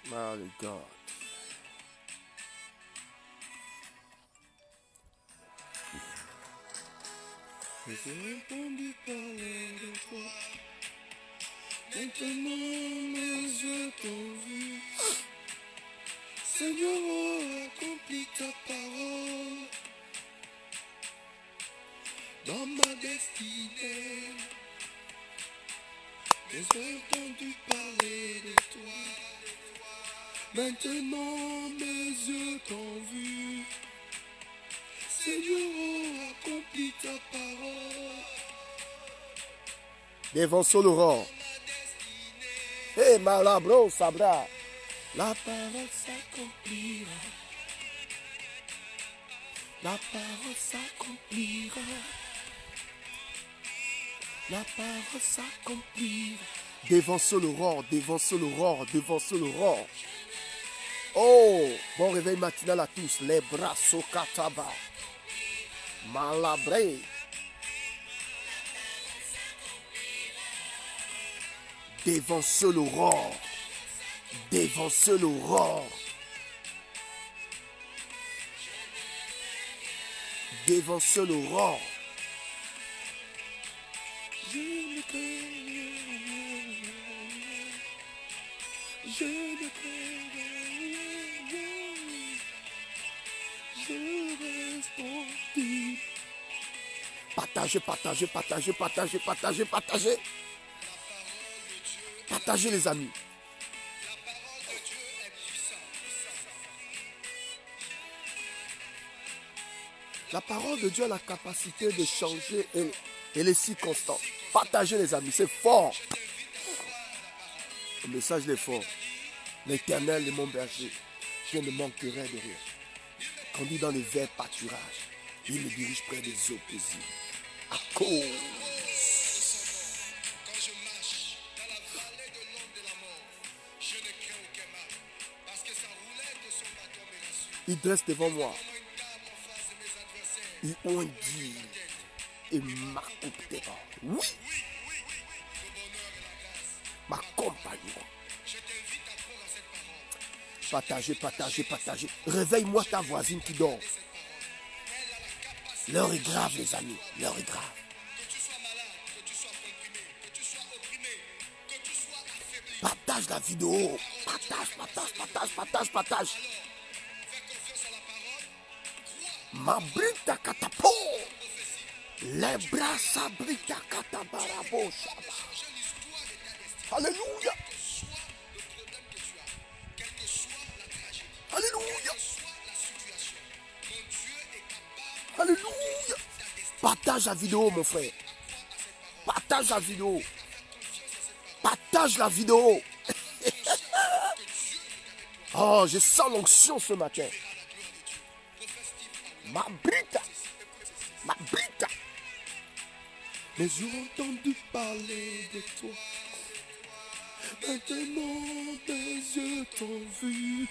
My God. J'ai entendu parler de toi. Maintenant mes yeux t'ont vu. Seigneur, accomplis ta parole dans ma destinée. J'ai entendu parler de toi. Maintenant mes yeux t'ont vu. Seigneur, accomplis ta parole. Dévançons l'aurore. Hé, malabro, sabra. La parole s'accomplira. La parole s'accomplira. La parole s'accomplira. Dévançons l'aurore, dévançons l'aurore, dévançons l'aurore. Oh, bon réveil matinal à tous. Les bras sokataba. Malabré. Dévançons l'aurore. Dévançons l'aurore. Dévançons l'aurore. Je ne crains. Je ne crains. Je reste en Dieu. Partagez, partagez, partagez, partagez, partagez, partagez. Partagez les amis. La parole de Dieu a la capacité de changer et les circonstances. Partagez les amis, c'est fort. Le message est fort. L'Éternel est mon berger. Je ne manquerai de rien. Conduit dans les verts pâturages. Il me dirige près des eaux paisibles. À cause. Il dresse devant moi. Il ondit et m'accompagnera. Oui. M'accompagnera. Partagez, partagez, partagez. Réveille-moi ta voisine qui dort. L'heure est grave, les amis. L'heure est grave. Partage la vidéo. Partage, partage, partage, partage, partage. Ma brita katapo. Les bras s'abrita katabarabo. Alléluia. Alléluia. Alléluia. Partage la vidéo, mon frère. Partage la vidéo. Partage la vidéo. Oh, je sens l'onction ce matin. Ma brita. Ma brita. Mais j'ai entendu parler de toi. Maintenant mes yeux t'ont vu.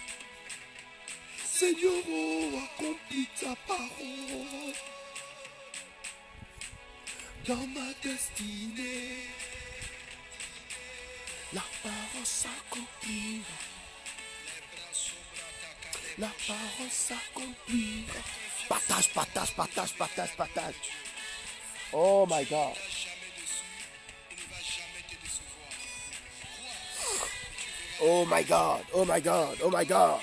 Seigneur, oh, accomplis ta parole dans ma destinée. La parole s'accomplira. La parole s'accomplira. Partage, partage, partage, partage, partage. Oh my God. Oh my God, oh my God, oh my God.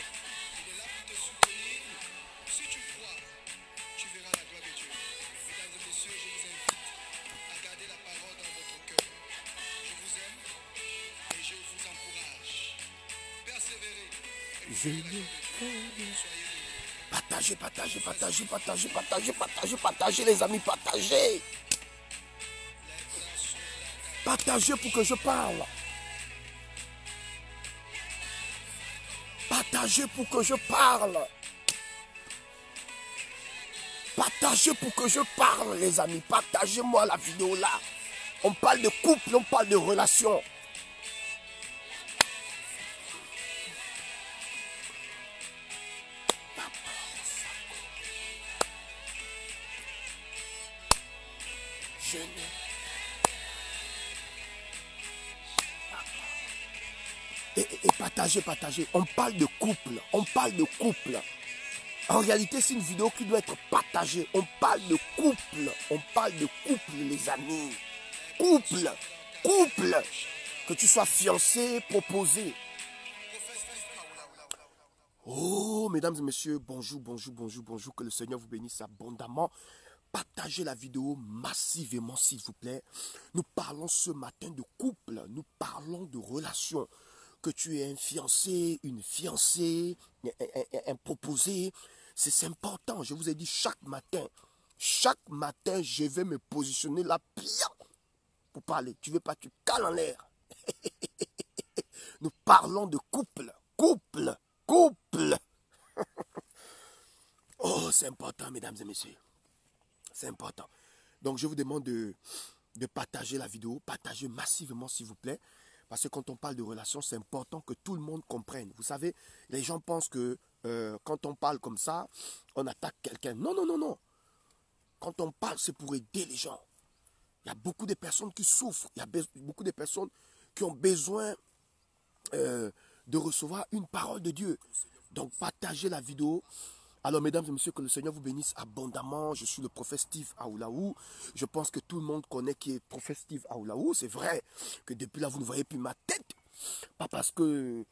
Partagez, partagez, partagez, partagez, partagez, partagez, partagez les amis, partagez. Partagez pour que je parle. Partagez pour que je parle. Partagez pour que je parle, les amis. Partagez-moi la vidéo là. On parle de couple, on parle de relation. Je n'ai. et partagez, partagez. On parle de couple. On parle de couple. En réalité, c'est une vidéo qui doit être partagée. On parle de couple. On parle de couple, les amis. Couple. Couple. Que tu sois fiancé, proposé. Oh, mesdames et messieurs, bonjour, bonjour, bonjour, bonjour. Que le Seigneur vous bénisse abondamment. Partagez la vidéo massivement, s'il vous plaît. Nous parlons ce matin de couple. Nous parlons de relation. Que tu es un fiancé, une fiancée, un proposé. C'est important. Je vous ai dit chaque matin, je vais me positionner là bien pour parler. Tu veux pas, tu cales en l'air. Nous parlons de couple. Couple. Couple. Oh, c'est important, mesdames et messieurs. C'est important. Donc, je vous demande de partager la vidéo. Partagez massivement, s'il vous plaît. Parce que quand on parle de relations, c'est important que tout le monde comprenne. Vous savez, les gens pensent que quand on parle comme ça, on attaque quelqu'un. Non, non, non, non. Quand on parle, c'est pour aider les gens. Il y a beaucoup de personnes qui souffrent. Il y a beaucoup de personnes qui ont besoin de recevoir une parole de Dieu. Donc, partagez la vidéo. Alors, mesdames et messieurs, que le Seigneur vous bénisse abondamment. Je suis le prophète Steve Aoulaou. Je pense que tout le monde connaît qui est prophète Steve Aoulaou. C'est vrai que depuis là, vous ne voyez plus ma tête. Pas parce que,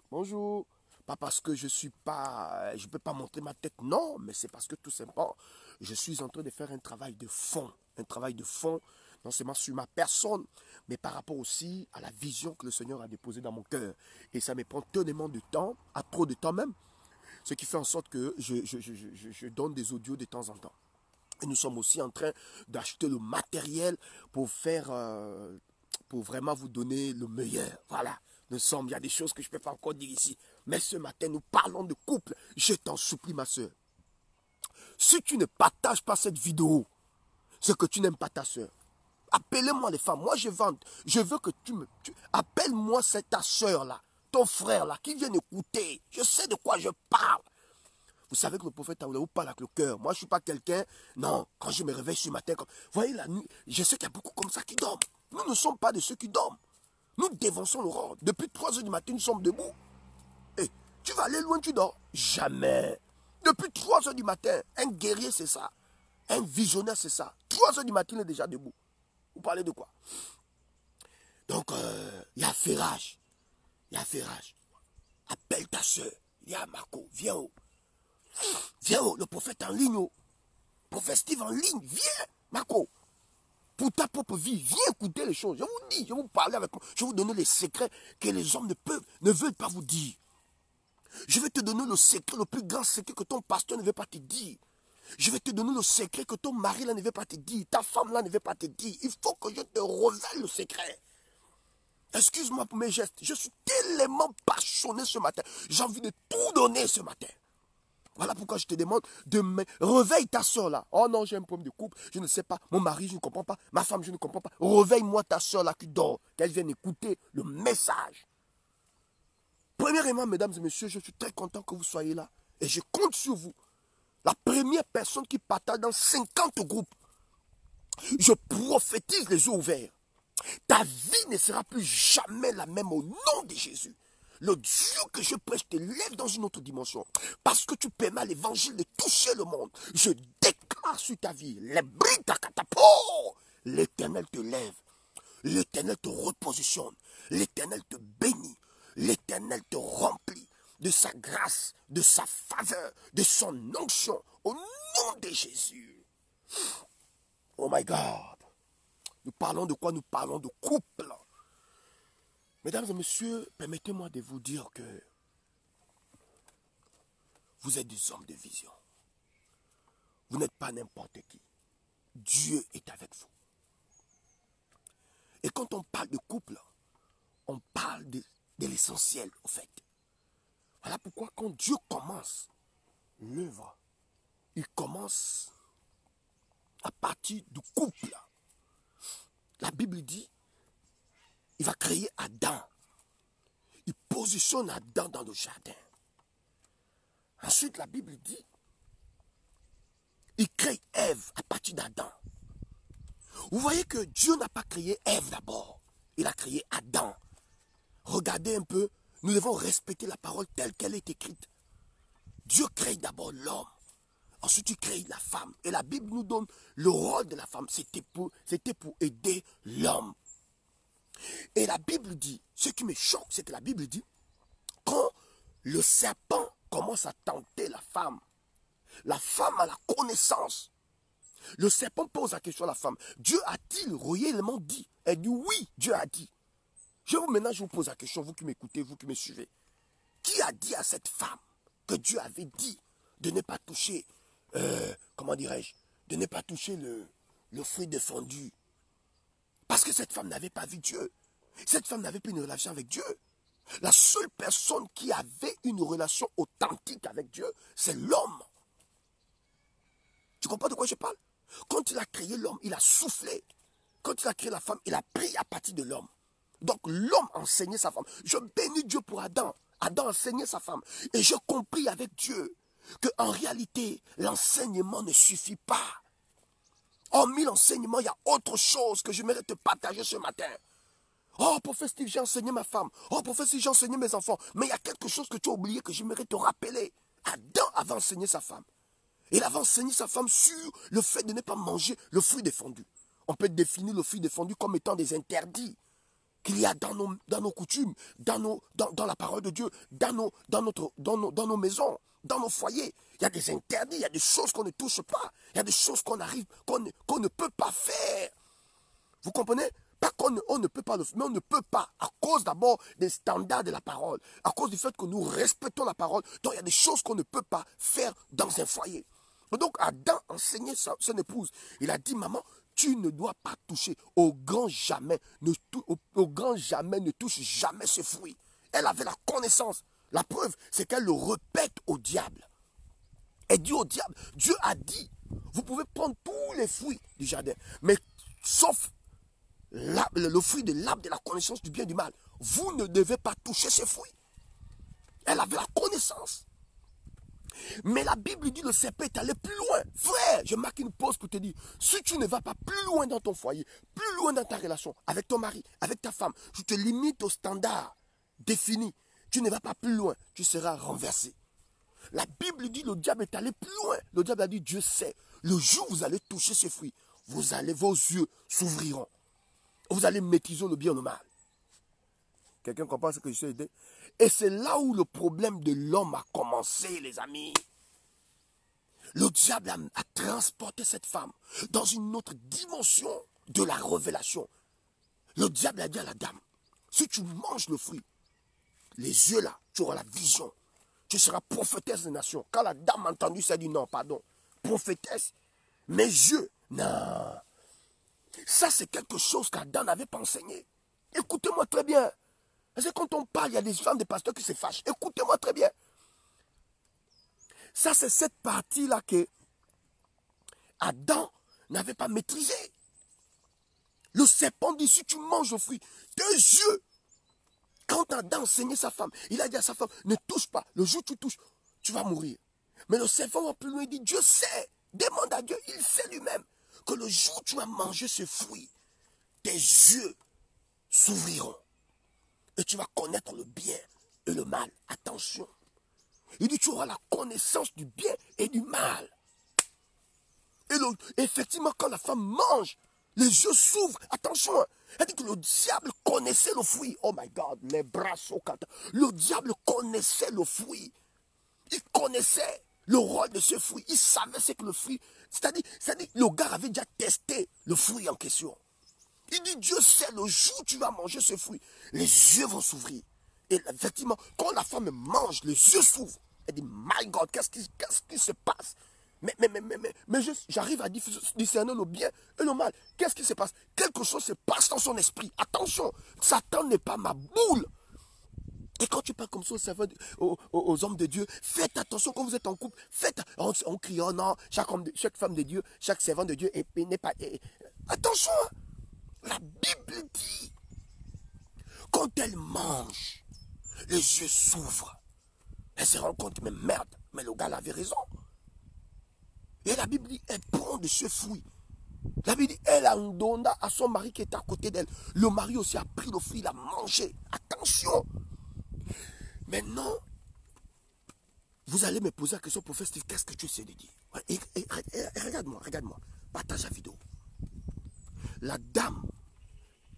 bonjour, pas parce que je ne peux pas montrer ma tête, non, mais c'est parce que tout simplement, je suis en train de faire un travail de fond. Un travail de fond, non seulement sur ma personne, mais par rapport aussi à la vision que le Seigneur a déposée dans mon cœur. Et ça me prend tellement de temps, à trop de temps même. Ce qui fait en sorte que je donne des audios de temps en temps. Et nous sommes aussi en train d'acheter le matériel pour faire, pour vraiment vous donner le meilleur. Voilà, il y a des choses que je ne peux pas encore dire ici. Mais ce matin, nous parlons de couple. Je t'en supplie, ma soeur. Si tu ne partages pas cette vidéo, c'est que tu n'aimes pas ta soeur. Appelez-moi les femmes. Moi, je vends. Je veux que appelle-moi ta soeur-là. Ton frère là, qui vient écouter, je sais de quoi je parle. Vous savez que le prophète Aoulaou parle avec le cœur. Moi, je ne suis pas quelqu'un, non, quand je me réveille ce matin, vous voyez la nuit, je sais qu'il y a beaucoup comme ça qui dorment. Nous ne sommes pas de ceux qui dorment. Nous dévançons l'aurore. Depuis 3 heures du matin, nous sommes debout. Et tu vas aller loin, tu dors. Jamais. Depuis 3 heures du matin, un guerrier, c'est ça. Un visionnaire, c'est ça. 3 heures du matin, il est déjà debout. Vous parlez de quoi? Donc, il y a ferrage. Il y a ferrage. Appelle ta soeur. Il y a Marco. Viens haut. Viens haut. Le prophète en ligne. Oh. Prophète Steve en ligne. Viens, Marco. Pour ta propre vie, viens écouter les choses. Je vous dis, je vais vous parler avec moi. Je vais vous donner les secrets que les hommes ne veulent pas vous dire. Je vais te donner le secret, le plus grand secret que ton pasteur ne veut pas te dire. Je vais te donner le secret que ton mari là ne veut pas te dire. Ta femme là ne veut pas te dire. Il faut que je te révèle le secret. Excuse-moi pour mes gestes. Je suis tellement passionné ce matin. J'ai envie de tout donner ce matin. Voilà pourquoi je te demande de me... Réveille ta soeur là. Oh non, j'ai un problème de couple. Je ne sais pas. Mon mari, je ne comprends pas. Ma femme, je ne comprends pas. Réveille-moi ta soeur là qui dort. Qu'elle vienne écouter le message. Premièrement, mesdames et messieurs, je suis très content que vous soyez là. Et je compte sur vous. La première personne qui partage dans 50 groupes. Je prophétise les yeux ouverts. Ta vie ne sera plus jamais la même au nom de Jésus. Le Dieu que je prêche te lève dans une autre dimension. Parce que tu permets à l'évangile de toucher le monde. Je déclare sur ta vie, les briques à catapo. L'Éternel te lève. L'Éternel te repositionne. L'Éternel te bénit. L'Éternel te remplit de sa grâce, de sa faveur, de son onction. Au nom de Jésus. Oh my God. Nous parlons de quoi? Nous parlons de couple. Mesdames et messieurs, permettez-moi de vous dire que vous êtes des hommes de vision. Vous n'êtes pas n'importe qui. Dieu est avec vous. Et quand on parle de couple, on parle de l'essentiel, au fait. Voilà pourquoi quand Dieu commence l'œuvre, il commence à partir du couple. La Bible dit, il va créer Adam. Il positionne Adam dans le jardin. Ensuite, la Bible dit, il crée Ève à partir d'Adam. Vous voyez que Dieu n'a pas créé Ève d'abord. Il a créé Adam. regardez un peu, nous devons respecter la parole telle qu'elle est écrite. Dieu crée d'abord l'homme. Ensuite, il crée la femme. Et la Bible nous donne le rôle de la femme. C'était pour aider l'homme. Et la Bible dit, ce qui me choque, c'est que la Bible dit, quand le serpent commence à tenter la femme a la connaissance. Le serpent pose la question à la femme. Dieu a-t-il réellement dit? Elle dit oui, Dieu a dit. Maintenant, je vous pose la question, vous qui m'écoutez, vous qui me suivez. Qui a dit à cette femme que Dieu avait dit de ne pas toucher, comment dirais-je, de ne pas toucher le fruit défendu? Parce que cette femme n'avait pas vu Dieu. Cette femme n'avait pas une relation avec Dieu. La seule personne qui avait une relation authentique avec Dieu, c'est l'homme. Tu comprends de quoi je parle? Quand il a créé l'homme, il a soufflé. Quand il a créé la femme, il a pris à partir de l'homme. Donc l'homme enseignait sa femme. Je bénis Dieu pour Adam. Adam enseignait sa femme. Et j'ai compris avec Dieu qu'en réalité, l'enseignement ne suffit pas. Hormis l'enseignement, il y a autre chose que je j'aimerais te partager ce matin. Oh, prophète Steve, j'ai enseigné ma femme. Oh, prophète Steve, j'ai enseigné mes enfants. Mais il y a quelque chose que tu as oublié que j'aimerais te rappeler. Adam avait enseigné sa femme. Il avait enseigné sa femme sur le fait de ne pas manger le fruit défendu. On peut définir le fruit défendu comme étant des interdits qu'il y a dans nos coutumes, dans la parole de Dieu, dans nos maisons, dans nos foyers. Il y a des interdits, il y a des choses qu'on ne touche pas. Il y a des choses qu'on ne peut pas faire. Vous comprenez? Pas qu'on ne peut pas le faire, mais on ne peut pas, à cause d'abord des standards de la parole, à cause du fait que nous respectons la parole. Donc il y a des choses qu'on ne peut pas faire dans un foyer. Donc Adam enseignait son épouse. Il a dit, maman, tu ne dois pas toucher. Au grand jamais ne touche jamais ce fruit. Elle avait la connaissance. La preuve, c'est qu'elle le répète au diable. Elle dit au diable, Dieu a dit, vous pouvez prendre tous les fruits du jardin, mais sauf le fruit de l'arbre de la connaissance du bien et du mal. Vous ne devez pas toucher ce fruit. Elle avait la connaissance. Mais la Bible dit le serpent est allé plus loin. Frère, je marque une pause pour te dire, si tu ne vas pas plus loin dans ton foyer, plus loin dans ta relation, avec ton mari, avec ta femme, tu te limites au standard défini, tu ne vas pas plus loin, tu seras renversé. La Bible dit le diable est allé plus loin. Le diable a dit, Dieu sait, le jour où vous allez toucher ce fruit, vos yeux s'ouvriront. Vous allez maîtriser le bien et le mal. Quelqu'un comprend ce que je sais dire? Et c'est là où le problème de l'homme a commencé, les amis. Le diable a transporté cette femme dans une autre dimension de la révélation. Le diable a dit à la dame, si tu manges le fruit, les yeux là, tu auras la vision. Tu seras prophétesse des nations. Quand la dame a entendu ça, elle dit non, pardon. Prophétesse, mes yeux, non. Ça, c'est quelque chose qu'Adam n'avait pas enseigné. Écoutez-moi très bien. Parce que quand on parle, il y a des gens, des pasteurs qui se fâchent. Écoutez-moi très bien. Ça, c'est cette partie-là que Adam n'avait pas maîtrisé. Le serpent dit, si tu manges le fruit, tes yeux. Quand Adam enseignait sa femme, il a dit à sa femme, ne touche pas. Le jour où tu touches, tu vas mourir. Mais le serpent va plus loin, il dit, Dieu sait. Demande à Dieu, il sait lui-même que le jour où tu vas manger ce fruit, tes yeux s'ouvriront. Et tu vas connaître le bien et le mal. Attention. Il dit, tu auras la connaissance du bien et du mal. Et effectivement, quand la femme mange, les yeux s'ouvrent. Attention. Elle dit que le diable connaissait le fruit. Oh my God, les bras sont quatre. Le diable connaissait le fruit. Il connaissait le rôle de ce fruit. Il savait ce que le fruit. C'est-à-dire, le gars avait déjà testé le fruit en question. Il dit, Dieu sait, le jour où tu vas manger ce fruit, les yeux vont s'ouvrir. Et effectivement, quand la femme mange, les yeux s'ouvrent. Elle dit, my God, qu'est-ce qui se passe? Mais j'arrive à discerner le bien et le mal. Qu'est-ce qui se passe? Quelque chose se passe dans son esprit. Attention, Satan n'est pas ma boule. Et quand tu parles comme ça aux hommes de Dieu, faites attention quand vous êtes en couple. On crie, oh non, chaque femme de Dieu, chaque servant de Dieu n'est pas... Attention, la Bible dit, quand elle mange, les yeux s'ouvrent. Elle se rend compte, mais merde, mais le gars avait raison. Et la Bible dit, elle prend de ce fruit. La Bible dit, elle en donna à son mari qui était à côté d'elle. Le mari aussi a pris le fruit, il a mangé. Attention. Maintenant, vous allez me poser la question, prophète Steve, qu'est-ce que tu essaies de dire? Et regarde-moi, regarde-moi. Partage la vidéo. La dame,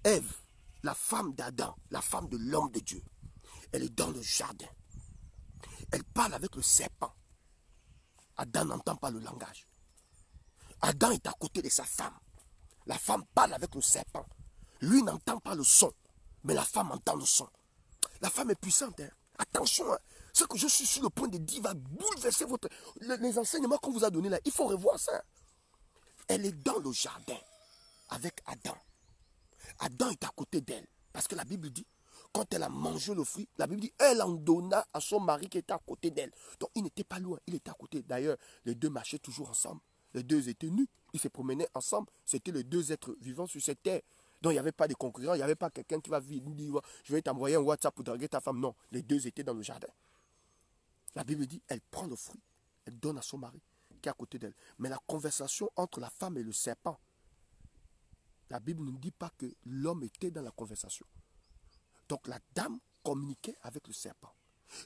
Ève, la femme d'Adam, la femme de l'homme de Dieu, elle est dans le jardin. Elle parle avec le serpent. Adam n'entend pas le langage. Adam est à côté de sa femme. La femme parle avec le serpent. Lui n'entend pas le son, mais la femme entend le son. La femme est puissante. Hein. Attention, hein. Ce que je suis sur le point de dire va bouleverser votre... Les enseignements qu'on vous a donnés là, il faut revoir ça. Elle est dans le jardin avec Adam. Adam est à côté d'elle. Parce que la Bible dit, quand elle a mangé le fruit, la Bible dit, elle en donna à son mari qui était à côté d'elle. Donc il n'était pas loin, il était à côté. D'ailleurs, les deux marchaient toujours ensemble. Les deux étaient nus, ils se promenaient ensemble. C'était les deux êtres vivants sur cette terre. Donc il n'y avait pas de concurrent, il n'y avait pas quelqu'un qui va dire, je vais t'envoyer un WhatsApp pour draguer ta femme. Non, les deux étaient dans le jardin. La Bible dit, elle prend le fruit, elle donne à son mari qui est à côté d'elle. Mais la conversation entre la femme et le serpent, la Bible ne dit pas que l'homme était dans la conversation. Donc la dame communiquait avec le serpent.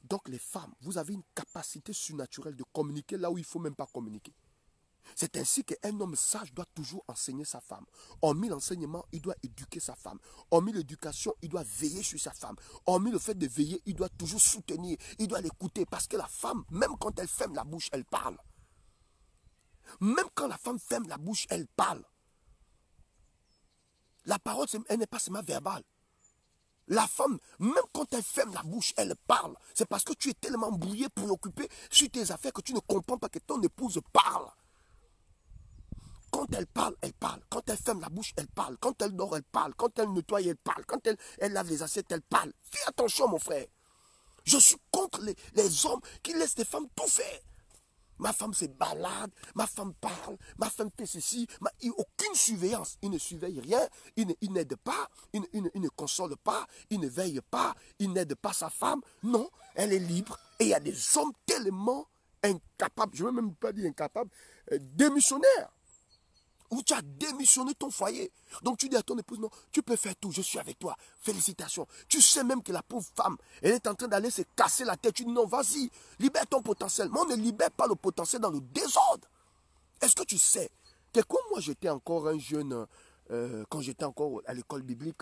Donc les femmes, vous avez une capacité surnaturelle de communiquer là où il ne faut même pas communiquer. C'est ainsi qu'un homme sage doit toujours enseigner sa femme. Hormis l'enseignement, il doit éduquer sa femme. Hormis l'éducation, il doit veiller sur sa femme. Hormis le fait de veiller, il doit toujours soutenir. Il doit l'écouter parce que la femme, même quand elle ferme la bouche, elle parle. Même quand la femme ferme la bouche, elle parle. La parole, elle n'est pas seulement verbale. La femme, même quand elle ferme la bouche, elle parle. C'est parce que tu es tellement brouillé pour l'occuper sur tes affaires que tu ne comprends pas que ton épouse parle. Quand elle parle, elle parle. Quand elle ferme la bouche, elle parle. Quand elle dort, elle parle. Quand elle nettoie, elle parle. Quand elle lave les assiettes, elle parle. Fais attention, mon frère. Je suis contre les hommes qui laissent les femmes tout faire. Ma femme se balade, ma femme parle, ma femme fait ceci. Aucune surveillance. Il ne surveille rien, il n'aide pas, il ne console pas, il ne veille pas, il n'aide pas sa femme. Non, elle est libre. Et il y a des hommes tellement incapables, je ne veux même pas dire incapables, démissionnaires. Où tu as démissionné ton foyer. Donc tu dis à ton épouse, non, tu peux faire tout, je suis avec toi. Félicitations. Tu sais même que la pauvre femme, elle est en train d'aller se casser la tête. Tu dis, non, vas-y, libère ton potentiel. Mais on ne libère pas le potentiel dans le désordre. Est-ce que tu sais que quand moi j'étais encore un jeune, quand j'étais encore à l'école biblique,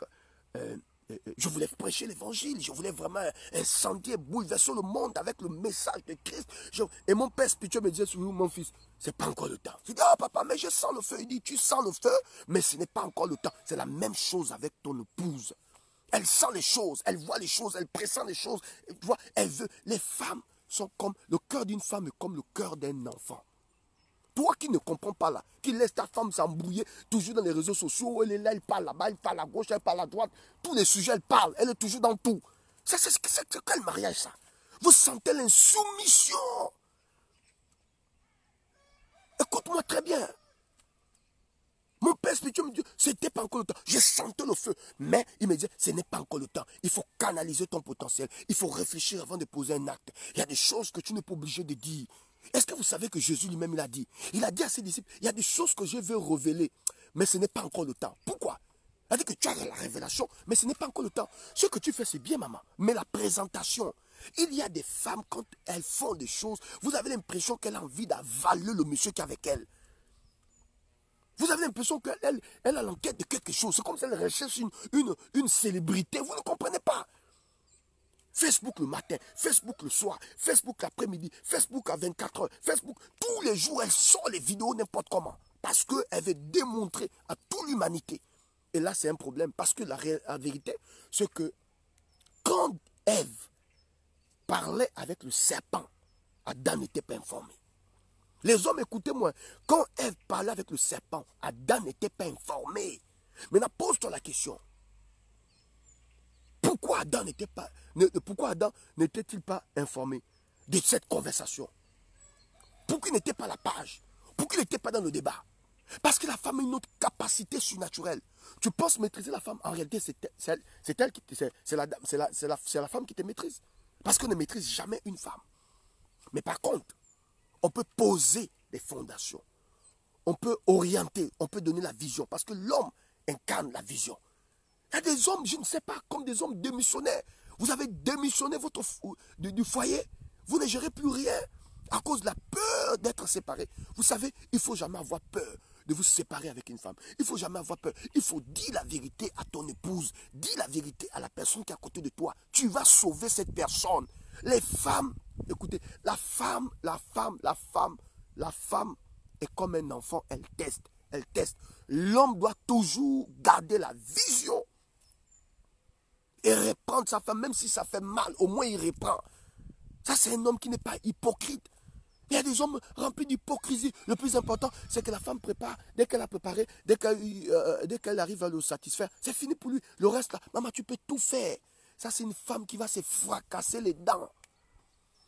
je voulais prêcher l'évangile, je voulais vraiment incendier, bouleverser le monde avec le message de Christ. Et mon père spirituel me disait, mon fils, c'est pas encore le temps. Je dis, ah papa, mais je sens le feu. Il dit, tu sens le feu, mais ce n'est pas encore le temps. C'est la même chose avec ton épouse. Elle sent les choses, elle voit les choses, elle pressent les choses. Tu vois, elle veut. Les femmes sont comme, le cœur d'une femme est comme le cœur d'un enfant. Toi qui ne comprends pas là, qui laisse ta femme s'embrouiller toujours dans les réseaux sociaux, elle est là, elle parle là-bas, elle parle à gauche, elle parle à droite, tous les sujets, elle parle, elle est toujours dans tout. C'est quel mariage ça? Vous sentez l'insoumission. Écoute-moi très bien. Mon père spirituel me dit, c'était pas encore le temps. Je sentais le feu. Mais il me disait, ce n'est pas encore le temps. Il faut canaliser ton potentiel. Il faut réfléchir avant de poser un acte. Il y a des choses que tu n'es pas obligé de dire. Est-ce que vous savez que Jésus lui-même, il a dit à ses disciples, il y a des choses que je veux révéler, mais ce n'est pas encore le temps. Pourquoi? Il a dit que tu as la révélation, mais ce n'est pas encore le temps. Ce que tu fais, c'est bien, maman. Mais la présentation, il y a des femmes, quand elles font des choses, vous avez l'impression qu'elle a envie d'avaler le monsieur qui est avec elle. Vous avez l'impression qu'elle a l'enquête de quelque chose. C'est comme si elle recherche une célébrité. Vous ne comprenez pas. Facebook le matin, Facebook le soir, Facebook l'après-midi, Facebook à 24 heures, Facebook, tous les jours, elle sort les vidéos n'importe comment. Parce qu'elle veut démontrer à toute l'humanité. Et là, c'est un problème. Parce que la vérité, c'est que quand Ève parlait avec le serpent, Adam n'était pas informé. Les hommes, écoutez-moi, quand Ève parlait avec le serpent, Adam n'était pas informé. Maintenant, pose-toi la question. Pourquoi Adam n'était-il pas informé de cette conversation? Pourquoi il n'était pas à la page? Pourquoi il n'était pas dans le débat? Parce que la femme a une autre capacité surnaturelle. Tu penses maîtriser la femme, en réalité, c'est la femme qui te maîtrise. Parce qu'on ne maîtrise jamais une femme. Mais par contre, on peut poser des fondations. on peut orienter, on peut donner la vision. Parce que l'homme incarne la vision. Il y a des hommes, je ne sais pas, comme des hommes démissionnaires. Vous avez démissionné du foyer. Vous ne gérez plus rien à cause de la peur d'être séparé. Vous savez, il ne faut jamais avoir peur de vous séparer avec une femme. Il ne faut jamais avoir peur. Il faut dire la vérité à ton épouse. Dis la vérité à la personne qui est à côté de toi. Tu vas sauver cette personne. Les femmes, écoutez, la femme est comme un enfant, elle teste. Elle teste. L'homme doit toujours garder la vision et reprendre sa femme, même si ça fait mal, au moins il reprend. Ça, c'est un homme qui n'est pas hypocrite. Il y a des hommes remplis d'hypocrisie. Le plus important, c'est que la femme prépare. Dès qu'elle a préparé, dès qu'elle arrive à le satisfaire, c'est fini pour lui. Le reste, là, maman, tu peux tout faire. Ça, c'est une femme qui va se fracasser les dents.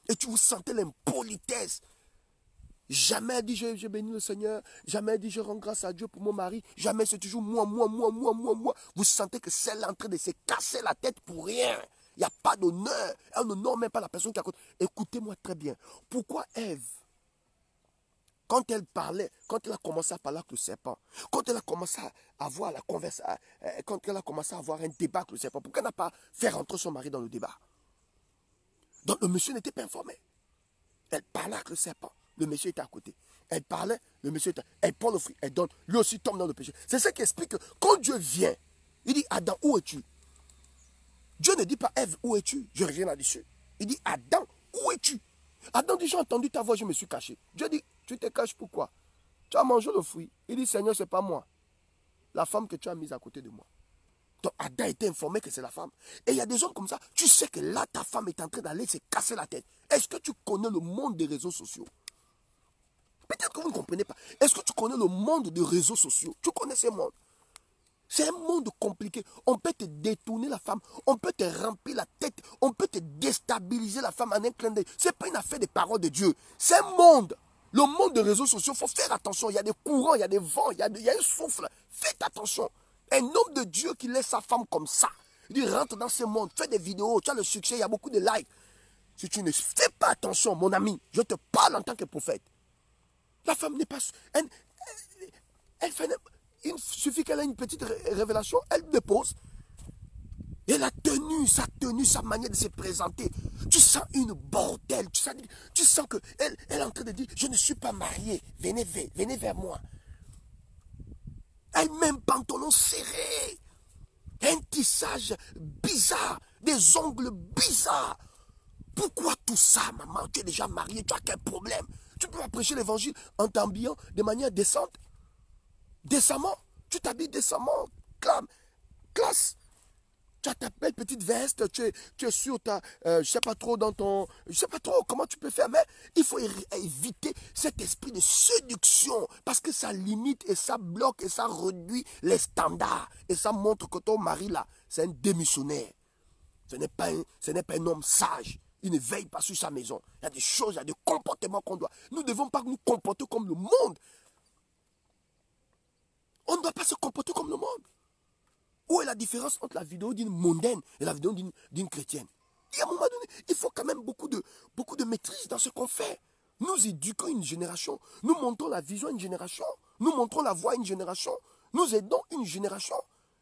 Et tu vous sentez l'impolitesse. Jamais elle dit, je bénis le Seigneur. Jamais elle dit, je rends grâce à Dieu pour mon mari. Jamais c'est toujours moi. Vous sentez que celle est en train de se casser la tête pour rien. Il n'y a pas d'honneur. Elle n'honore même pas la personne qui est à côté. Écoutez-moi très bien. Pourquoi Ève, quand elle parlait, quand elle a commencé à parler avec le serpent, quand elle a commencé à avoir la conversation, quand elle a commencé à avoir un débat avec le serpent, pourquoi elle n'a pas fait rentrer son mari dans le débat? Donc le monsieur n'était pas informé. Elle parlait avec le serpent. Le monsieur était à côté. Elle parlait, le monsieur était. Elle prend le fruit, elle donne. Lui aussi tombe dans le péché. C'est ça qui explique que quand Dieu vient, il dit Adam, où es-tu? Dieu ne dit pas Ève, où es-tu? Je reviens là-dessus. Il dit Adam, où es-tu? Adam dit j'ai entendu ta voix, je me suis caché. Dieu dit tu te caches pourquoi? Tu as mangé le fruit. Il dit Seigneur, ce n'est pas moi. La femme que tu as mise à côté de moi. Donc Adam était informé que c'est la femme. Et il y a des hommes comme ça. Tu sais que là, ta femme est en train d'aller se casser la tête. Est-ce que tu connais le monde des réseaux sociaux? Peut-être que vous ne comprenez pas. Est-ce que tu connais le monde des réseaux sociaux? Tu connais ce monde? C'est un monde compliqué. On peut te détourner la femme. On peut te remplir la tête. On peut te déstabiliser la femme en un clin d'œil. Ce n'est pas une affaire des paroles de Dieu. C'est un monde. Le monde des réseaux sociaux, il faut faire attention. Il y a des courants, il y a des vents, il y a un souffle. Faites attention. Un homme de Dieu qui laisse sa femme comme ça, il rentre dans ce monde, fait des vidéos, tu as le succès, il y a beaucoup de likes. Si tu ne fais pas attention, mon ami, je te parle en tant que prophète. La femme n'est pas... Elle fait... Il suffit qu'elle ait une petite révélation, elle dépose. Et la tenue, sa manière de se présenter, tu sens une bordel. Tu sens qu'elle est en train de dire, je ne suis pas mariée, venez vers moi. Elle met un pantalon serré, un tissage bizarre, des ongles bizarres. Pourquoi tout ça, maman? Tu es déjà mariée, tu as quel problème? Tu peux pas prêcher l'évangile en t'habillant de manière décente. Décemment. Tu t'habilles décemment. Classe. Tu as ta belle petite veste. Tu es sur ta... je ne sais pas trop dans ton... Je ne sais pas trop comment tu peux faire. Mais il faut éviter cet esprit de séduction. Parce que ça limite et ça bloque et ça réduit les standards. Et ça montre que ton mari là, c'est un démissionnaire. Ce n'est pas un homme sage. Il ne veille pas sur sa maison. Il y a des choses, il y a des comportements qu'on doit. Nous ne devons pas nous comporter comme le monde. On ne doit pas se comporter comme le monde. Où est la différence entre la vidéo d'une mondaine et la vidéo d'une chrétienne? Et à un moment donné, il faut quand même beaucoup de maîtrise dans ce qu'on fait. Nous éduquons une génération. Nous montrons la vision à une génération. Nous montrons la voie à une génération. Nous aidons une génération.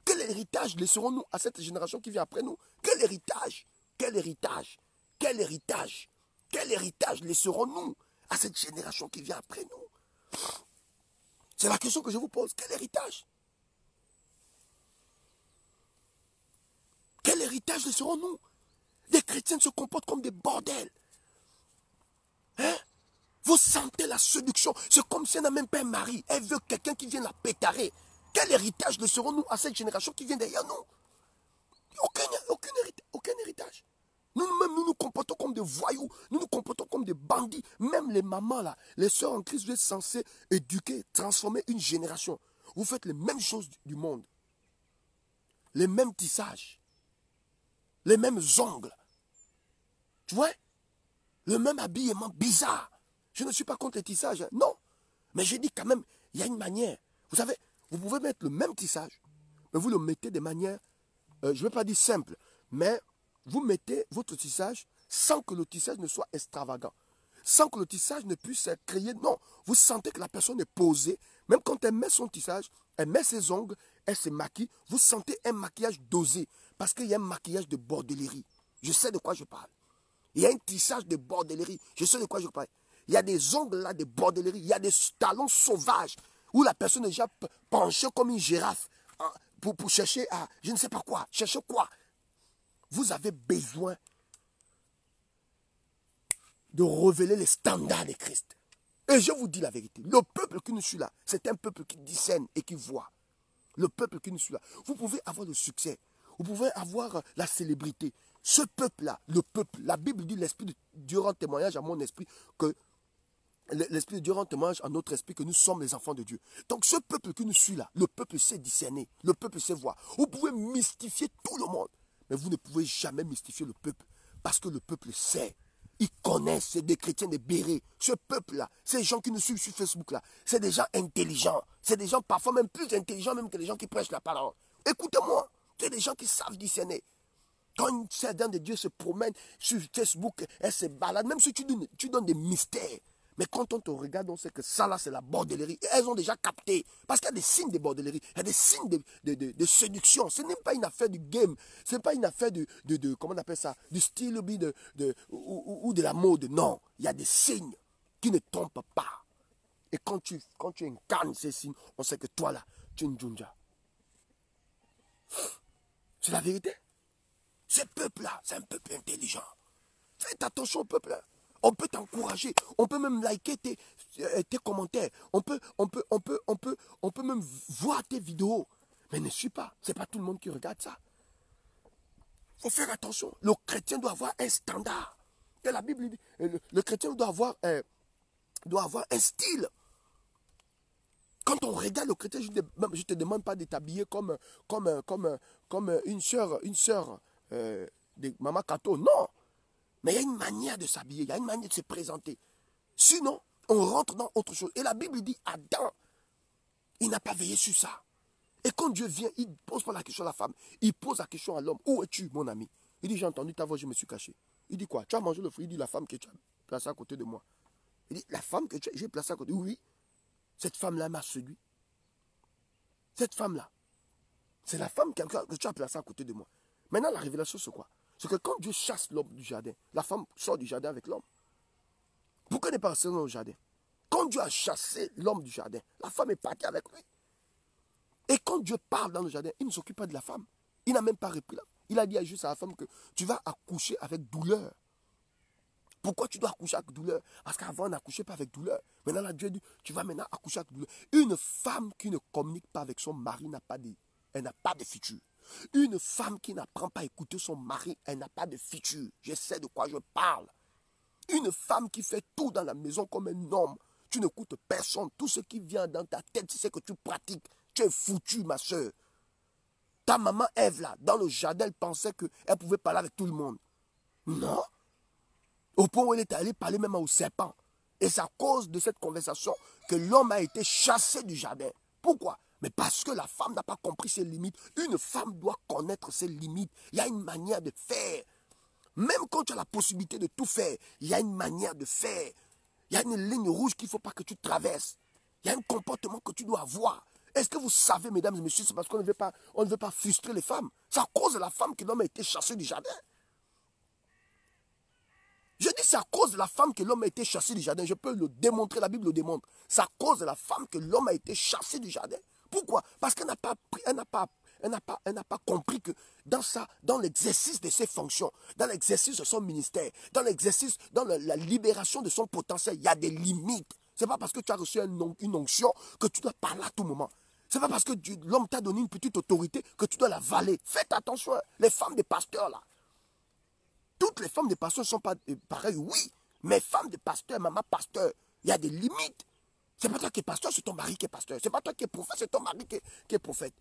Quel héritage laisserons-nous à cette génération qui vient après nous? Quel héritage? Quel héritage? Quel héritage? Quel héritage laisserons-nous à cette génération qui vient après nous? C'est la question que je vous pose. Quel héritage? Quel héritage laisserons-nous? Les chrétiens se comportent comme des bordels. Hein? Vous sentez la séduction. C'est comme si elle n'a même pas un mari. Elle veut quelqu'un qui vienne la pétarer. Quel héritage laisserons-nous à cette génération qui vient derrière nous? Aucun héritage. Nous-mêmes, nous nous comportons comme des voyous. Nous nous comportons comme des bandits. Même les mamans, là, les sœurs en Christ, vous êtes censés éduquer, transformer une génération. Vous faites les mêmes choses du monde. Les mêmes tissages. Les mêmes ongles. Tu vois? Le même habillement bizarre. Je ne suis pas contre les tissages. Hein. Non. Mais je dis quand même, il y a une manière. Vous savez, vous pouvez mettre le même tissage, mais vous le mettez de manière, je ne vais pas dire simple, mais vous mettez votre tissage sans que le tissage ne soit extravagant. sans que le tissage ne puisse créer. Non, vous sentez que la personne est posée. Même quand elle met son tissage, elle met ses ongles, elle se maquille. Vous sentez un maquillage dosé. Parce qu'il y a un maquillage de bordellerie. Je sais de quoi je parle. Il y a un tissage de bordellerie. Je sais de quoi je parle. Il y a des ongles là de bordellerie. Il y a des talons sauvages où la personne est déjà penchée comme une girafe pour chercher à, je ne sais pas quoi. Chercher quoi? Vous avez besoin de révéler les standards de Christ. Et je vous dis la vérité. Le peuple qui nous suit là, c'est un peuple qui discerne et qui voit. Le peuple qui nous suit là. Vous pouvez avoir le succès. Vous pouvez avoir la célébrité. Ce peuple-là, le peuple, la Bible dit l'Esprit de Dieu rend témoignage à mon esprit que l'Esprit de Dieu rend témoignage à notre esprit que nous sommes les enfants de Dieu. Donc ce peuple qui nous suit là, le peuple sait discerner, le peuple sait voir. Vous pouvez mystifier tout le monde, mais vous ne pouvez jamais mystifier le peuple parce que le peuple sait. Ils connaissent, c'est des chrétiens, des bérets. Ce peuple-là, ces gens qui nous suivent sur Facebook là, c'est des gens intelligents. C'est des gens parfois même plus intelligents même que les gens qui prêchent la parole. Écoutez-moi, c'est des gens qui savent discerner. Quand une servante de Dieu se promène sur Facebook, elle se balade, même si tu donnes des mystères. Mais quand on te regarde, on sait que ça là, c'est la bordellerie. Et elles ont déjà capté. Parce qu'il y a des signes de bordellerie. Il y a des signes de séduction. Ce n'est pas une affaire du game. Ce n'est pas une affaire comment on appelle ça, du style ou de la mode. Non. Il y a des signes qui ne trompent pas. Et quand tu incarnes ces signes, on sait que toi là, tu es une Junja. C'est la vérité. Ce peuple-là, c'est un peuple intelligent. Faites attention au peuple. On peut t'encourager. On peut même liker tes commentaires. On peut même voir tes vidéos. Mais ne suis pas. Ce n'est pas tout le monde qui regarde ça. Il faut faire attention. Le chrétien doit avoir un standard. Et la Bible dit, le chrétien doit avoir un style. Quand on regarde le chrétien, je ne te demande pas de t'habiller comme une sœur de Maman Kato. Non. Mais il y a une manière de s'habiller, il y a une manière de se présenter. Sinon, on rentre dans autre chose. Et la Bible dit, Adam, il n'a pas veillé sur ça. Et quand Dieu vient, il ne pose pas la question à la femme, il pose la question à l'homme. Où es-tu, mon ami? Il dit, j'ai entendu ta voix, je me suis caché. Il dit quoi? Tu as mangé le fruit? Il dit, la femme que tu as placée à côté de moi. Il dit, la femme que j'ai placée à côté? Oui, cette femme-là m'a séduit. Cette femme-là, c'est la femme que tu as placée à côté de moi. Maintenant, la révélation, c'est quoi? C'est que quand Dieu chasse l'homme du jardin, la femme sort du jardin avec l'homme. Pourquoi n'est pas resté dans le jardin? Quand Dieu a chassé l'homme du jardin, la femme est partie avec lui. Et quand Dieu parle dans le jardin, il ne s'occupe pas de la femme. Il n'a même pas repris là. Il a dit juste à la femme que tu vas accoucher avec douleur. Pourquoi tu dois accoucher avec douleur? Parce qu'avant, on n'accouchait pas avec douleur. Maintenant, là, Dieu dit, tu vas maintenant accoucher avec douleur. Une femme qui ne communique pas avec son mari elle n'a pas de futur. Une femme qui n'apprend pas à écouter son mari, elle n'a pas de futur. Je sais de quoi je parle. Une femme qui fait tout dans la maison comme un homme, tu n'écoutes personne. Tout ce qui vient dans ta tête, c'est ce que tu pratiques. Tu es foutu, ma soeur. Ta maman Ève, là, dans le jardin, elle pensait qu'elle pouvait parler avec tout le monde. Non. Au point où elle est allée parler même au serpent. Et c'est à cause de cette conversation que l'homme a été chassé du jardin. Pourquoi? Mais parce que la femme n'a pas compris ses limites. Une femme doit connaître ses limites. Il y a une manière de faire. Même quand tu as la possibilité de tout faire, il y a une manière de faire. Il y a une ligne rouge qu'il ne faut pas que tu traverses. Il y a un comportement que tu dois avoir. Est-ce que vous savez, mesdames et messieurs, c'est parce qu'on ne veut pas frustrer les femmes. C'est à cause de la femme que l'homme a été chassé du jardin. Je dis c'est à cause de la femme que l'homme a été chassé du jardin. Je peux le démontrer, la Bible le démontre. C'est à cause de la femme que l'homme a été chassé du jardin. Pourquoi? Parce qu'elle n'a pas compris que dans l'exercice de ses fonctions, dans l'exercice de son ministère, dans la libération de son potentiel, il y a des limites. Ce n'est pas parce que tu as reçu une onction que tu dois parler à tout moment. Ce n'est pas parce que l'homme t'a donné une petite autorité que tu dois la valer. Faites attention, les femmes des pasteurs là. Toutes les femmes de pasteurs ne sont pas pareilles, oui. Mais femmes de pasteurs, maman pasteur, il y a des limites. Ce n'est pas toi qui es pasteur, c'est ton mari qui est pasteur. Ce n'est pas toi qui es prophète, c'est ton mari qui est prophète.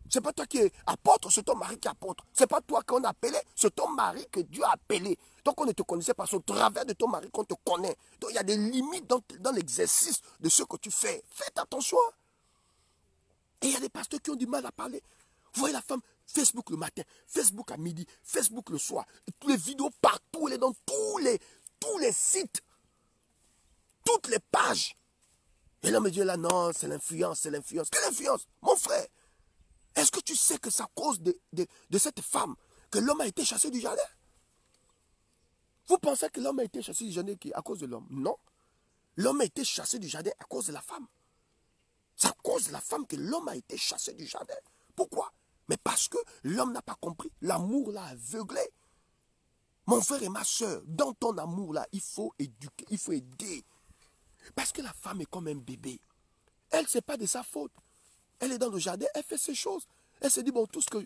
Ce n'est pas toi qui es apôtre, c'est ton mari qui est apôtre. Ce n'est pas toi qu'on a appelé, c'est ton mari que Dieu a appelé. Donc on ne te connaissait pas, c'est au travers de ton mari qu'on te connaît. Donc il y a des limites dans l'exercice de ce que tu fais. Faites attention. Et il y a des pasteurs qui ont du mal à parler. Vous voyez la femme, Facebook le matin, Facebook à midi, Facebook le soir, toutes les vidéos partout, elle est dans tous les sites. toutes les pages. Et l'homme me dit là, non, c'est l'influence, c'est l'influence. Quelle influence? Mon frère, est-ce que tu sais que c'est à cause de cette femme que l'homme a été chassé du jardin? Vous pensez que l'homme a été chassé du jardin à cause de l'homme? Non. L'homme a été chassé du jardin à cause de la femme. C'est à cause de la femme que l'homme a été chassé du jardin. Pourquoi? Mais parce que l'homme n'a pas compris. L'amour l'a aveuglé. Mon frère et ma soeur, dans ton amour là, il faut éduquer, il faut aider. Parce que la femme est comme un bébé. Elle, ce n'est pas de sa faute. Elle est dans le jardin, elle fait ses choses. Elle se dit, bon, tout ce que...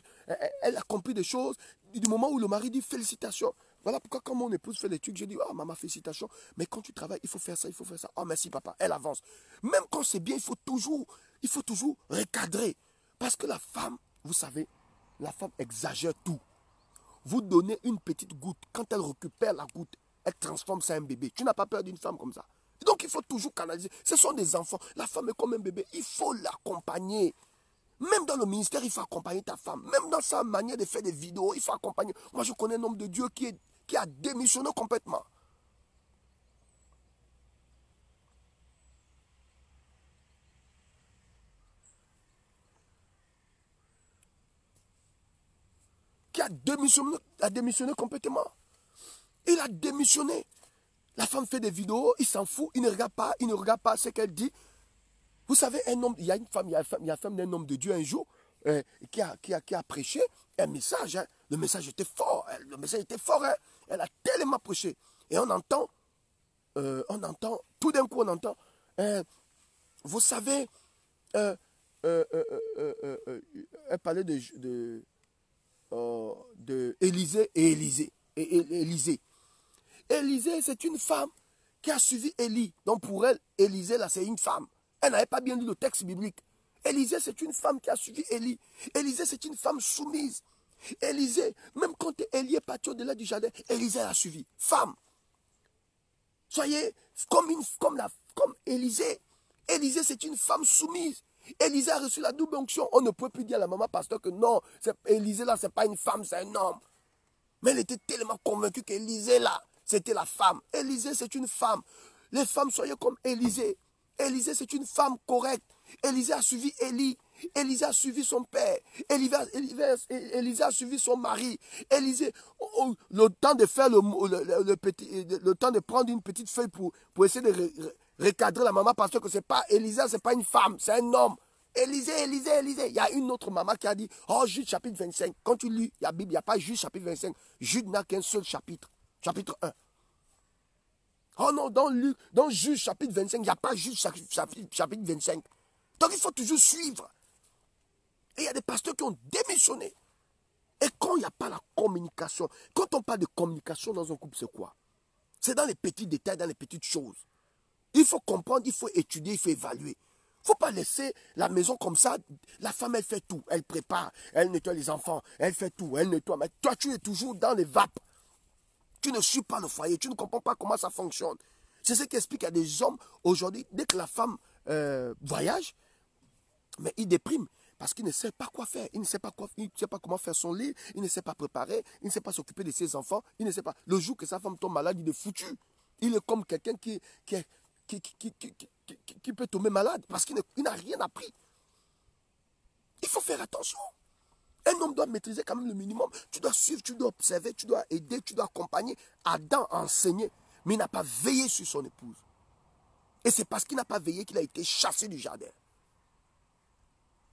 Elle a compris des choses. Du moment où le mari dit félicitations. Voilà pourquoi quand mon épouse fait les trucs, je dis, oh maman, félicitations. Mais quand tu travailles, il faut faire ça, il faut faire ça. Oh merci papa, elle avance. Même quand c'est bien, il faut toujours recadrer. Parce que la femme, vous savez, la femme exagère tout. Vous donnez une petite goutte, quand elle récupère la goutte, elle transforme ça en un bébé. Tu n'as pas peur d'une femme comme ça. Donc il faut toujours canaliser. Ce sont des enfants. La femme est comme un bébé. Il faut l'accompagner. Même dans le ministère, il faut accompagner ta femme. Même dans sa manière de faire des vidéos, il faut accompagner. Moi, je connais un homme de Dieu qui a démissionné complètement. Qui a démissionné complètement. Il a démissionné. La femme fait des vidéos, il s'en fout, il ne regarde pas ce qu'elle dit. Vous savez, un homme, il y a une femme, il y a la femme d'un homme de Dieu un jour qui a prêché un message. Hein. Le message était fort. Hein. Elle a tellement prêché. Et on entend, tout d'un coup on entend, vous savez, elle parlait de Élisée et Élisée. Élisée, c'est une femme qui a suivi Élie. Donc pour elle, Élisée, là, c'est une femme. Elle n'avait pas bien lu le texte biblique. Élisée, c'est une femme qui a suivi Élie. Élisée, c'est une femme soumise. Élisée, même quand Élie est parti au-delà du jardin, Élisée l'a suivi. Femme. Soyez comme Élisée. Élisée, c'est une femme soumise. Élisée a reçu la double onction. On ne peut plus dire à la maman pasteur que non, Élisée là, ce n'est pas une femme, c'est un homme. Mais elle était tellement convaincue qu'Élisée là, c'était la femme. Élisée, c'est une femme. Les femmes, soyez comme Élisée. Élisée, c'est une femme correcte. Élisée a suivi Élie. Élisée a suivi son père. Élisée a suivi son mari. Élisée, le temps de faire le temps de prendre une petite feuille pour essayer de recadrer la maman parce que c'est pas Élisée, c'est pas une femme, c'est un homme. Élisée. Il y a une autre maman qui a dit, oh Jude chapitre 25. Quand tu lis la Bible, il n'y a pas Jude chapitre 25. Jude n'a qu'un seul chapitre. Chapitre 1. Oh non, dans Jude chapitre 25, il n'y a pas Jude chapitre 25. Donc il faut toujours suivre. Et il y a des pasteurs qui ont démissionné. Et quand il n'y a pas la communication, quand on parle de communication dans un couple, c'est quoi? C'est dans les petits détails, dans les petites choses. Il faut comprendre, il faut étudier, il faut évaluer. Il ne faut pas laisser la maison comme ça. La femme, elle fait tout. Elle prépare, elle nettoie les enfants, elle fait tout, elle nettoie. Mais toi, tu es toujours dans les vapes. Tu ne suis pas le foyer, tu ne comprends pas comment ça fonctionne. C'est ce qui explique à des hommes aujourd'hui, dès que la femme voyage, mais il déprime. Parce qu'il ne sait pas quoi faire. Il ne sait pas comment faire son lit. Il ne sait pas préparer. Il ne sait pas s'occuper de ses enfants. Il ne sait pas. Le jour que sa femme tombe malade, il est foutu. Il est comme quelqu'un qui peut tomber malade parce qu'il n'a rien appris. Il faut faire attention. Un homme doit maîtriser quand même le minimum. Tu dois suivre, tu dois observer, tu dois aider, tu dois accompagner. Adam a enseigné, mais il n'a pas veillé sur son épouse. Et c'est parce qu'il n'a pas veillé qu'il a été chassé du jardin.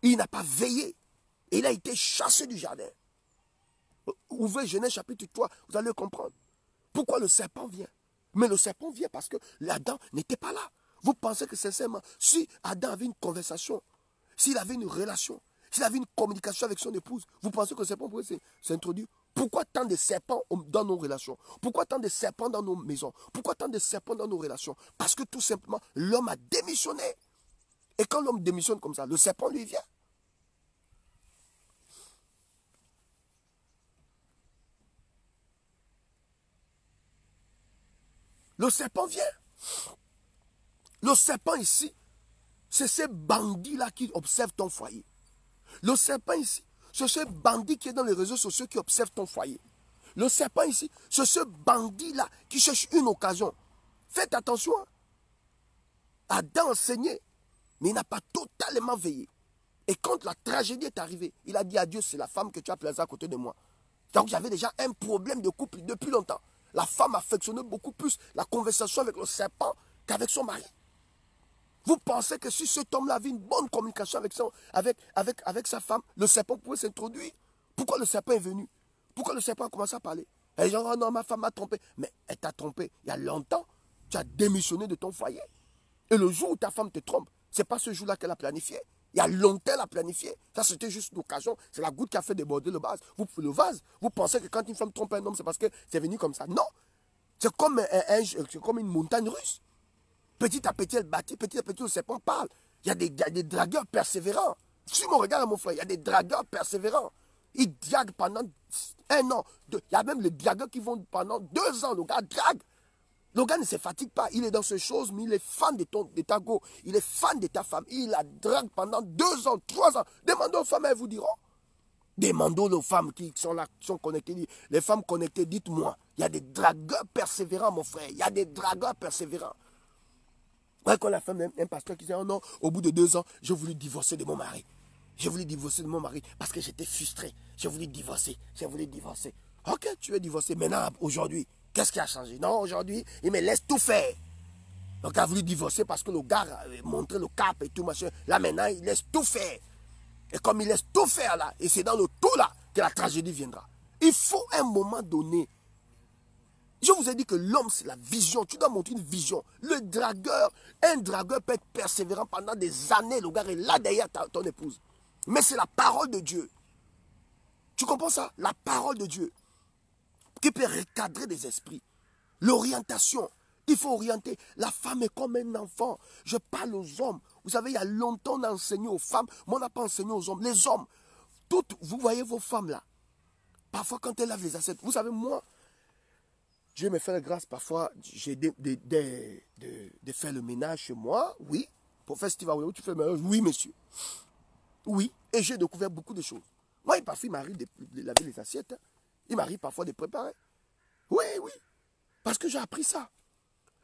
Il n'a pas veillé. Et il a été chassé du jardin. Ouvrez Genèse chapitre 3, vous allez comprendre. Pourquoi le serpent vient? Mais le serpent vient parce que l'Adam n'était pas là. Vous pensez que sincèrement, si Adam avait une conversation, s'il avait une relation, s'il avait une communication avec son épouse, vous pensez que le serpent pourrait s'introduire? Pourquoi tant de serpents dans nos relations? Pourquoi tant de serpents dans nos maisons? Pourquoi tant de serpents dans nos relations? Parce que tout simplement, l'homme a démissionné. Et quand l'homme démissionne comme ça, le serpent lui vient. Le serpent vient. Le serpent ici, c'est ce bandit-là qui observe ton foyer. Le serpent ici, c'est ce bandit qui est dans les réseaux sociaux qui observe ton foyer. Le serpent ici, c'est ce bandit-là qui cherche une occasion. Faites attention. Adam enseignait, mais il n'a pas totalement veillé. Et quand la tragédie est arrivée, il a dit à Dieu, c'est la femme que tu as placée à côté de moi. Donc j'avais déjà un problème de couple depuis longtemps. La femme affectionnait beaucoup plus la conversation avec le serpent qu'avec son mari. Vous pensez que si cet homme-là avait une bonne communication avec sa femme, le serpent pouvait s'introduire? Pourquoi le serpent est venu? Pourquoi le serpent a commencé à parler? Et les gens disent, oh non, ma femme m'a trompé. Mais elle t'a trompé il y a longtemps. Tu as démissionné de ton foyer. Et le jour où ta femme te trompe, ce n'est pas ce jour-là qu'elle a planifié. Il y a longtemps qu'elle a planifié. Ça, c'était juste l'occasion. C'est la goutte qui a fait déborder le vase. Vous pensez que quand une femme trompe un homme, c'est parce que c'est venu comme ça. Non. C'est comme, une montagne russe. Petit à petit, elle bâtit. Petit à petit, le serpent parle. Il y a des dragueurs persévérants. Suis mon regard, mon frère. Il y a des dragueurs persévérants. Ils draguent pendant 1 an. Il y a même les dragueurs qui vont pendant 2 ans. Le gars drague. Le gars ne se fatigue pas. Il est dans ces choses, mais il est fan de ta go. Il est fan de ta femme. Il la drague pendant 2 ans, 3 ans. Demandez aux femmes, elles vous diront. Demandez aux femmes qui sont là, qui sont connectées. Les femmes connectées, dites-moi. Il y a des dragueurs persévérants, mon frère. Il y a des dragueurs persévérants. Ouais, quand la femme d'un pasteur qui dit, oh non, au bout de 2 ans, j'ai voulu divorcer de mon mari. J'ai voulu divorcer de mon mari parce que j'étais frustré. J'ai voulu divorcer. J'ai voulu divorcer. Ok, tu veux divorcer. Maintenant, aujourd'hui, qu'est-ce qui a changé? Non, aujourd'hui, il me laisse tout faire. Donc, il a voulu divorcer parce que le gars a montré le cap et tout, machin. Là, maintenant, il laisse tout faire. Et comme il laisse tout faire là, et c'est dans le tout là que la tragédie viendra. Il faut un moment donné. Je vous ai dit que l'homme, c'est la vision. Tu dois montrer une vision. Un dragueur peut être persévérant pendant des années. Le gars est là derrière ton épouse. Mais c'est la parole de Dieu. Tu comprends ça? La parole de Dieu qui peut recadrer des esprits. L'orientation. Il faut orienter. La femme est comme un enfant. Je parle aux hommes. Vous savez, il y a longtemps, on a enseigné aux femmes, mais on n'a pas enseigné aux hommes. Les hommes, vous voyez vos femmes là. Parfois, quand elles lavent les assiettes, vous savez, moi, Dieu me fait la grâce. Parfois, j'ai de faire le ménage chez moi. Oui. Professeur Steve, tu fais le ménage? Oui, monsieur. Oui. Et j'ai découvert beaucoup de choses. Moi, parfois, il m'arrive de laver les assiettes. Il m'arrive parfois de préparer. Oui, oui. Parce que j'ai appris ça.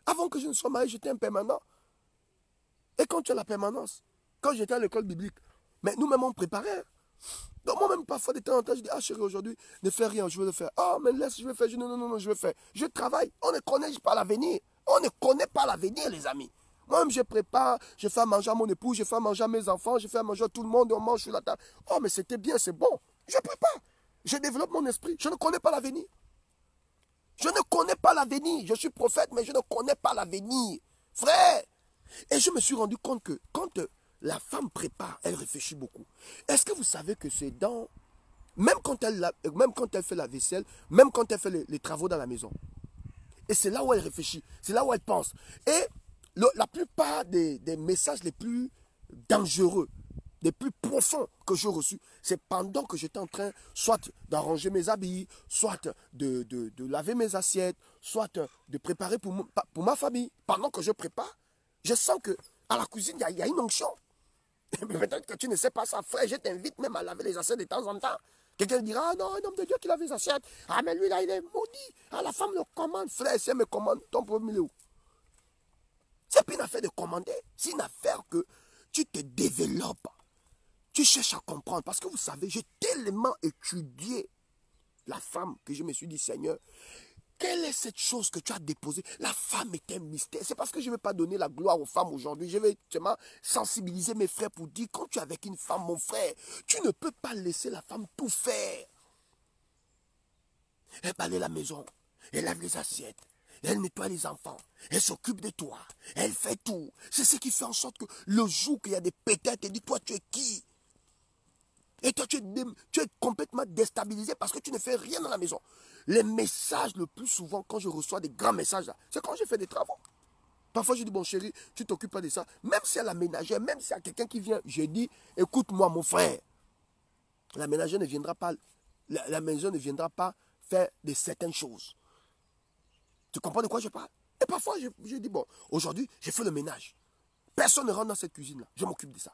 Avant que je ne sois marié, j'étais un permanent. Et quand tu as la permanence, quand j'étais à l'école biblique, mais nous-mêmes on préparait. Donc moi-même, parfois, de temps en temps, je dis, ah chérie, aujourd'hui, ne fais rien, je vais le faire. Ah, mais laisse, je vais faire. Non, non, non, non, je vais faire. Je travaille. On ne connaît pas l'avenir. On ne connaît pas l'avenir, les amis. Moi-même, je prépare, je fais à manger à mon époux, je fais à manger à mes enfants, je fais à manger à tout le monde, on mange sur la table. Oh, mais c'était bien, c'est bon. Je prépare. Je développe mon esprit. Je ne connais pas l'avenir. Je ne connais pas l'avenir. Je suis prophète, mais je ne connais pas l'avenir. Frère. Et je me suis rendu compte que quand la femme prépare, elle réfléchit beaucoup. Est-ce que vous savez que c'est dans... Même quand elle fait la vaisselle, même quand elle fait les travaux dans la maison. Et c'est là où elle réfléchit. C'est là où elle pense. Et la plupart des messages les plus dangereux, les plus profonds que j'ai reçus, c'est pendant que j'étais en train soit d'arranger mes habits, soit de laver mes assiettes, soit de préparer pour ma famille. Pendant que je prépare, je sens que à la cuisine, il y a une onction. Peut-être que tu ne sais pas ça, frère. Je t'invite même à laver les assiettes de temps en temps. Quelqu'un dira, ah non, un homme de Dieu qui lave les assiettes. Ah, mais lui là, il est maudit. Ah, la femme le commande. Frère, si elle me commande, ton problème il est où? C'est pas une affaire de commander. C'est une affaire que tu te développes. Tu cherches à comprendre. Parce que vous savez, j'ai tellement étudié la femme que je me suis dit, Seigneur, quelle est cette chose que tu as déposée? La femme est un mystère. C'est parce que je ne vais pas donner la gloire aux femmes aujourd'hui. Je vais seulement sensibiliser mes frères pour dire, quand tu es avec une femme, mon frère, tu ne peux pas laisser la femme tout faire. Elle balaye la maison, elle lave les assiettes, elle nettoie les enfants, elle s'occupe de toi, elle fait tout. C'est ce qui fait en sorte que le jour qu'il y a des pétettes, elle dit, toi tu es qui? Et toi, tu es complètement déstabilisé parce que tu ne fais rien dans la maison. Les messages, le plus souvent, quand je reçois des grands messages, c'est quand je fais des travaux. Parfois, je dis, bon chéri, tu t'occupes pas de ça. Même si elle a la ménagère, même s'il y a quelqu'un qui vient, je dis, écoute-moi, mon frère. La ménagère ne viendra pas, la maison ne viendra pas faire de certaines choses. Tu comprends de quoi je parle? Et parfois, je dis, bon, aujourd'hui, j'ai fait le ménage. Personne ne rentre dans cette cuisine-là. Je m'occupe de ça.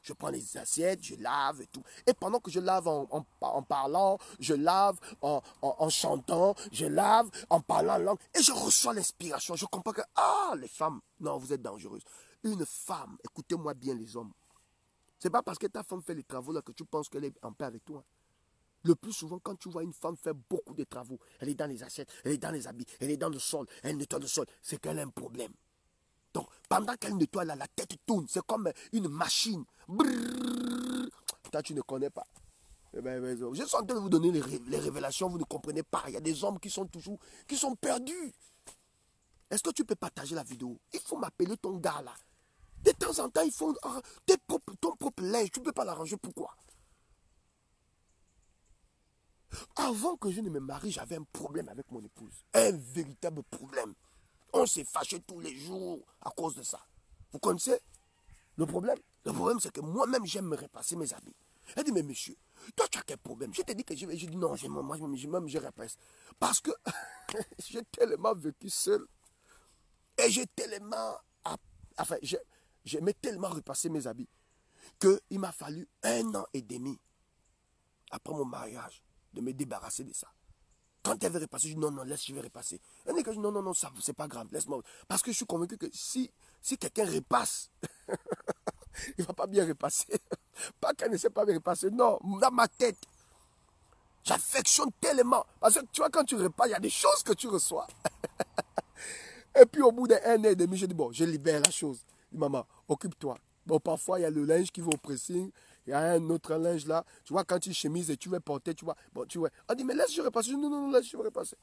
Je prends les assiettes, je lave et tout. Et pendant que je lave en parlant, je lave en chantant, je lave en parlant langue. Et je reçois l'inspiration. Je comprends que, ah, les femmes, non, vous êtes dangereuses. Une femme, écoutez-moi bien les hommes, c'est pas parce que ta femme fait les travaux là que tu penses qu'elle est en paix avec toi. Le plus souvent, quand tu vois une femme faire beaucoup de travaux, elle est dans les assiettes, elle est dans les habits, elle est dans le sol, elle nettoie le sol, c'est qu'elle a un problème. Donc, pendant qu'elle nettoie là, la tête tourne, c'est comme une machine. Brrr. Toi, tu ne connais pas. Je suis en train de vous donner les révélations, vous ne comprenez pas. Il y a des hommes qui sont toujours, qui sont perdus. Est-ce que tu peux partager la vidéo? Il faut m'appeler ton gars là. De temps en temps, il faut ton propre linge. Tu ne peux pas l'arranger. Pourquoi? Avant que je ne me marie, j'avais un problème avec mon épouse. Un véritable problème. On s'est fâché tous les jours à cause de ça. Vous connaissez le problème? Le problème, c'est que moi-même, j'aime me repasser mes habits. Elle dit, mais monsieur, toi, tu as quel problème? Je t'ai dit que je vais. Je dis, non, moi, je repasse. Parce que j'ai tellement vécu seul. Et j'ai tellement. Enfin, j'aimais tellement repasser mes habits qu'il m'a fallu 1 an et demi après mon mariage de me débarrasser de ça. Quand elle veut repasser, je dis non, non, laisse, je vais repasser. Elle dit que non, non, non, ça, c'est pas grave, laisse-moi. Parce que je suis convaincu que si quelqu'un repasse, il ne va pas bien repasser. Pas qu'elle ne sait pas bien repasser, non, dans ma tête. J'affectionne tellement. Parce que tu vois, quand tu repasses, il y a des choses que tu reçois. Et puis au bout d'1 an et demi, je dis bon, je libère la chose. Je dis, maman, occupe-toi. Bon, parfois, il y a le linge qui va au pressing. Il y a un autre linge là. Tu vois, quand tu chemises et tu veux porter, tu vois. Bon, tu vois. On dit, mais laisse, je repasse. Je dis, non, non, non, laisse, je vais repasser.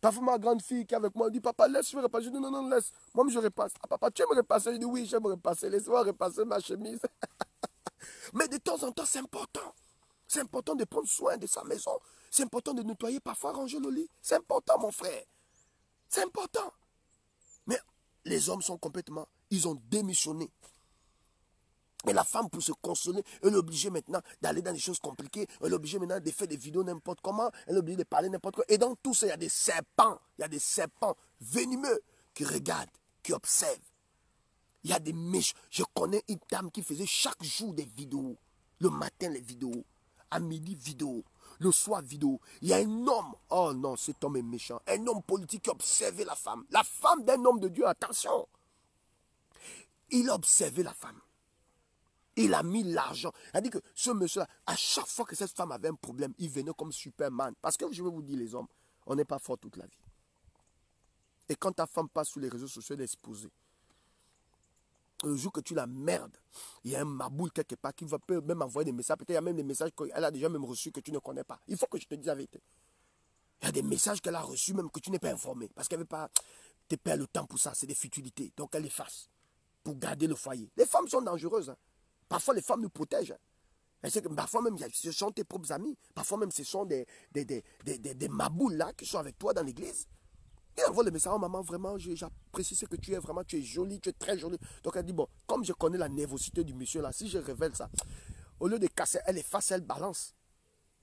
Parfois, ma grande fille qui est avec moi, elle dit, papa, laisse, je vais repasser. Je dis, non, non, non, laisse. Moi, je repasse. Ah, papa, tu aimes repasser? Je dis, oui, j'aime repasser. Laisse-moi repasser ma chemise. Mais de temps en temps, c'est important. C'est important de prendre soin de sa maison. C'est important de nettoyer, parfois ranger le lit. C'est important, mon frère. C'est important. Mais les hommes sont complètement, ils ont démissionné. Et la femme, pour se consoler, elle est obligée maintenant d'aller dans des choses compliquées. Elle est obligée maintenant de faire des vidéos n'importe comment. Elle est obligée de parler n'importe quoi. Et dans tout ça, il y a des serpents. Il y a des serpents venimeux qui regardent, qui observent. Il y a des méchants. Je connais une dame qui faisait chaque jour des vidéos. Le matin, les vidéos. À midi, vidéo. Le soir, vidéo. Il y a un homme. Oh non, cet homme est méchant. Un homme politique qui observait la femme. La femme d'un homme de Dieu, attention. Il a observé la femme. Il a mis l'argent. Il a dit que ce monsieur-là, à chaque fois que cette femme avait un problème, il venait comme Superman. Parce que je vais vous dire, les hommes, on n'est pas fort toute la vie. Et quand ta femme passe sur les réseaux sociaux, elle est exposée. Le jour que tu la merdes, il y a un maboule quelque part qui va peut même envoyer des messages. Peut-être il y a même des messages qu'elle a déjà même reçus que tu ne connais pas. Il faut que je te dise la vérité. Il y a des messages qu'elle a reçus même que tu n'es pas informé. Parce qu'elle ne veut pas te perdre le temps pour ça. C'est des futilités. Donc elle efface pour garder le foyer. Les femmes sont dangereuses. Hein. Parfois les femmes nous protègent. Hein. Que parfois même ce sont tes propres amis. Parfois même ce sont des maboules là qui sont avec toi dans l'église. Et elle envoie le message, oh maman, vraiment, j'apprécie ce que tu es, vraiment, tu es jolie, tu es très jolie. Donc elle dit, bon, comme je connais la nervosité du monsieur là, si je révèle ça, au lieu de casser, elle efface, elle balance.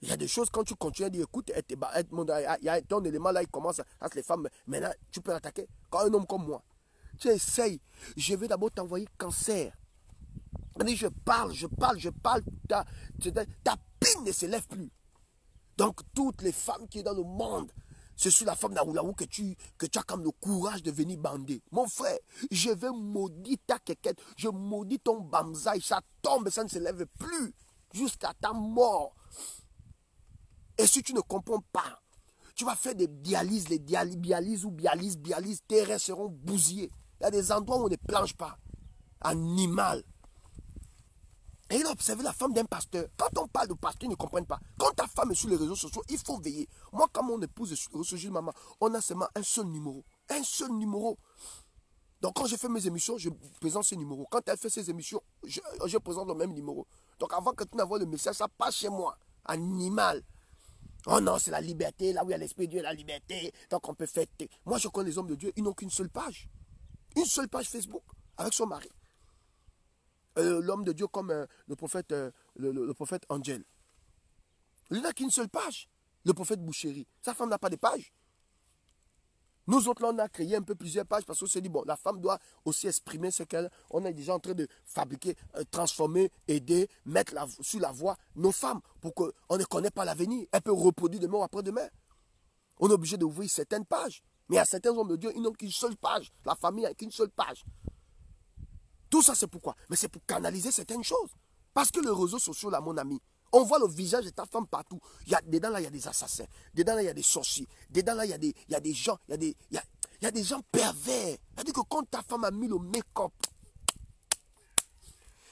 Il y a des choses, quand tu continues à dire, écoute, il y a ton élément là, il commence à les femmes, maintenant, tu peux l'attaquer. Quand un homme comme moi, tu essayes, je vais d'abord t'envoyer cancer. Elle dit, je parle, ta pine ne se lève plus. Donc, toutes les femmes qui sont dans le monde, c'est sur la femme d'Aoulaou que tu as comme le courage de venir bander. Mon frère, je vais maudire ta quéquette, je maudis ton bamzaï, ça tombe, ça ne se lève plus jusqu'à ta mort. Et si tu ne comprends pas, tu vas faire des dialyses, les dialyses, tes restes seront bousillés. Il y a des endroits où on ne planche pas. Animal. Et il a observé la femme d'un pasteur. Quand on parle de pasteur, ils ne comprennent pas. Quand ta femme est sur les réseaux sociaux, il faut veiller. Moi, quand mon épouse est sur les réseaux sociaux, maman, on a seulement un seul numéro. Un seul numéro. Donc, quand je fais mes émissions, je présente ce numéro. Quand elle fait ses émissions, je présente le même numéro. Donc, avant que tu n'envoies le message, ça passe chez moi. Animal. Oh non, c'est la liberté. Là où il y a l'esprit de Dieu, la liberté. Donc, on peut fêter. Moi, je connais les hommes de Dieu. Ils n'ont qu'une seule page. Une seule page Facebook avec son mari. L'homme de Dieu comme le prophète Angel. Il n'a qu'une seule page. Le prophète Bouchéri. Sa femme n'a pas de page. Nous autres, là, on a créé un peu plusieurs pages parce qu'on s'est dit, bon, la femme doit aussi exprimer ce qu'elle... On est déjà en train de fabriquer, transformer, aider, mettre sur la voie nos femmes pour qu'on ne connaisse pas l'avenir. Elle peut reproduire demain ou après-demain. On est obligé d'ouvrir certaines pages. Mais il y a certains hommes de Dieu, ils n'ont qu'une seule page. La famille n'a qu'une seule page. Tout ça, c'est pourquoi? Mais c'est pour canaliser certaines choses. Parce que les réseaux sociaux, là, mon ami, on voit le visage de ta femme partout. Dedans, là, il y a des assassins. Dedans, là, il y a des sorciers. Dedans, là, il y a des gens, il y a des gens pervers. C'est-à-dire que quand ta femme a mis le make-up,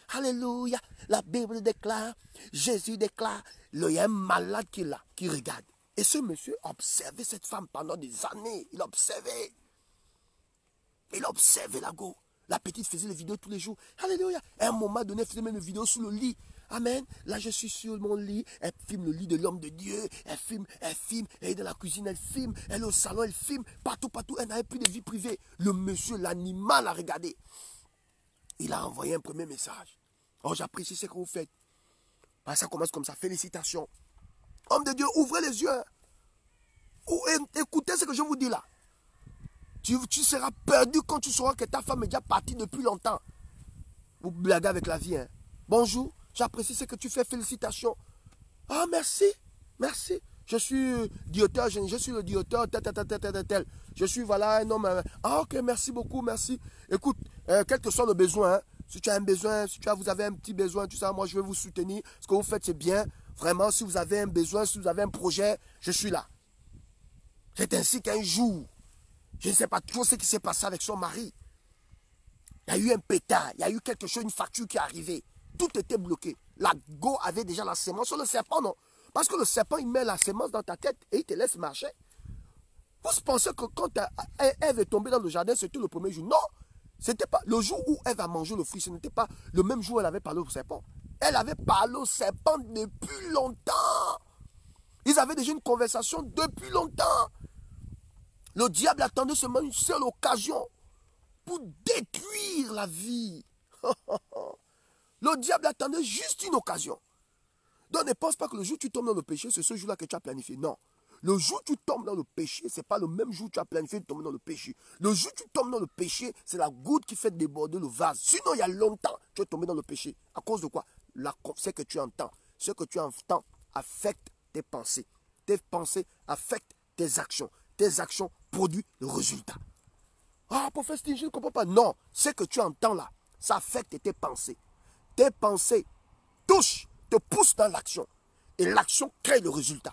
alléluia, la Bible déclare, Jésus déclare, il y a un malade qui est là, qui regarde. Et ce monsieur a observé cette femme pendant des années. Il a observé. Il a observé la go. La petite faisait les vidéos tous les jours. Alléluia. À un moment donné, elle faisait même une vidéo sur le lit. Amen. Là, je suis sur mon lit. Elle filme le lit de l'homme de Dieu. Elle filme. Elle est dans la cuisine, elle filme. Elle est au salon, elle filme. Partout, partout. Elle n'avait plus de vie privée. Le monsieur, l'animal, a regardé. Il a envoyé un premier message. Oh, j'apprécie ce que vous faites. Ah, ça commence comme ça. Félicitations. Homme de Dieu, ouvrez les yeux. Écoutez ce que je vous dis là. Tu seras perdu quand tu sauras que ta femme est déjà partie depuis longtemps. Vous blaguez avec la vie. Hein. Bonjour, j'apprécie ce que tu fais. Félicitations. Ah, merci. Merci. Je suis dioteur, je suis le dioteur, tel. Je suis, voilà, un homme. Ah, ok, merci beaucoup, merci. Écoute, quel que soit le besoin, hein, si tu as un besoin, vous avez un petit besoin, tout ça, moi, je vais vous soutenir. Ce que vous faites, c'est bien. Vraiment, si vous avez un besoin, si vous avez un projet, je suis là. C'est ainsi qu'un jour, je ne sais pas trop ce qui s'est passé avec son mari. Il y a eu un pétard, il y a eu quelque chose, une facture qui est arrivée. Tout était bloqué. La go avait déjà la sémence sur le serpent, non? Parce que le serpent, il met la sémence dans ta tête et il te laisse marcher. Vous pensez que quand Ève est tombée dans le jardin, c'était le premier jour? Non, c'était pas le jour où Ève a mangé le fruit. Ce n'était pas le même jour où elle avait parlé au serpent. Elle avait parlé au serpent depuis longtemps. Ils avaient déjà une conversation depuis longtemps. Le diable attendait seulement une seule occasion pour détruire la vie. Le diable attendait juste une occasion. Donc ne pense pas que le jour où tu tombes dans le péché, c'est ce jour-là que tu as planifié. Non. Le jour où tu tombes dans le péché, ce n'est pas le même jour où tu as planifié de tomber dans le péché. Le jour où tu tombes dans le péché, c'est la goutte qui fait déborder le vase. Sinon, il y a longtemps, tu es tombé dans le péché. À cause de quoi? Ce que tu entends. Ce que tu entends affecte tes pensées. Tes pensées affectent tes actions. Tes actions produisent le résultat. Ah, prophète Steve, je ne comprends pas. Non, ce que tu entends là, ça affecte tes pensées. Tes pensées touchent, te poussent dans l'action. Et l'action crée le résultat.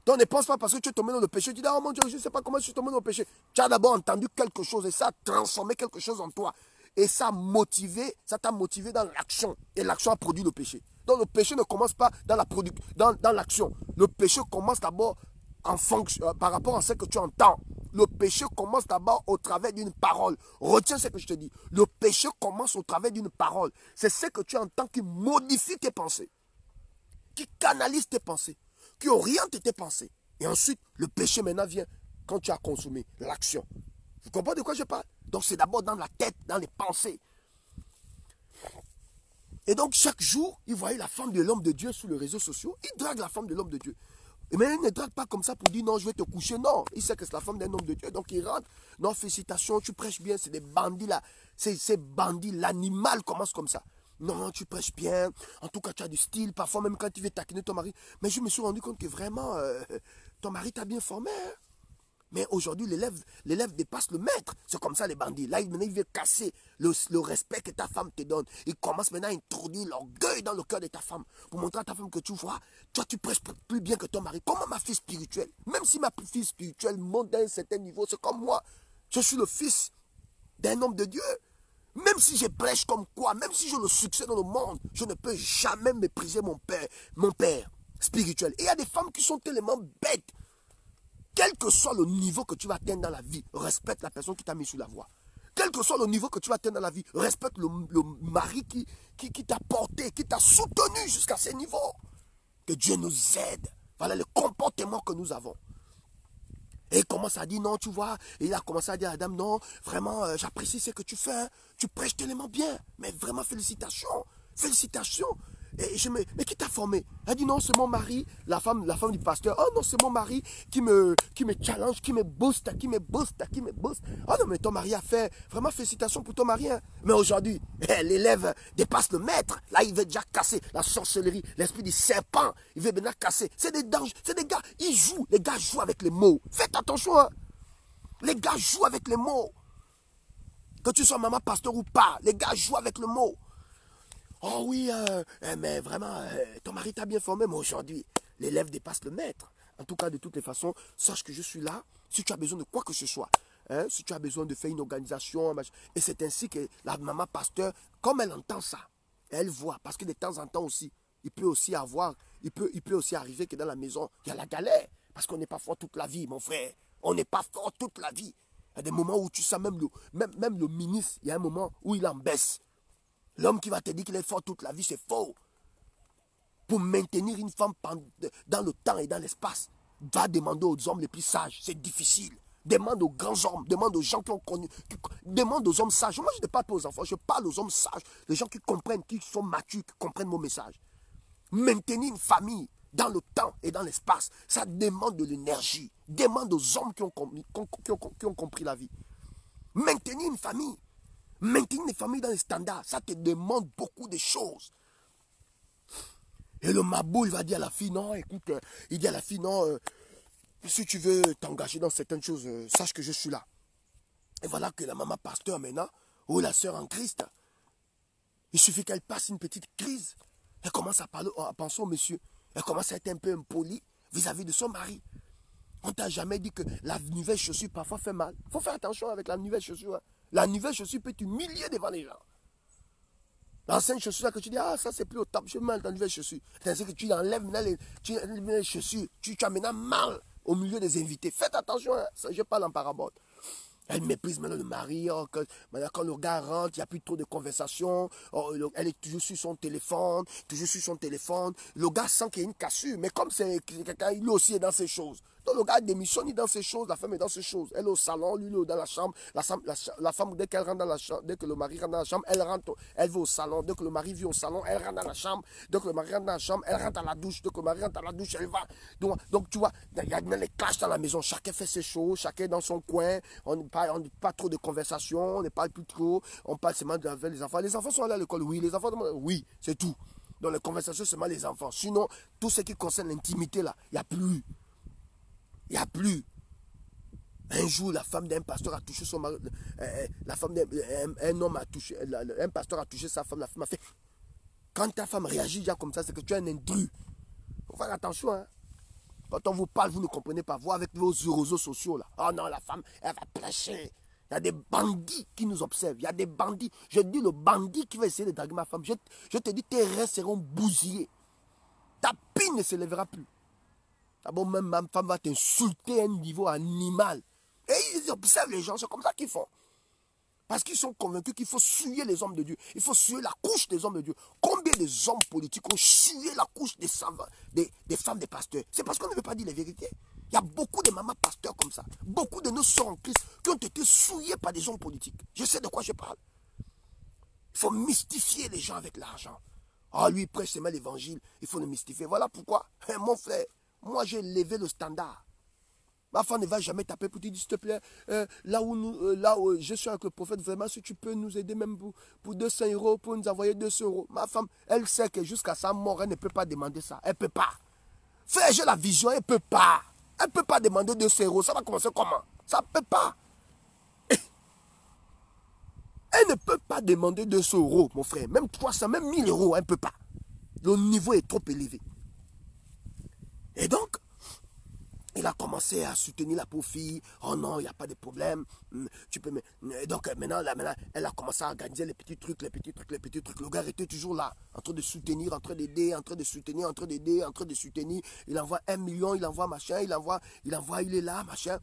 Donc ne pense pas parce que tu es tombé dans le péché, tu dis, oh mon Dieu, je ne sais pas comment je suis tombé dans le péché. Tu as d'abord entendu quelque chose et ça a transformé quelque chose en toi. Et ça t'a motivé dans l'action. Et l'action a produit le péché. Donc le péché ne commence pas dans l'action. Le péché commence d'abord en fonction, par rapport à ce que tu entends. Le péché commence d'abord au travers d'une parole. Retiens ce que je te dis. Le péché commence au travers d'une parole. C'est ce que tu entends qui modifie tes pensées. Qui canalise tes pensées. Qui oriente tes pensées. Et ensuite, le péché maintenant vient quand tu as consommé l'action. Vous comprenez de quoi je parle? Donc c'est d'abord dans la tête, dans les pensées. Et donc chaque jour, il voyait la femme de l'homme de Dieu sur les réseaux sociaux. Il drague la femme de l'homme de Dieu. Mais il ne drague pas comme ça pour dire non, je vais te coucher. Non, il sait que c'est la femme d'un homme de Dieu. Donc il rentre. Non, félicitations, tu prêches bien. C'est des bandits là. Ces bandits, l'animal commence comme ça. Non, tu prêches bien. En tout cas, tu as du style. Parfois, même quand tu veux taquiner ton mari. Mais je me suis rendu compte que vraiment, ton mari t'a bien formé. Hein? Mais aujourd'hui, l'élève dépasse le maître. C'est comme ça les bandits. Là, maintenant, il veut casser le respect que ta femme te donne. Il commence maintenant à introduire l'orgueil dans le cœur de ta femme. Pour montrer à ta femme que tu vois, toi, tu prêches plus bien que ton mari. Comment ma fille spirituelle? Même si ma fille spirituelle monte d'un certain niveau, c'est comme moi. Je suis le fils d'un homme de Dieu. Même si je prêche comme quoi, même si j'ai le succès dans le monde, je ne peux jamais mépriser mon père spirituel. Et il y a des femmes qui sont tellement bêtes. Quel que soit le niveau que tu vas atteindre dans la vie, respecte la personne qui t'a mis sur la voie. Quel que soit le niveau que tu vas atteindre dans la vie, respecte le mari qui t'a porté, qui t'a soutenu jusqu'à ce niveau. Que Dieu nous aide. Voilà le comportement que nous avons. Et il commence à dire non, tu vois. Et il a commencé à dire à la dame, non, vraiment, j'apprécie ce que tu fais. Hein. Tu prêches tellement bien. Mais vraiment, félicitations. Félicitations. Et mais qui t'a formé? Elle dit non, c'est mon mari, la femme du pasteur. Oh non, c'est mon mari qui me challenge, qui me booste. Oh non, mais ton mari a fait. Vraiment, félicitations pour ton mari. Hein. Mais aujourd'hui, l'élève dépasse le maître. Là, il veut déjà casser la sorcellerie, l'esprit du serpent. Il veut maintenant casser. C'est des dangers, c'est des gars, ils jouent. Les gars jouent avec les mots. Faites attention. Hein. Les gars jouent avec les mots. Que tu sois maman pasteur ou pas, les gars jouent avec le mot. Oh oui, mais vraiment, ton mari t'a bien formé, mais aujourd'hui, l'élève dépasse le maître. En tout cas, de toutes les façons, sache que je suis là. Si tu as besoin de quoi que ce soit, hein, si tu as besoin de faire une organisation, et c'est ainsi que la maman pasteur, comme elle entend ça, elle voit, parce que de temps en temps aussi, il peut aussi arriver que dans la maison, il y a la galère. Parce qu'on n'est pas fort toute la vie, mon frère. On n'est pas fort toute la vie. Il y a des moments où tu sais, même le ministre, il y a un moment où il en baisse. L'homme qui va te dire qu'il est fort toute la vie, c'est faux. Pour maintenir une femme dans le temps et dans l'espace, va demander aux hommes les plus sages. C'est difficile. Demande aux grands hommes, demande aux gens qui ont connu, demande aux hommes sages. Moi, je ne parle pas aux enfants, je parle aux hommes sages, les gens qui comprennent, qui sont matures, qui comprennent mon message. Maintenir une famille dans le temps et dans l'espace, ça demande de l'énergie. Demande aux hommes qui ont compris la vie. Maintenir une famille dans les standards, ça te demande beaucoup de choses. Et le mabou, il va dire à la fille, non, écoute, il dit à la fille, non, si tu veux t'engager dans certaines choses, sache que je suis là. Et voilà que la maman pasteur maintenant, ou la sœur en Christ, il suffit qu'elle passe une petite crise. Elle commence à parler, à penser au monsieur. Elle commence à être un peu impolie vis-à-vis de son mari. On t'a jamais dit que la nouvelle chaussure parfois fait mal. Il faut faire attention avec la nouvelle chaussure. Hein. La nouvelle chaussure peut t'humilier devant les gens. L'ancienne chaussure là que tu dis, ah ça c'est plus au top, je mets mal dans la nouvelle chaussure. C'est-à-dire que tu enlèves les chaussures, tu as maintenant mal au milieu des invités. Faites attention, hein. Ça, je parle en parabole. Elle méprise maintenant le mari. Oh, maintenant, quand le gars rentre, il n'y a plus trop de conversation. Oh, elle est toujours sur son téléphone. Le gars sent qu'il y a une cassure. Mais comme c'est quelqu'un, lui aussi est dans ses choses. Donc le gars démissionne dans ses choses, la femme est dans ses choses. Elle est au salon, lui il est dans la chambre. La femme, dès qu'elle rentre dans la chambre, dès que le mari rentre dans la chambre, elle va au salon. Dès que le mari vit au salon, elle rentre dans la chambre. Dès que le mari rentre dans la chambre, elle rentre à la douche. Dès que le mari rentre à la douche, elle va. Donc tu vois, il y a les clashs dans la maison. Chacun fait ses choses, chacun est dans son coin. On n'a pas trop de conversation, on ne parle plus trop. On parle seulement avec les enfants. Les enfants sont allés à l'école, oui. Les enfants, oui, c'est tout. Dans les conversations, seulement les enfants. Sinon, tout ce qui concerne l'intimité, là, il n'y a plus. Il n'y a plus. Un jour, la femme d'un pasteur a touché son mari. Un homme a touché. Un pasteur a touché sa femme. La femme a fait. Quand ta femme réagit déjà comme ça, c'est que tu es un intrus. Il faut faire attention. Hein. Quand on vous parle, vous ne comprenez pas. Vous, avec vos réseaux sociaux, là. Oh non, la femme, elle va placher. Il y a des bandits qui nous observent. Il y a des bandits. Je dis le bandit qui va essayer de draguer ma femme. Je te dis, tes reins seront bousillés. Ta pine ne se lèvera plus. D'abord, même ma femme va t'insulter à un niveau animal. Et ils observent les gens, c'est comme ça qu'ils font. Parce qu'ils sont convaincus qu'il faut suer les hommes de Dieu. Il faut suer la couche des hommes de Dieu. Combien des hommes politiques ont sué la couche des femmes des pasteurs? C'est parce qu'on ne veut pas dire la vérité. Il y a beaucoup de mamans pasteurs comme ça. Beaucoup de nos sœurs en Christ qui ont été souillées par des hommes politiques. Je sais de quoi je parle. Il faut mystifier les gens avec l'argent. Ah, lui, il prêche seulement l'évangile. Il faut le mystifier. Voilà pourquoi, mon frère, moi, j'ai levé le standard. Ma femme ne va jamais taper pour te dire, s'il te plaît, là où je suis avec le prophète, vraiment, si tu peux nous aider même pour 200 €, pour nous envoyer 200 €. Ma femme, elle sait que jusqu'à sa mort, elle ne peut pas demander ça. Elle ne peut pas. Frère, j'ai la vision, elle ne peut pas. Elle ne peut pas demander 200 €. Ça va commencer comment? Ça ne peut pas. Elle ne peut pas demander 200 €, mon frère. Même 300, même 1000 €, elle ne peut pas. Le niveau est trop élevé. Et donc, il a commencé à soutenir la pauvre fille. Oh non, il n'y a pas de problème. Tu peux. Et donc maintenant, elle a commencé à organiser les petits trucs. Le gars était toujours là, en train de soutenir, en train d'aider. Il envoie 1 million, il envoie machin, il est là, machin.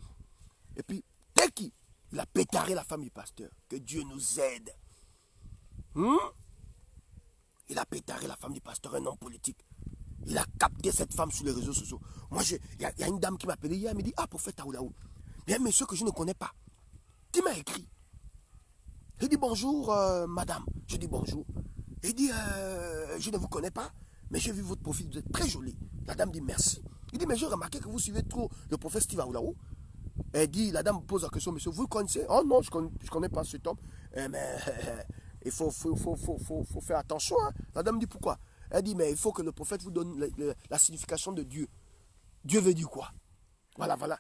Et puis, dès qu'il a pétaré la femme du pasteur, que Dieu nous aide. Il a pétaré la femme du pasteur, un homme politique. Il a capté cette femme sur les réseaux sociaux. Moi, il y a une dame qui m'a appelé hier, elle me dit, ah, prophète Taoulaou, il y a un monsieur que je ne connais pas, qui m'a écrit. Il dit, bonjour, madame. Je dis, bonjour. Il dit, je ne vous connais pas, mais j'ai vu votre profil, vous êtes très jolie. La dame dit, merci. Il dit, mais j'ai remarqué que vous suivez trop le prophète Steve Aoulaou. Elle dit, la dame pose la question, monsieur, vous le connaissez? Oh non, je ne connais pas cet homme. Mais il faut faire attention. Hein. La dame dit, pourquoi? Elle dit, mais il faut que le prophète vous donne la signification de Dieu. Dieu veut dire quoi? Voilà, voilà.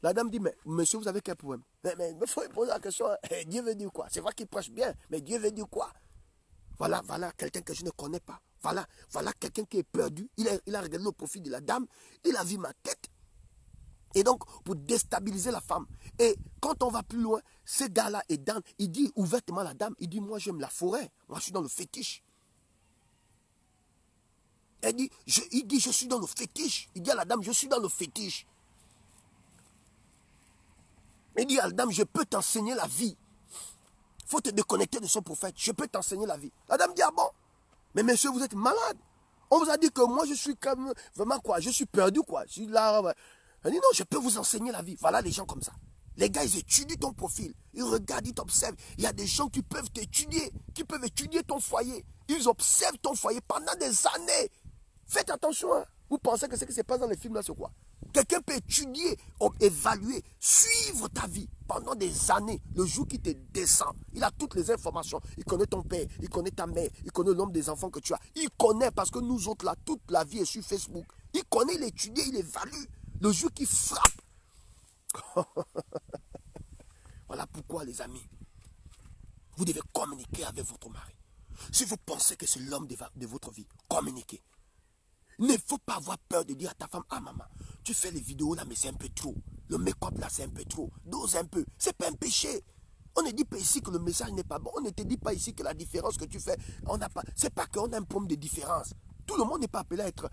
La dame dit, mais monsieur, vous avez quel problème? Mais il faut poser la question, Dieu veut dire quoi? C'est vrai qu'il prêche bien, mais Dieu veut dire quoi? Voilà, voilà, quelqu'un que je ne connais pas. Voilà, voilà quelqu'un qui est perdu. Il a regardé le profil de la dame, il a vu ma tête. Et donc, pour déstabiliser la femme. Et quand on va plus loin, ce gars-là est dans, il dit ouvertement à la dame, il dit, moi j'aime la forêt, moi je suis dans le fétiche. Il dit, je suis dans le fétiche. Il dit à la dame, je suis dans le fétiche. Il dit à la dame, je peux t'enseigner la vie. Il faut te déconnecter de son prophète. Je peux t'enseigner la vie. La dame dit, ah bon? Mais monsieur, vous êtes malade. On vous a dit que moi, je suis comme, vraiment quoi, je suis perdu quoi. Je suis là. Ouais. Elle dit, non, je peux vous enseigner la vie. Voilà les gens comme ça. Les gars, ils étudient ton profil. Ils regardent, ils t'observent. Il y a des gens qui peuvent t'étudier, qui peuvent étudier ton foyer. Ils observent ton foyer pendant des années. Faites attention. Hein. Vous pensez que ce qui se passe dans les films là, c'est quoi? Quelqu'un peut étudier, évaluer, suivre ta vie pendant des années. Le jour qui te descend, il a toutes les informations. Il connaît ton père, il connaît ta mère, il connaît le nombre des enfants que tu as. Il connaît parce que nous autres là, toute la vie est sur Facebook. Il connaît, il étudie, il évalue. Le jour qui frappe. Voilà pourquoi les amis, vous devez communiquer avec votre mari. Si vous pensez que c'est l'homme de votre vie, communiquez. Il ne faut pas avoir peur de dire à ta femme, ah maman, tu fais les vidéos là, mais c'est un peu trop. Le make-up là, c'est un peu trop. Dose un peu. C'est pas un péché. On ne dit pas ici que le message n'est pas bon. On ne te dit pas ici que la différence que tu fais, on n'a pas. C'est pas qu'on a un problème de différence. Tout le monde n'est pas appelé à être.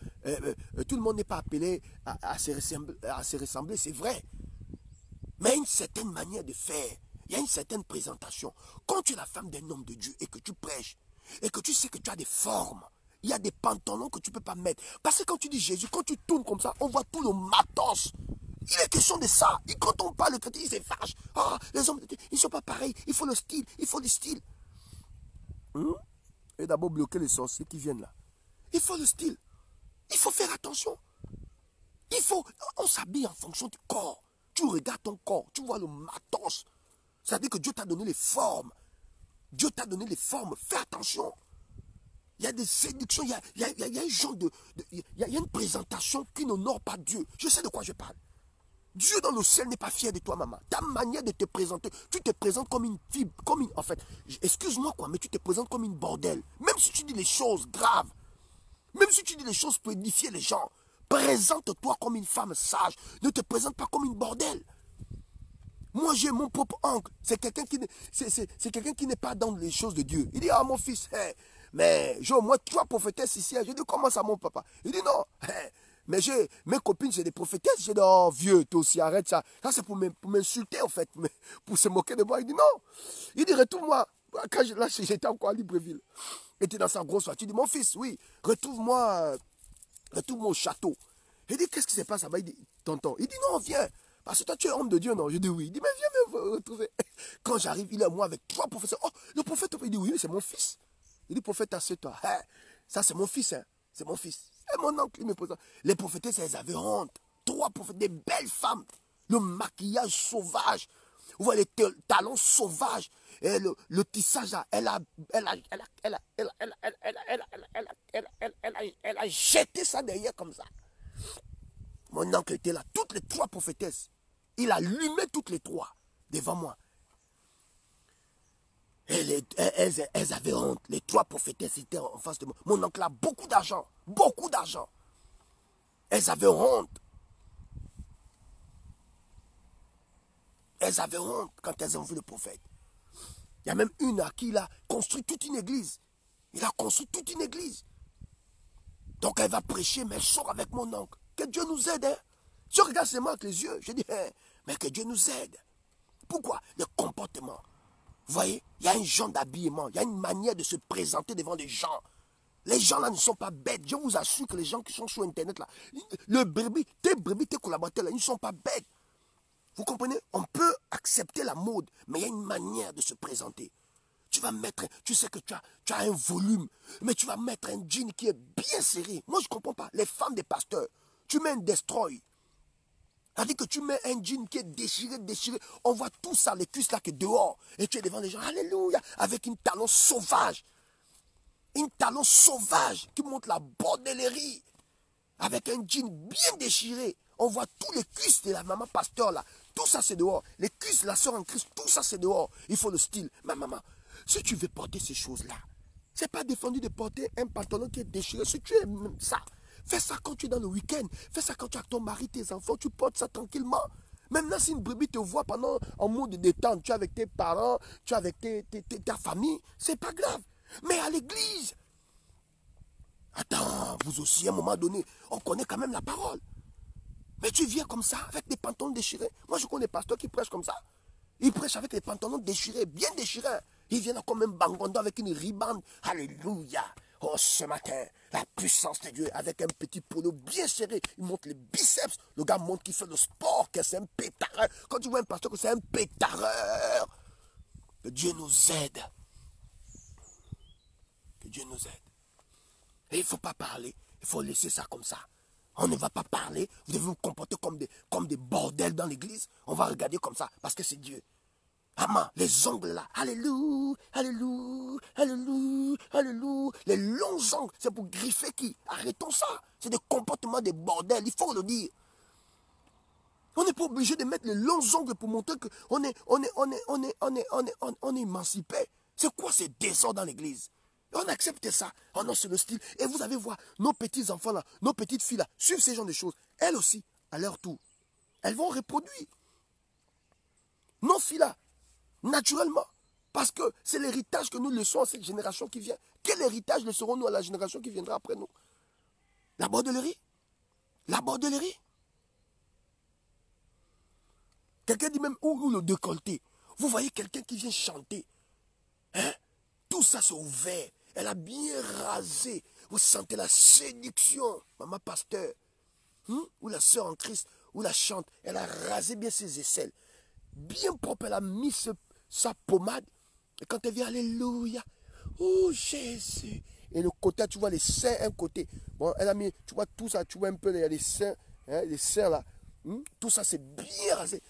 Tout le monde n'est pas appelé à se ressembler, c'est vrai. Mais il y a une certaine manière de faire. Il y a une certaine présentation. Quand tu es la femme d'un homme de Dieu et que tu prêches, et que tu sais que tu as des formes, il y a des pantalons que tu ne peux pas mettre. Parce que quand tu dis Jésus, quand tu tournes comme ça, on voit tout le matos. Il est question de ça. Et quand on parle, le chrétien, il se fâche. Ah, les hommes de Dieu, ils ne sont pas pareils. Il faut le style, il faut le style. Et d'abord bloquer les sorciers qui viennent là. Il faut le style. Il faut faire attention. Il faut, on s'habille en fonction du corps. Tu regardes ton corps, tu vois le matos. C'est-à-dire que Dieu t'a donné les formes. Dieu t'a donné les formes. Fais attention. Il y a des séductions, il y a un genre il y a une présentation qui n'honore pas Dieu. Je sais de quoi je parle. Dieu dans le ciel n'est pas fier de toi, maman. Ta manière de te présenter, tu te présentes comme une fille, en fait, excuse-moi quoi, mais tu te présentes comme une bordelle. Même si tu dis les choses graves, même si tu dis les choses pour édifier les gens, présente-toi comme une femme sage. Ne te présente pas comme une bordelle. Moi, j'ai mon propre oncle. C'est quelqu'un qui n'est pas dans les choses de Dieu. Il dit, ah mon fils, mais j'ai au moins 3 prophétesses ici. Je dis, comment ça mon papa? Il dit, non, mais mes copines, c'est des prophétesses. J'ai dit, oh vieux, toi aussi, arrête ça. Ça, c'est pour m'insulter, en fait, pour se moquer de moi. Il dit, non. Il dit, retrouve-moi. Quand là, j'étais encore à Libreville. Il était dans sa grosse voiture. Il dit, mon fils, oui, retrouve-moi au château. Il dit, qu'est-ce qui se passe là-bas? Il dit, tonton. Il dit, non, viens. Parce que toi, tu es homme de Dieu, non? Je dis oui. Il dit, mais viens me retrouver. Quand j'arrive, il est moi avec 3 professeurs. Oh, le prophète, il dit, oui, c'est mon fils. Il dit, prophète, assieds-toi. Hey, ça, c'est mon fils, hein. C'est mon fils. C'est mon oncle, il me présente. Les prophétesses, elles avaient honte. 3 prophètes, des belles femmes. Le maquillage sauvage. Vous voyez les talons sauvages. Et le tissage, là, elle a jeté ça derrière comme ça. Mon oncle était là, toutes les 3 prophétesses. Il allumait toutes les 3 devant moi. Et elles avaient honte. Les 3 prophétesses étaient en face de moi. Mon oncle a beaucoup d'argent. Beaucoup d'argent. Elles avaient honte. Elles avaient honte quand elles ont vu le prophète. Il y a même une à qui il a construit toute une église. Il a construit toute une église. Donc elle va prêcher, mais elle sort avec mon oncle. Que Dieu nous aide. Hein? Je regarde seulement avec les yeux. Je dis, hein, mais que Dieu nous aide. Pourquoi? Le comportement. Vous voyez, il y a un genre d'habillement, il y a une manière de se présenter devant les gens. Les gens là ne sont pas bêtes. Je vous assure que les gens qui sont sur Internet là, tes collaborateurs là, ils ne sont pas bêtes. Vous comprenez? On peut accepter la mode, mais il y a une manière de se présenter. Tu vas mettre, tu sais que tu as un volume, mais tu vas mettre un jean qui est bien serré. Moi, je ne comprends pas. Les femmes des pasteurs, tu mets un destroy. C'est-à-dire que tu mets un jean qui est déchiré. On voit tout ça, les cuisses là qui est dehors. Et tu es devant les gens, alléluia, avec une talon sauvage. Une talon sauvage qui montre la bordellerie. Avec un jean bien déchiré. On voit tous les cuisses de la maman pasteur là. Tout ça c'est dehors. Les cuisses de la soeur en Christ, tout ça c'est dehors. Il faut le style. Ma maman, si tu veux porter ces choses-là, c'est pas défendu de porter un pantalon qui est déchiré. Si tu aimes ça, fais ça quand tu es dans le week-end. Fais ça quand tu as ton mari, tes enfants. Tu portes ça tranquillement. Maintenant, si une brebis te voit pendant un mood de détente, tu es avec tes parents, tu es avec ta famille, c'est pas grave. Mais à l'église, attends, vous aussi, à un moment donné, on connaît quand même la parole. Mais tu viens comme ça, avec des pantalons déchirés. Moi, je connais des pasteurs qui prêchent comme ça. Ils prêchent avec les pantalons déchirés, bien déchirés. Ils viennent comme un bangondo avec une ribande. Alléluia. Oh, ce matin, la puissance de Dieu avec un petit polo bien serré. Il montre les biceps. Le gars montre qu'il fait le sport, que c'est un pétareur. Quand tu vois un pasteur que c'est un pétareur, que Dieu nous aide. Que Dieu nous aide. Et il ne faut pas parler. Il faut laisser ça comme ça. On ne va pas parler. Vous devez vous comporter comme des bordels dans l'église. On va regarder comme ça parce que c'est Dieu. Amen. Les ongles là. Alléluia. Alléluia. Alléluia. Alléluia. Les longs ongles. C'est pour griffer qui? Arrêtons ça. C'est des comportements de bordel. Il faut le dire. On n'est pas obligé de mettre les longs ongles pour montrer qu'on est émancipé. C'est quoi ces désordres dans l'église? On accepte ça. Oh non, c'est le style. Et vous allez voir, nos petits enfants là, nos petites filles là, suivent ces genres de choses. Elles aussi, à leur tour, elles vont reproduire. Nos filles là, naturellement. Parce que c'est l'héritage que nous laissons à cette génération qui vient. Quel héritage laisserons-nous à la génération qui viendra après nous? La bordellerie? La bordellerie? Quelqu'un dit même, ou le décolleté. Vous voyez quelqu'un qui vient chanter. Hein? Tout ça c'est ouvert. Elle a bien rasé. Vous sentez la séduction, maman pasteur. Ou la sœur en Christ, ou la chante. Elle a rasé bien ses aisselles. Bien propre, elle a mis sa pommade. Et quand elle vient, alléluia. Oh Jésus. Et le côté, tu vois les seins, un côté. Bon, elle a mis, tu vois tout ça, tu vois un peu, il y a les seins, hein, les seins là. Tout ça c'est bien rasé.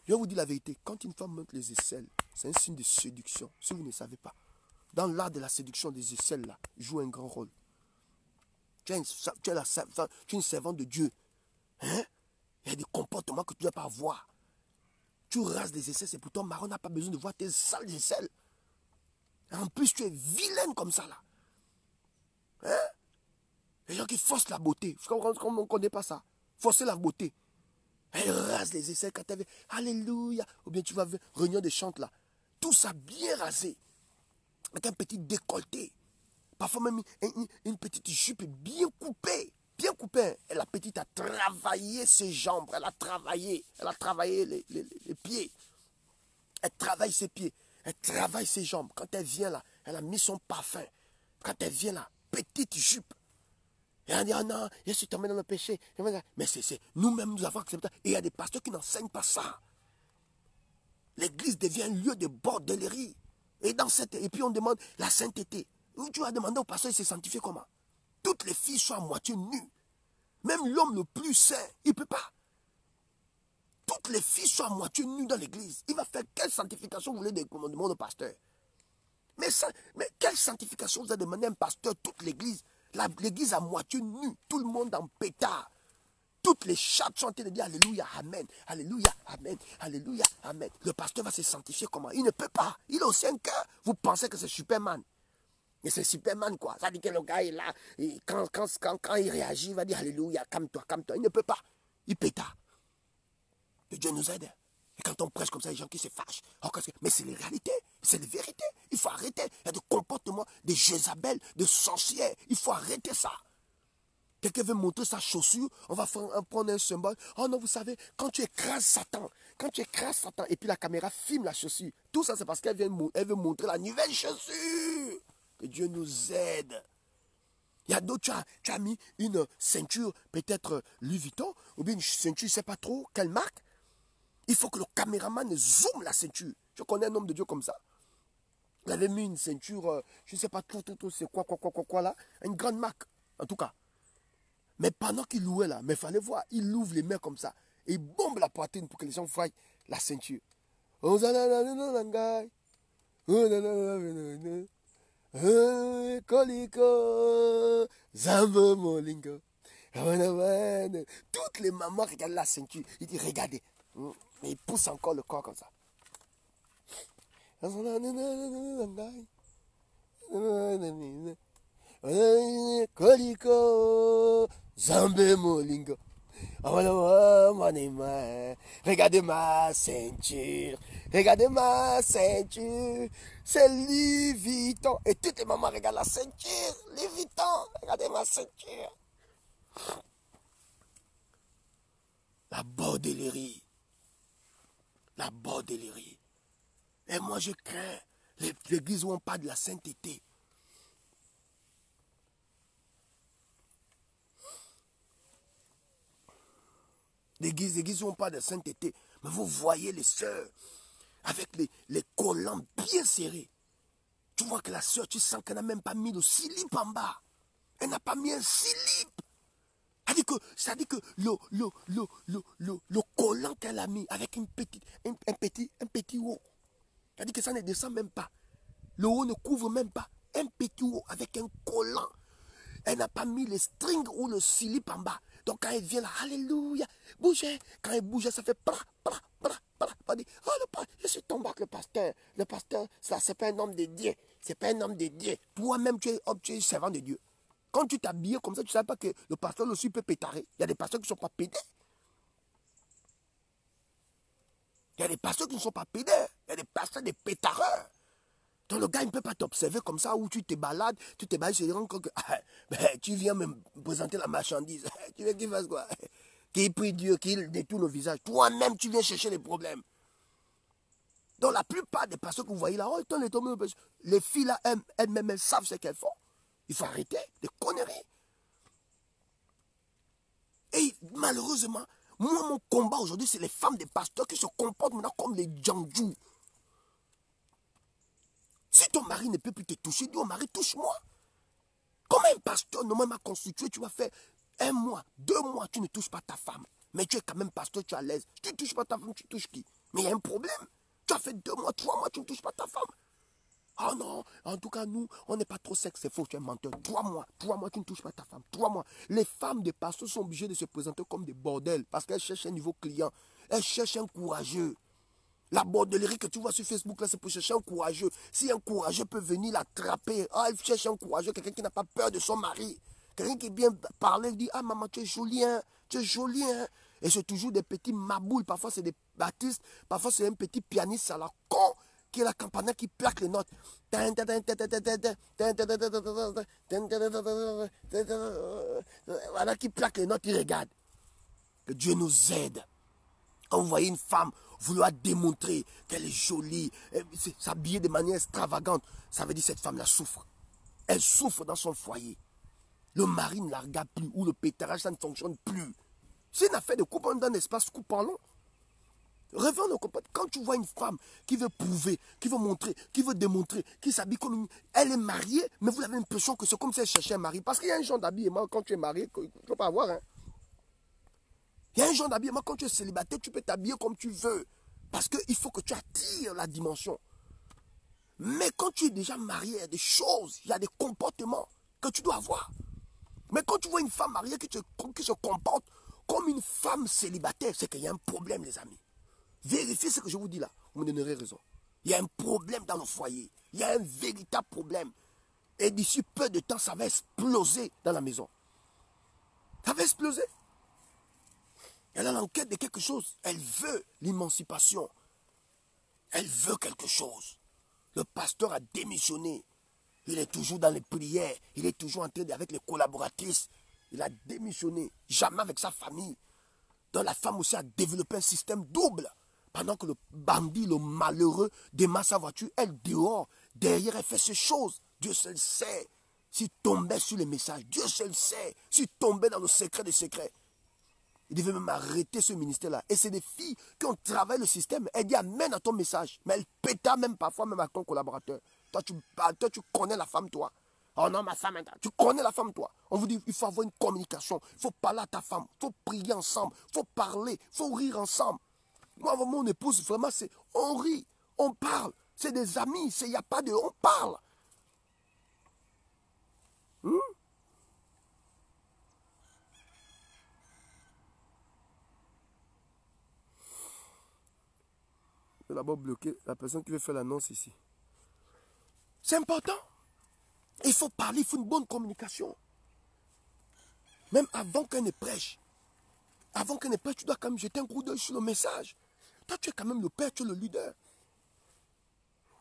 Je vais vous dire la vérité. Quand une femme monte les aisselles, c'est un signe de séduction. Si vous ne savez pas. Dans l'art de la séduction des aisselles, là, joue un grand rôle. Tu es une servante de Dieu. Hein? Il y a des comportements que tu ne dois pas avoir. Tu rases les aisselles, c'est pour ton mari, on n'a pas besoin de voir tes sales aisselles. En plus, tu es vilaine comme ça, là. Hein? Les gens qui forcent la beauté. On ne connaît pas ça. Forcer la beauté. Elle rase les aisselles quand elle veut. Alléluia. Ou bien tu vas réunion de chante, là. Tout ça bien rasé. Avec un petit décolleté. Parfois même une petite jupe bien coupée. Bien coupée. Et la petite a travaillé ses jambes. Elle a travaillé les pieds. Elle travaille ses pieds. Elle travaille ses jambes. Quand elle vient là, elle a mis son parfum. Quand elle vient là, petite jupe. Et on dit, oh non, je suis tombé dans le péché. Mais c'est nous-mêmes, nous avons accepté. Et il y a des pasteurs qui n'enseignent pas ça. L'église devient un lieu de bordellerie. Et puis on demande la sainteté. Tu vas demander au pasteur, il s'est sanctifié comment? Toutes les filles sont à moitié nues. Même l'homme le plus saint, il ne peut pas. Toutes les filles sont à moitié nues dans l'église. Il va faire quelle sanctification vous voulez demander au pasteur? Mais quelle sanctification vous avez demandé à un pasteur, toute l'église? L'église à moitié nue, tout le monde en pétard. Toutes les chattes sont en train de dire Alléluia, Amen, Alléluia, Amen, Alléluia, Amen. Le pasteur va se sanctifier comment? Il ne peut pas. Il a aussi un cœur. Vous pensez que c'est Superman. Et c'est Superman quoi. Ça dit que le gars est là. Et quand il réagit, il va dire Alléluia, calme-toi, calme-toi. Il ne peut pas. Il pétard. Que Dieu nous aide. Et quand on prêche comme ça, les gens qui se fâchent. Mais c'est les réalités, c'est les vérités. Il faut arrêter. Il y a des comportements, des Jézabel, des sorcières. Il faut arrêter ça. Quelqu'un veut montrer sa chaussure, on va prendre un symbole. Oh non, vous savez, quand tu écrases Satan, et puis la caméra filme la chaussure, tout ça c'est parce qu'elle veut montrer la nouvelle chaussure. Que Dieu nous aide. Il y a d'autres, tu as mis une ceinture, peut-être Louis Vuitton, ou bien une ceinture, je ne sais pas trop, quelle marque. Il faut que le caméraman zoome la ceinture. Je connais un homme de Dieu comme ça. Il avait mis une ceinture, je ne sais pas trop, c'est quoi là. Une grande marque, en tout cas. Mais pendant qu'il louait là, mais il fallait voir, il ouvre les mains comme ça. Et il bombe la poitrine pour que les gens voient la ceinture. Toutes les mamans regardent la ceinture. Il dit, regardez. Mais il pousse encore le corps comme ça. Koliko, Zambe Molingo. Regardez ma ceinture. Regardez ma ceinture. C'est Louis Vuitton. Et toutes les mamans regardent la ceinture. Louis Vuitton. Regardez ma ceinture. La bordellerie. La bordellerie. Et moi je crains l'église où on parle de la sainteté. L'église où on parle de sainteté. Mais vous voyez les sœurs avec les collants bien serrés. Tu vois que la sœur, tu sens qu'elle n'a même pas mis le slip en bas. Elle n'a pas mis un slip. C'est-à-dire que le collant qu'elle a mis avec un petit haut. C'est-à-dire que ça ne descend même pas. Le haut ne couvre même pas. Un petit haut avec un collant. Elle n'a pas mis les strings ou le slip en bas. Donc quand elle vient là, alléluia, bougez. Quand elle bouge, ça fait pra. Elle dit, oh, je suis tombé avec le pasteur. Le pasteur, ça, c'est pas un homme de Dieu. C'est pas un homme de Dieu. Toi-même, tu es servant de Dieu. Quand tu t'habilles comme ça, tu ne sais pas que le pasteur aussi peut pétarer. Il y a des pasteurs qui ne sont pas pédés. Il y a des pasteurs qui ne sont pas pédés. Il y a des pasteurs des pétareurs. Donc le gars, il ne peut pas t'observer comme ça, où tu te balades, il rend compte que tu viens me présenter la marchandise. Tu veux qu'il fasse quoi? Qu'il prie Dieu, qu'il détourne le visage. Toi-même, tu viens chercher les problèmes. Donc la plupart des pasteurs que vous voyez là, les filles là, elles-mêmes, elles savent ce qu'elles font. Il faut arrêter des conneries. Et malheureusement, moi, mon combat aujourd'hui, c'est les femmes des pasteurs qui se comportent maintenant comme les djandjous. Si ton mari ne peut plus te toucher, dis au mari, touche-moi. Comme un pasteur normalement constitué, tu vas faire 1 mois, 2 mois, tu ne touches pas ta femme. Mais tu es quand même pasteur, tu es à l'aise. Tu ne touches pas ta femme, tu touches qui? Mais il y a un problème. Tu as fait 2 mois, 3 mois, tu ne touches pas ta femme. Ah non, en tout cas, nous, on n'est pas trop sexe, c'est faux, tu es menteur. 3 mois, tu ne touches pas ta femme. 3 mois. Les femmes des pasteurs sont obligées de se présenter comme des bordels parce qu'elles cherchent un nouveau client. Elles cherchent un courageux. La bordellerie que tu vois sur Facebook, là, c'est pour chercher un courageux. Si un courageux peut venir l'attraper, elle cherche un courageux, quelqu'un qui n'a pas peur de son mari. Quelqu'un qui est bien parlé, dit, ah maman, tu es jolie, hein, tu es jolie, hein. Et c'est toujours des petits maboules, parfois c'est des baptistes, parfois c'est un petit pianiste à la con, qui est la campana qui plaque les notes. Voilà, qui plaque les notes, il regarde. Que Dieu nous aide. Quand vous voyez une femme vouloir démontrer qu'elle est jolie, s'habiller de manière extravagante, ça veut dire que cette femme-là souffre. Elle souffre dans son foyer. Le mari ne la regarde plus, ou le pétarage, ça ne fonctionne plus. C'est une affaire de couple dans un espace coupant. Revenons au comportement. Quand tu vois une femme qui veut prouver, qui veut montrer, qui veut démontrer, qui s'habille comme une... Elle est mariée, mais vous avez l'impression que c'est comme si elle cherchait un mari. Parce qu'il y a un genre d'habillement quand tu es marié, qu'il ne faut pas avoir. Hein. Il y a un genre d'habillement, quand tu es célibataire, tu peux t'habiller comme tu veux. Parce qu'il faut que tu attires la dimension. Mais quand tu es déjà marié, il y a des choses, il y a des comportements que tu dois avoir. Mais quand tu vois une femme mariée qui se comporte comme une femme célibataire, c'est qu'il y a un problème, les amis. Vérifiez ce que je vous dis là, vous me donnerez raison. Il y a un problème dans le foyer. Il y a un véritable problème. Et d'ici peu de temps, ça va exploser dans la maison. Ça va exploser. Elle a l'enquête de quelque chose. Elle veut l'émancipation. Elle veut quelque chose. Le pasteur a démissionné. Il est toujours dans les prières. Il est toujours en train avec les collaboratrices. Il a démissionné. Jamais avec sa famille. Donc la femme aussi a développé un système double. Pendant que le bandit, le malheureux, démarre sa voiture, elle dehors. Derrière, elle fait ces choses. Dieu seul sait. S'il tombait sur les messages, Dieu seul sait. S'il tombait dans le secret des secrets. Il devait même arrêter ce ministère-là. Et c'est des filles qui ont travaillé le système. Elle dit amène à ton message. Mais elle péta même parfois même à ton collaborateur. Toi, tu connais la femme, toi. Oh non, ma femme, tu connais la femme, toi. On vous dit, il faut avoir une communication. Il faut parler à ta femme. Il faut prier ensemble. Il faut parler. Il faut rire ensemble. Moi, mon épouse, vraiment, c'est on rit. On parle. C'est des amis. Il n'y a pas de... On parle. d'abord bloquer la personne qui veut faire l'annonce ici. C'est important. Il faut parler, il faut une bonne communication. Même avant qu'elle ne prêche. Avant qu'elle ne prêche, tu dois quand même jeter un coup d'œil sur le message. Toi, tu es quand même le père, tu es le leader.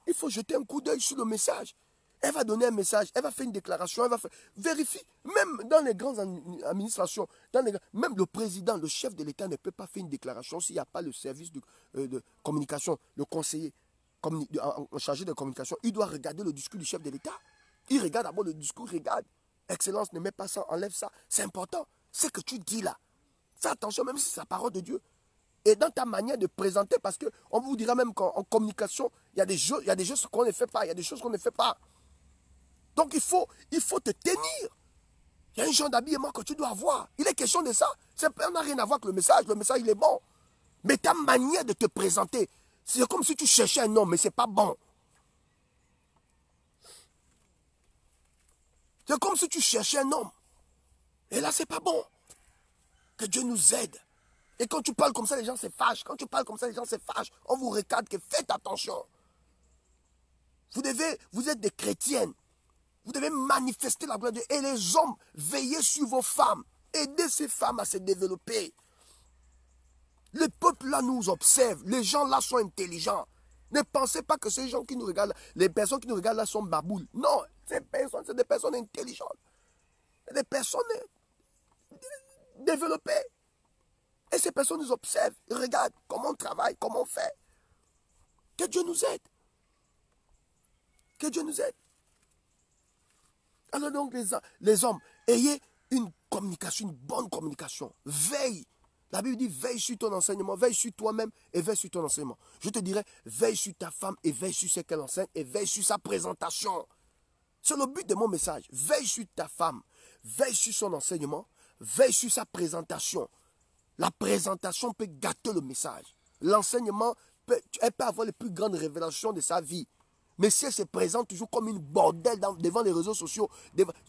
Il faut jeter un coup d'œil sur le message. Elle va donner un message, elle va faire une déclaration, elle va faire... Vérifie, même dans les grandes administrations, même le président, le chef de l'État ne peut pas faire une déclaration s'il n'y a pas le service de communication, le conseiller chargé de communication. Il doit regarder le discours du chef de l'État. Il regarde d'abord le discours, regarde. Excellence, ne mets pas ça, enlève ça. C'est important. Ce que tu dis là. Fais attention, même si c'est la parole de Dieu. Et dans ta manière de présenter, parce qu'on vous dira même qu'en communication, il y a des choses qu'on ne fait pas, il y a des choses qu'on ne fait pas. Donc il faut te tenir. Il y a un genre d'habillement que tu dois avoir. Il est question de ça. Ça n'a rien à voir avec le message. Le message, il est bon. Mais ta manière de te présenter, c'est comme si tu cherchais un homme, mais ce n'est pas bon. C'est comme si tu cherchais un homme. Et là, ce n'est pas bon. Que Dieu nous aide. Et quand tu parles comme ça, les gens se fâchent. Quand tu parles comme ça, les gens se fâchent. On vous recadre que faites attention. Vous êtes des chrétiennes. Vous devez manifester la gloire de Dieu. Et les hommes, veillez sur vos femmes. Aidez ces femmes à se développer. Le peuple là nous observe. Les gens là sont intelligents. Ne pensez pas que ces gens qui nous regardent, les personnes qui nous regardent là sont baboules. Non, ces personnes, c'est des personnes intelligentes. Des personnes développées. Et ces personnes nous observent. Ils regardent comment on travaille, comment on fait. Que Dieu nous aide. Que Dieu nous aide. Alors donc les hommes, ayez une communication, une bonne communication. Veille. La Bible dit veille sur ton enseignement, veille sur toi-même et veille sur ton enseignement. Je te dirais, veille sur ta femme et veille sur ce qu'elle enseigne et veille sur sa présentation. C'est le but de mon message. Veille sur ta femme, veille sur son enseignement, veille sur sa présentation. La présentation peut gâter le message. L'enseignement, elle peut avoir les plus grandes révélations de sa vie. Mais si elle se présente toujours comme une bordel devant les réseaux sociaux,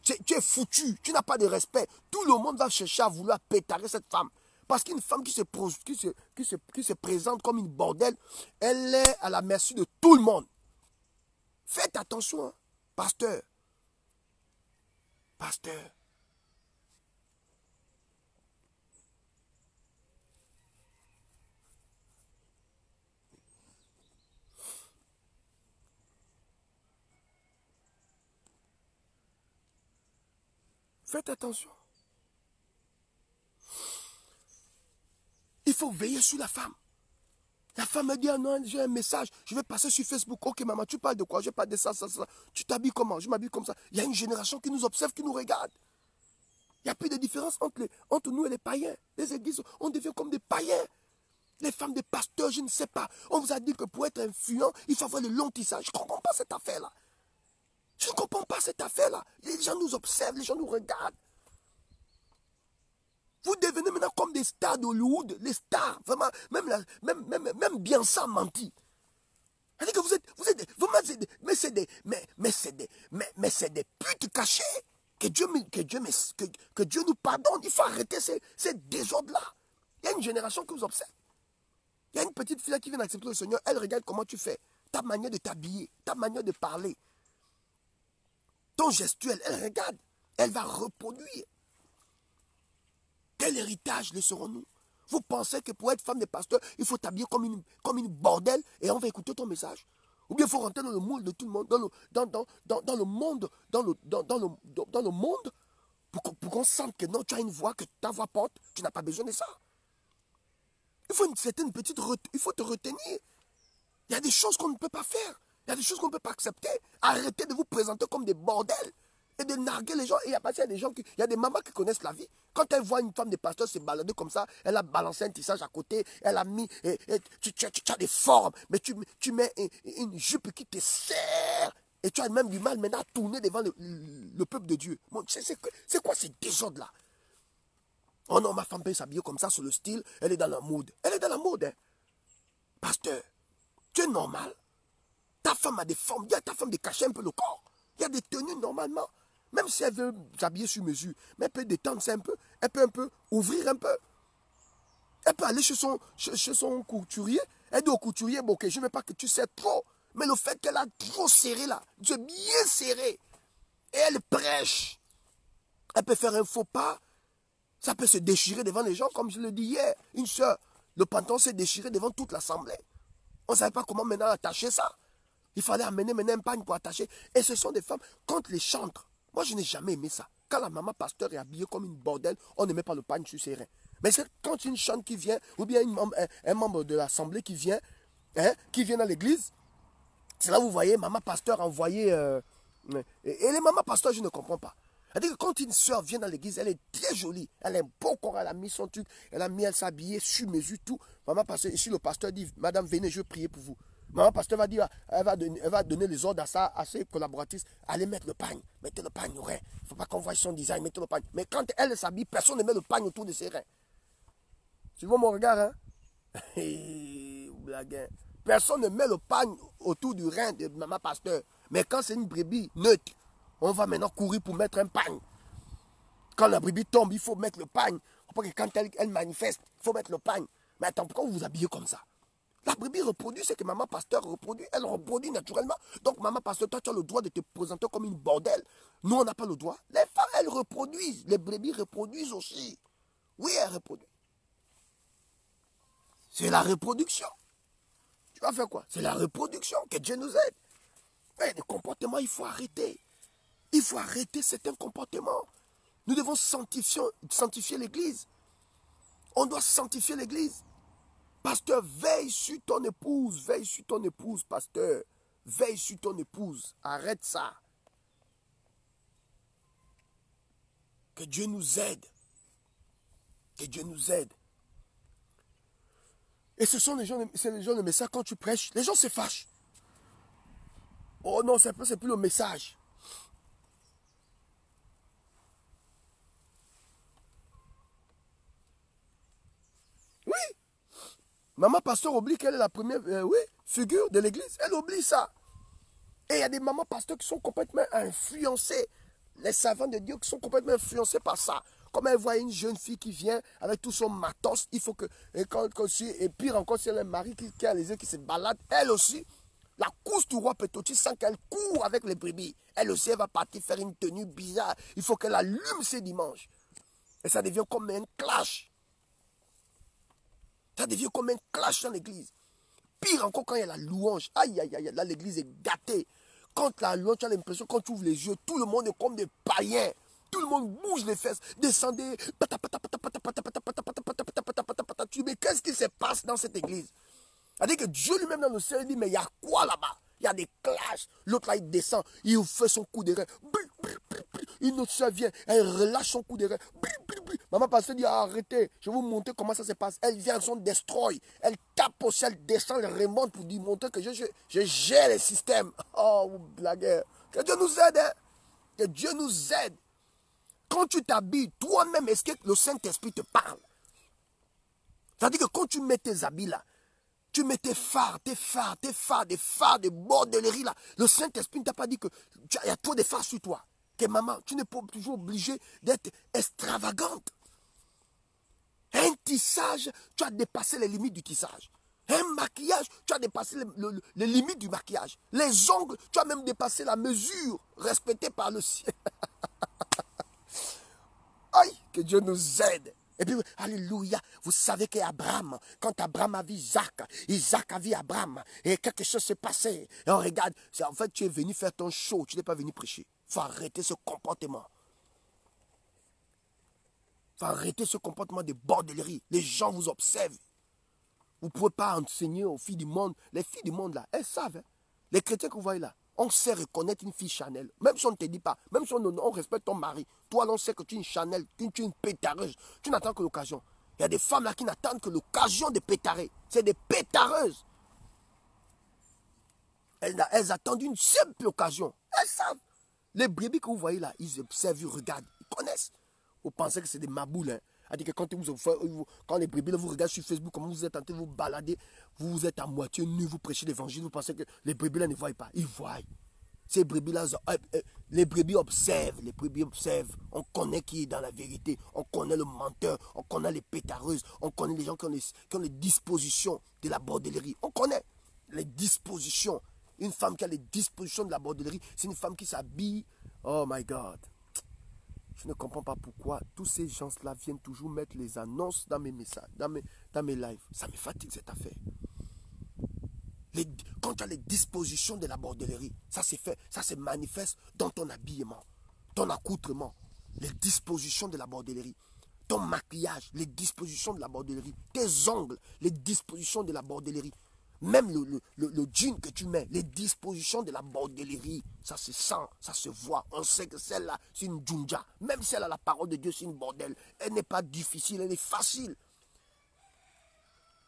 tu es foutu, tu n'as pas de respect. Tout le monde va chercher à vouloir pétarer cette femme. Parce qu'une femme qui se présente comme une bordel, elle est à la merci de tout le monde. Faites attention, hein, pasteur. Pasteur. Faites attention. Il faut veiller sur la femme. La femme me dit, ah non, j'ai un message, je vais passer sur Facebook. Ok maman, tu parles de quoi? Je parle de ça, ça, ça. Tu t'habilles comment? Je m'habille comme ça. Il y a une génération qui nous observe, qui nous regarde. Il n'y a plus de différence entre nous et les païens. Les églises, on devient comme des païens. Les femmes des pasteurs, je ne sais pas. On vous a dit que pour être influent, il faut avoir le long tissage. Je ne comprends pas cette affaire-là. Je ne comprends pas cette affaire-là. Les gens nous observent, les gens nous regardent. Vous devenez maintenant comme des stars d'Hollywood, les stars, vraiment, même bien ça menti. C'est-à-dire que vous êtes vraiment, mais c'est des putes cachées. Que Dieu nous pardonne. Il faut arrêter ces désordres-là. Il y a une génération qui vous observe. Il y a une petite fille qui vient d'accepter le Seigneur. Elle regarde comment tu fais. Ta manière de t'habiller, ta manière de parler. Ton gestuel, elle regarde. Elle va reproduire. Quel héritage laisserons-nous? Vous pensez que pour être femme de pasteur, il faut t'habiller comme une bordel et on va écouter ton message? Ou bien il faut rentrer dans le moule de tout le monde, dans le monde, pour qu'on sente que non, tu as une voix, que ta voix porte, tu n'as pas besoin de ça. Il faut une certaine petite... Il faut te retenir. Il y a des choses qu'on ne peut pas faire. Il y a des choses qu'on ne peut pas accepter. Arrêtez de vous présenter comme des bordels et de narguer les gens. Et il y a des gens il y a des mamans qui connaissent la vie. Quand elles voient une femme de pasteur se balader comme ça, elle a balancé un tissage à côté, elle a mis, tu as des formes, mais tu mets une jupe qui te serre. Et tu as même du mal maintenant à tourner devant le peuple de Dieu. C'est quoi ces désordres-là? Oh non, ma femme peut s'habiller comme ça sur le style, elle est dans la mode. Elle est dans la mode, hein. Pasteur, tu es normal. Ta femme a des formes, il y a ta femme de cacher un peu le corps. Il y a des tenues normalement. Même si elle veut s'habiller sur mesure, mais elle peut détendre ça un peu, elle peut un peu ouvrir un peu. Elle peut aller chez son couturier, Elle dit au couturier, bon, ok, je ne veux pas que tu serres trop. Mais le fait qu'elle a trop serré là, Dieu bien serré, et elle prêche, elle peut faire un faux pas, ça peut se déchirer devant les gens, comme je le dis hier. Une soeur, le pantalon s'est déchiré devant toute l'assemblée. On ne savait pas comment maintenant attacher ça. Il fallait amener maintenant un pagne pour attacher. Et ce sont des femmes, quand les chantres, moi je n'ai jamais aimé ça. Quand la maman pasteur est habillée comme une bordelle, on ne met pas le pagne sur ses reins. Mais c'est quand une chante qui vient, ou bien un membre de l'assemblée qui vient dans l'église, c'est là où vous voyez maman pasteur envoyé. Et les mamans pasteurs, je ne comprends pas. C'est-à-dire que quand une soeur vient dans l'église, elle est très jolie. Elle a un beau corps, elle a mis son truc, elle s'est habillée sur mesure, tout. Maman pasteur, ici le pasteur dit, madame, venez, je vais prier pour vous. Maman pasteur va dire, elle va donner les ordres à ses collaboratrices, allez mettre le pagne, mettez le pagne au rein. Il ne faut pas qu'on voie son design, mettez le pagne. Mais quand elle s'habille, personne ne met le pagne autour de ses reins. Tu vois mon regard, hein? Blague. Personne ne met le pagne autour du rein de maman pasteur. Mais quand c'est une brebis neutre, on va maintenant courir pour mettre un pagne. Quand la brebis tombe, il faut mettre le pagne. Quand elle manifeste, il faut mettre le pagne. Mais attends, pourquoi vous vous habillez comme ça? La brebis reproduit ce que maman pasteur reproduit. Elle reproduit naturellement. Donc maman pasteur, toi tu as le droit de te présenter comme une bordelle. Nous, on n'a pas le droit. Les femmes, elles reproduisent. Les brebis reproduisent aussi. Oui, elles reproduisent. C'est la reproduction. Tu vas faire quoi? C'est la reproduction. Que Dieu nous aide. Mais les comportements, il faut arrêter. Il faut arrêter certains comportements. Nous devons sanctifier l'église. On doit sanctifier l'église. Pasteur, veille sur ton épouse. Veille sur ton épouse, pasteur. Veille sur ton épouse. Arrête ça. Que Dieu nous aide. Que Dieu nous aide. Et ce sont les gens de message. Quand tu prêches, les gens se fâchent. Oh non, c'est plus le message. Oui. Maman pasteur oublie qu'elle est la première figure de l'église. Elle oublie ça. Et il y a des mamans pasteurs qui sont complètement influencées. Les savants de Dieu qui sont complètement influencés par ça. Comme elle voit une jeune fille qui vient avec tout son matos, il faut que... Et pire encore, si elle a un mari qui a les yeux qui se balade, elle aussi, la course du roi Petoti sans qu'elle court avec les brebis. Elle aussi, elle va partir faire une tenue bizarre. Il faut qu'elle allume ses dimanches. Et ça devient comme un clash. Ça devient comme un clash dans l'église. Pire encore quand il y a la louange. Aïe, aïe, aïe, là l'église est gâtée. Quand la louange, tu as l'impression, quand tu ouvres les yeux, tout le monde est comme des païens. Tout le monde bouge les fesses. Descendez. Tu dis, mais qu'est-ce qui se passe dans cette église? C'est-à-dire que Dieu lui-même dans le ciel, il dit, mais il y a quoi là-bas? Il y a des clashs. L'autre là, il descend, il fait son coup de rein. Une autre soeur vient, elle relâche son coup de rein. Maman pasteur dit, arrêtez, je vais vous montrer comment ça se passe. Elle vient, son destroy. Elle tape au ciel, descend, elle remonte pour lui montrer que je gère les systèmes. Oh, vous blaguez. Que Dieu nous aide. Hein? Que Dieu nous aide. Quand tu t'habilles, toi-même, est-ce que le Saint-Esprit te parle? C'est-à-dire que quand tu mets tes habits là, tu mets tes phares, des phares de bordellerie là. Le Saint-Esprit ne t'a pas dit que il y a trop de phares sur toi. Que maman, tu n'es pas toujours obligé d'être extravagante. Un tissage, tu as dépassé les limites du tissage. Un maquillage, tu as dépassé les limites du maquillage. Les ongles, tu as même dépassé la mesure respectée par le ciel. Aïe, que Dieu nous aide. Et puis, alléluia, vous savez qu'Abraham, quand Abraham a vu Isaac, Isaac a vu Abraham, et quelque chose s'est passé. Et on regarde, en fait, tu es venu faire ton show, tu n'es pas venu prêcher. Il faut arrêter ce comportement. Il faut arrêter ce comportement de bordellerie. Les gens vous observent. Vous ne pouvez pas enseigner aux filles du monde. Les filles du monde, là, elles savent. Hein. Les chrétiens que vous voyez là, on sait reconnaître une fille Chanel. Même si on ne te dit pas, même si on respecte ton mari, toi, on sait que tu es une Chanel, que tu es une pétareuse. Tu n'attends que l'occasion. Il y a des femmes là qui n'attendent que l'occasion de pétarer. C'est des pétareuses. Elles attendent une simple occasion. Elles savent. Les brebis que vous voyez là, ils observent, ils regardent, ils connaissent. Vous pensez que c'est des maboules, hein? C'est-à-dire que quand les brebis vous regardent sur Facebook, comment vous êtes en train de vous balader, vous êtes à moitié nu, vous prêchez l'évangile, vous pensez que les brebis là ne voient pas. Ils voient. Ces brebis-là, les brebis observent, les brebis observent. On connaît qui est dans la vérité, on connaît le menteur, on connaît les pétareuses, on connaît les gens qui ont les dispositions de la bordellerie. On connaît les dispositions. Une femme qui a les dispositions de la bordellerie, c'est une femme qui s'habille. Oh my God. Je ne comprends pas pourquoi tous ces gens-là viennent toujours mettre les annonces dans mes messages, dans mes lives. Ça me fatigue cette affaire. Quand tu as les dispositions de la bordellerie, ça se manifeste dans ton habillement, ton accoutrement, les dispositions de la bordellerie, ton maquillage, les dispositions de la bordellerie, tes ongles, les dispositions de la bordellerie, même le jean que tu mets, les dispositions de la bordellerie, ça se sent, ça se voit. On sait que celle-là, c'est une djunja. Même si elle a la parole de Dieu, c'est une bordelle. Elle n'est pas difficile, elle est facile.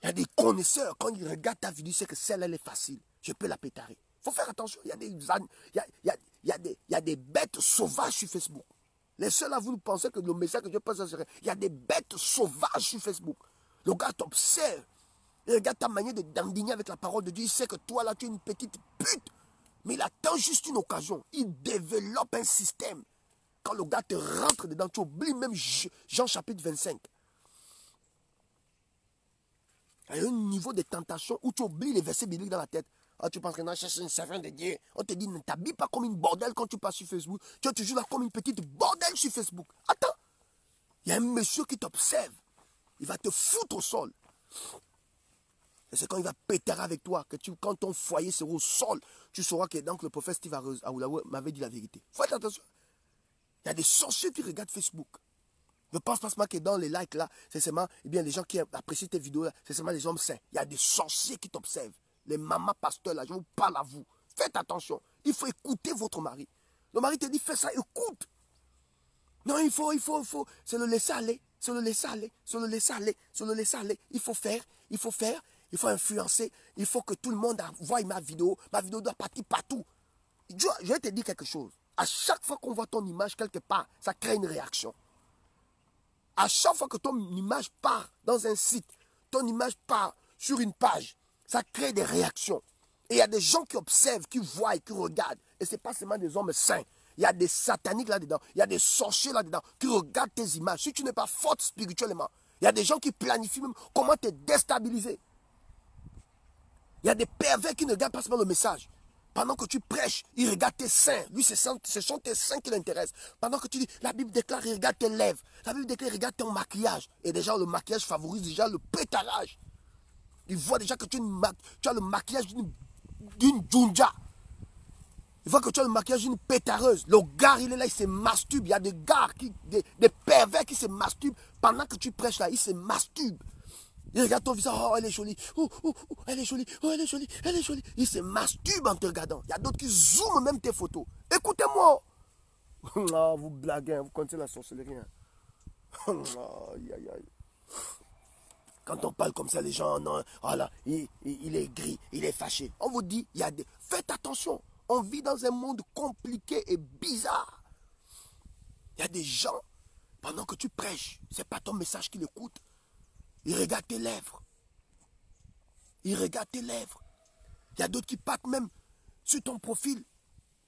Il y a des connaisseurs, quand ils regardent ta vidéo, ils savent que celle-là, elle est facile. Je peux la pétarer. Il faut faire attention. Il y a des bêtes sauvages sur Facebook. Les seuls à vous pensez que le message que je passe, il y a des bêtes sauvages sur Facebook. Le gars t'observe. Il regarde ta manière de dandiner avec la parole de Dieu. Il sait que toi, là, tu es une petite pute. Mais il attend juste une occasion. Il développe un système. Quand le gars te rentre dedans, tu oublies même Jean chapitre 25. Il y a un niveau de tentation où tu oublies les versets bibliques dans la tête. Ah, tu penses que non, je suis une servante de Dieu. On te dit, ne t'habille pas comme une bordelle quand tu passes sur Facebook. Tu es toujours là comme une petite bordelle sur Facebook. Attends. Il y a un monsieur qui t'observe. Il va te foutre au sol. Et c'est quand il va péter avec toi, que quand ton foyer sera au sol, tu sauras que donc le prophète Steve Aoulaoué m'avait dit la vérité. Faites attention. Il y a des sorciers qui regardent Facebook. Ne pense pas seulement que dans les likes là, c'est seulement les gens qui apprécient tes vidéos là, c'est seulement les hommes saints. Il y a des sorciers qui t'observent. Les mamas pasteurs là, je vous parle à vous. Faites attention. Il faut écouter votre mari. Le mari te dit fais ça, écoute. Non, il faut. C'est le laisser aller. C'est le laisser aller. C'est le laisser aller. C'est le laisser aller. Il faut faire. Il faut influencer. Il faut que tout le monde voie ma vidéo. Ma vidéo doit partir partout. Je vais te dire quelque chose. À chaque fois qu'on voit ton image quelque part, ça crée une réaction. À chaque fois que ton image part dans un site, ton image part sur une page, ça crée des réactions. Et il y a des gens qui observent, qui voient, qui regardent. Et ce n'est pas seulement des hommes saints. Il y a des sataniques là-dedans. Il y a des sorciers là-dedans qui regardent tes images. Si tu n'es pas forte spirituellement, il y a des gens qui planifient même comment te déstabiliser. Il y a des pervers qui ne regardent pas seulement le message. Pendant que tu prêches, il regarde tes seins. Lui, ce sont tes seins qui l'intéressent. Pendant que tu dis, la Bible déclare, il regarde tes lèvres. La Bible déclare, il regarde ton maquillage. Et déjà, le maquillage favorise déjà le pétarage. Il voit déjà que tu as le maquillage d'une djunja. Il voit que tu as le maquillage d'une pétareuse. Le gars, il est là, il se masturbe. Il y a des gars, des pervers qui se masturbent. Pendant que tu prêches là, ils se masturbent. Il regarde ton visage, oh elle est jolie, elle est jolie, oh elle est jolie, elle est jolie. Il se masturbe en te regardant. Il y a d'autres qui zooment même tes photos. Écoutez-moi. Oh, vous blaguez, vous connaissez la sorcellerie. Aïe, aïe, aïe. Quand on parle comme ça, les gens, non, oh là, il est gris, il est fâché. On vous dit, faites attention. On vit dans un monde compliqué et bizarre. Il y a des gens, pendant que tu prêches, ce n'est pas ton message qu'ils écoutent. Il regarde tes lèvres. Il regarde tes lèvres. Il y a d'autres qui partent même sur ton profil.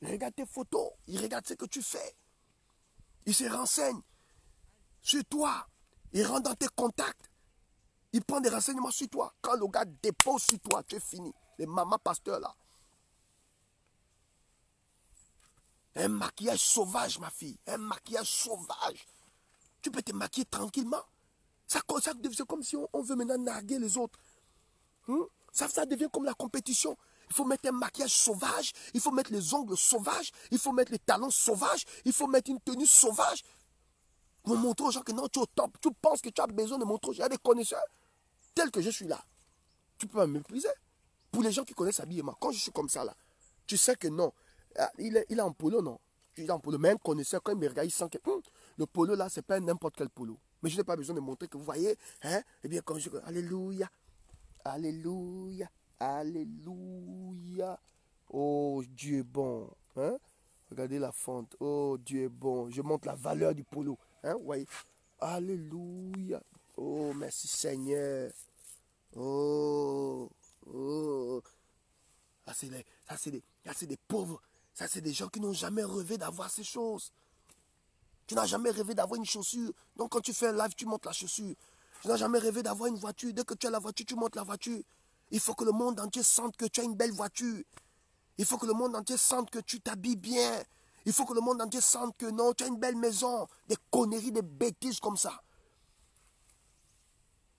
Il regarde tes photos. Il regarde ce que tu fais. Il se renseigne sur toi. Il rentre dans tes contacts. Il prend des renseignements sur toi. Quand le gars dépose sur toi, tu es fini. Les mamas pasteurs là. Un maquillage sauvage, ma fille. Un maquillage sauvage. Tu peux te maquiller tranquillement. C'est comme si on veut maintenant narguer les autres. Ça devient comme la compétition. Il faut mettre un maquillage sauvage. Il faut mettre les ongles sauvages. Il faut mettre les talons sauvages. Il faut mettre une tenue sauvage. Pour montrer aux gens que non, tu es au top. Tu penses que tu as besoin de montrer aux gens. Il y a des connaisseurs tels que je suis là. Tu peux me mépriser. Pour les gens qui connaissent l'habillement, quand je suis comme ça là, tu sais que non. Il est en polo, non. Il est en polo. Mais un connaisseur, quand il me regarde, il sent que le polo là, ce n'est pas n'importe quel polo. Mais je n'ai pas besoin de montrer que vous voyez, hein, eh bien, quand je dis, alléluia, alléluia, alléluia. Oh, Dieu est bon. Hein? Regardez la fente. Oh, Dieu est bon. Je montre la valeur du polo. Hein? Vous voyez? Alléluia. Oh, merci Seigneur. Oh, oh. Ça, c'est des pauvres. Ça, c'est des gens qui n'ont jamais rêvé d'avoir ces choses. Tu n'as jamais rêvé d'avoir une chaussure. Donc, quand tu fais un live, tu montes la chaussure. Tu n'as jamais rêvé d'avoir une voiture. Dès que tu as la voiture, tu montes la voiture. Il faut que le monde entier sente que tu as une belle voiture. Il faut que le monde entier sente que tu t'habilles bien. Il faut que le monde entier sente que non, tu as une belle maison. Des conneries, des bêtises comme ça.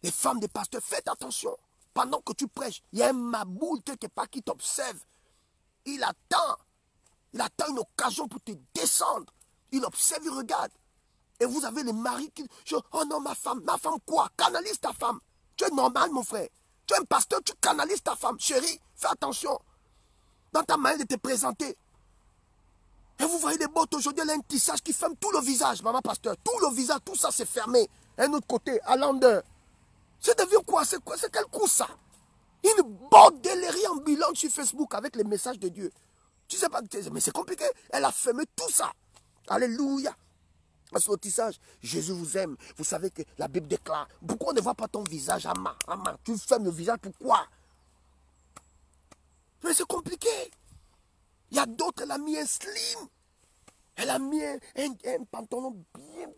Les femmes des pasteurs, faites attention. Pendant que tu prêches, il y a un maboule quelque part qui t'observe. Il attend. Il attend une occasion pour te descendre. Il observe, il regarde. Et vous avez les maris qui... Oh non, ma femme quoi? Canalise ta femme. Tu es normal, mon frère. Tu es un pasteur, tu canalises ta femme. Chérie, fais attention. Dans ta manière de te présenter. Et vous voyez les bottes aujourd'hui, elle a un tissage qui ferme tout le visage, maman pasteur. Tout le visage, tout ça c'est fermé. Un autre côté, à l'endeur. C'est devenu quoi? C'est quoi? C'est quel coup ça? Une bordellerie ambulante sur Facebook avec les messages de Dieu. Tu sais pas, mais c'est compliqué. Elle a fermé tout ça. Alléluia. Parce que le tissage, Jésus vous aime. Vous savez que la Bible déclare. Pourquoi on ne voit pas ton visage, Ama? Tu fermes le visage, pourquoi? Mais c'est compliqué. Il y a d'autres, elle a mis un slim. Elle a mis un pantalon bien,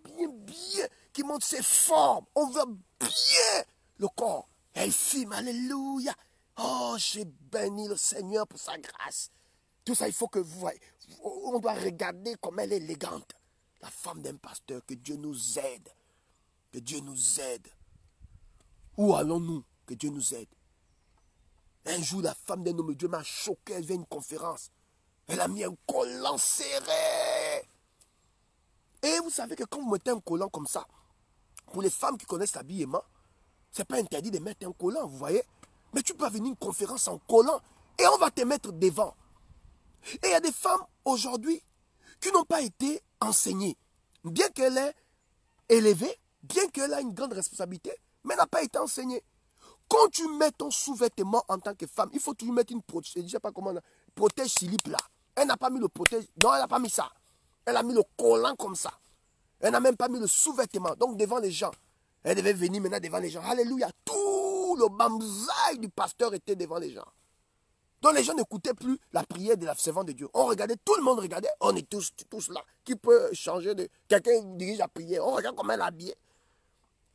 qui montre ses formes. On veut bien le corps. Elle filme, alléluia. Oh, j'ai béni le Seigneur pour sa grâce. Tout ça, il faut que vous voyez. On doit regarder comme elle est élégante. La femme d'un pasteur, que Dieu nous aide. Que Dieu nous aide. Où allons-nous? Que Dieu nous aide. Un jour, la femme d'un homme de Dieu m'a choqué. Elle vient à une conférence. Elle a mis un collant serré. Et vous savez que quand vous mettez un collant comme ça, pour les femmes qui connaissent l'habillement, ce n'est pas interdit de mettre un collant, vous voyez. Mais tu peux venir à une conférence en collant et on va te mettre devant. Et il y a des femmes aujourd'hui qui n'ont pas été enseignées. Bien qu'elle est élevée, bien qu'elle a une grande responsabilité, mais n'a pas été enseignée. Quand tu mets ton sous-vêtement en tant que femme, il faut toujours mettre une protège, je ne sais pas comment, protège slip là. Elle n'a pas mis le protège, non, elle n'a pas mis ça. Elle a mis le collant comme ça. Elle n'a même pas mis le sous-vêtement. Donc devant les gens, elle devait venir maintenant devant les gens. Alléluia. Tout le bamzaï du pasteur était devant les gens. Donc les gens n'écoutaient plus la prière de la servante de Dieu. On regardait, tout le monde regardait. On est tous là. Qui peut changer de... Quelqu'un dirige la prière. On regarde comment elle est habillée.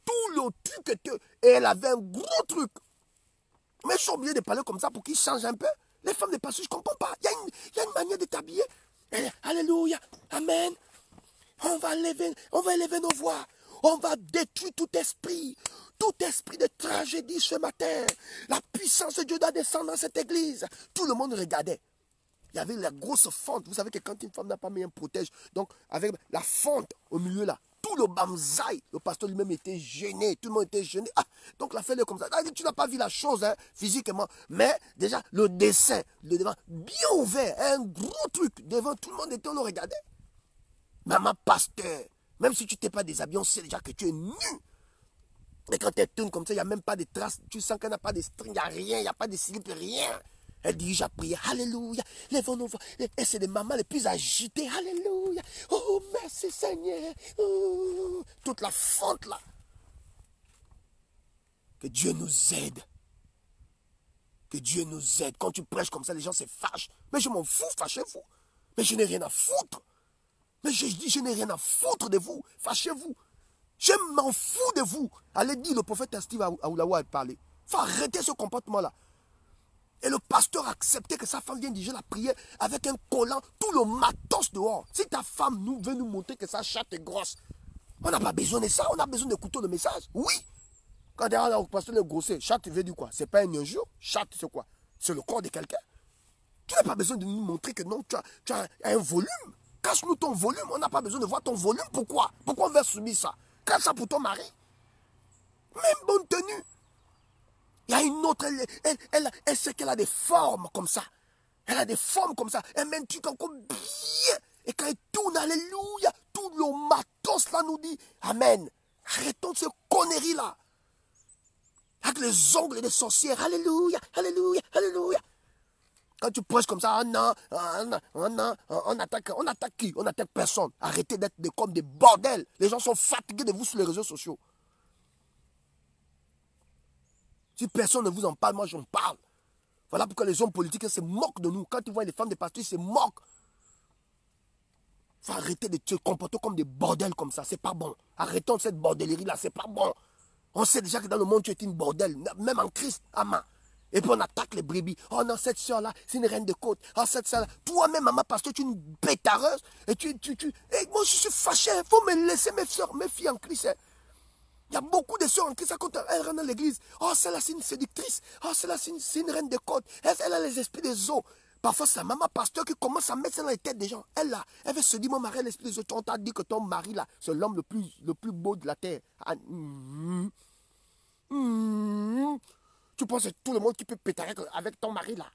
Tout le truc était... Et elle avait un gros truc. Mais ils sont obligés de parler comme ça pour qu'ils changent un peu. Les femmes de pasteur, je ne comprends pas. Il y a une manière de t'habiller. Alléluia. Amen. On va élever nos voix. On va détruire tout esprit de tragédie ce matin. La puissance de Dieu doit descendre dans cette église. Tout le monde regardait. Il y avait la grosse fente. Vous savez que quand une femme n'a pas mis un protège, donc avec la fente au milieu là, tout le bamzaï, le pasteur lui-même était gêné. Tout le monde était gêné. Ah, donc la fête est comme ça. Ah, tu n'as pas vu la chose hein, physiquement. Mais déjà, le dessin, le devant, bien ouvert, un gros truc devant. Tout le monde était, on le regardait. Maman pasteur, même si tu t'es pas déshabillé, on sait déjà que tu es nu. Mais quand elle tourne comme ça, il n'y a même pas de traces. Tu sens qu'elle n'a pas de string, il n'y a rien, il n'y a pas de slip, rien. Elle dirige à prier. Alléluia. Lèvons nos voix. Et c'est les mamans les plus agitées. Alléluia. Oh, merci Seigneur. Oh, toute la fente là. Que Dieu nous aide. Que Dieu nous aide. Quand tu prêches comme ça, les gens se fâchent. Mais je m'en fous, fâchez-vous. Mais je n'ai rien à foutre. Mais je dis, je n'ai rien à foutre de vous. Fâchez-vous. Je m'en fous de vous. Allez dire, le prophète Steve Aoulawa a parlé. Il faut arrêter ce comportement-là. Et le pasteur a accepté que sa femme vienne diriger la prière avec un collant, tout le matos dehors. Si ta femme veut nous montrer que sa chatte est grosse, on n'a pas besoin de ça, on a besoin d'écouter le message. Oui. Quand derrière le pasteur est grossé, chatte veut dire quoi? C'est pas un injure. Chatte, c'est quoi? C'est le corps de quelqu'un. Tu n'as pas besoin de nous montrer que non, tu as un volume. Cache-nous ton volume. On n'a pas besoin de voir ton volume. Pourquoi? Pourquoi on veut subir ça? Cache ça pour ton mari. Même bonne tenue. Il y a une autre, elle sait qu'elle a des formes comme ça. Elle a des formes comme ça. Elle met un truc encore bien. Et quand elle tourne, alléluia, tout le matos là nous dit, amen. Arrêtons de ces conneries là. Avec les ongles des sorcières, alléluia, alléluia, alléluia. Quand tu prêches comme ça, on attaque qui? On attaque personne. Arrêtez d'être comme des bordels. Les gens sont fatigués de vous sur les réseaux sociaux. Si personne ne vous en parle, moi j'en parle. Voilà pourquoi les hommes politiques se moquent de nous. Quand ils voient les femmes des pasteurs, ils se moquent. Il faut arrêter de se comporter comme des bordels comme ça. C'est pas bon. Arrêtons cette bordellerie là, c'est pas bon. On sait déjà que dans le monde, tu es une bordel. Même en Christ, Ama. Et puis on attaque les brebis. Oh non, cette soeur-là, c'est une reine de côte. Oh, cette soeur-là. Toi-même, maman, pasteur, tu es une bêtareuse. Et et moi, je suis fâché. Il faut me laisser mes soeurs, mes filles en Christ. Hein. Il y a beaucoup de soeurs en Christ quand elles rentrent dans l'église. Oh, celle-là, c'est une séductrice. Oh, celle-là, c'est une reine de côte. Elle a les esprits des eaux. Parfois, c'est la maman pasteur qui commence à mettre ça dans les têtes des gens. Elle, là, elle veut se dire, mon mari, l'esprit des eaux. On t'a dit que ton mari, là, c'est l'homme le plus beau de la terre. Ah, tu penses que tout le monde qui peut péter avec ton mari là.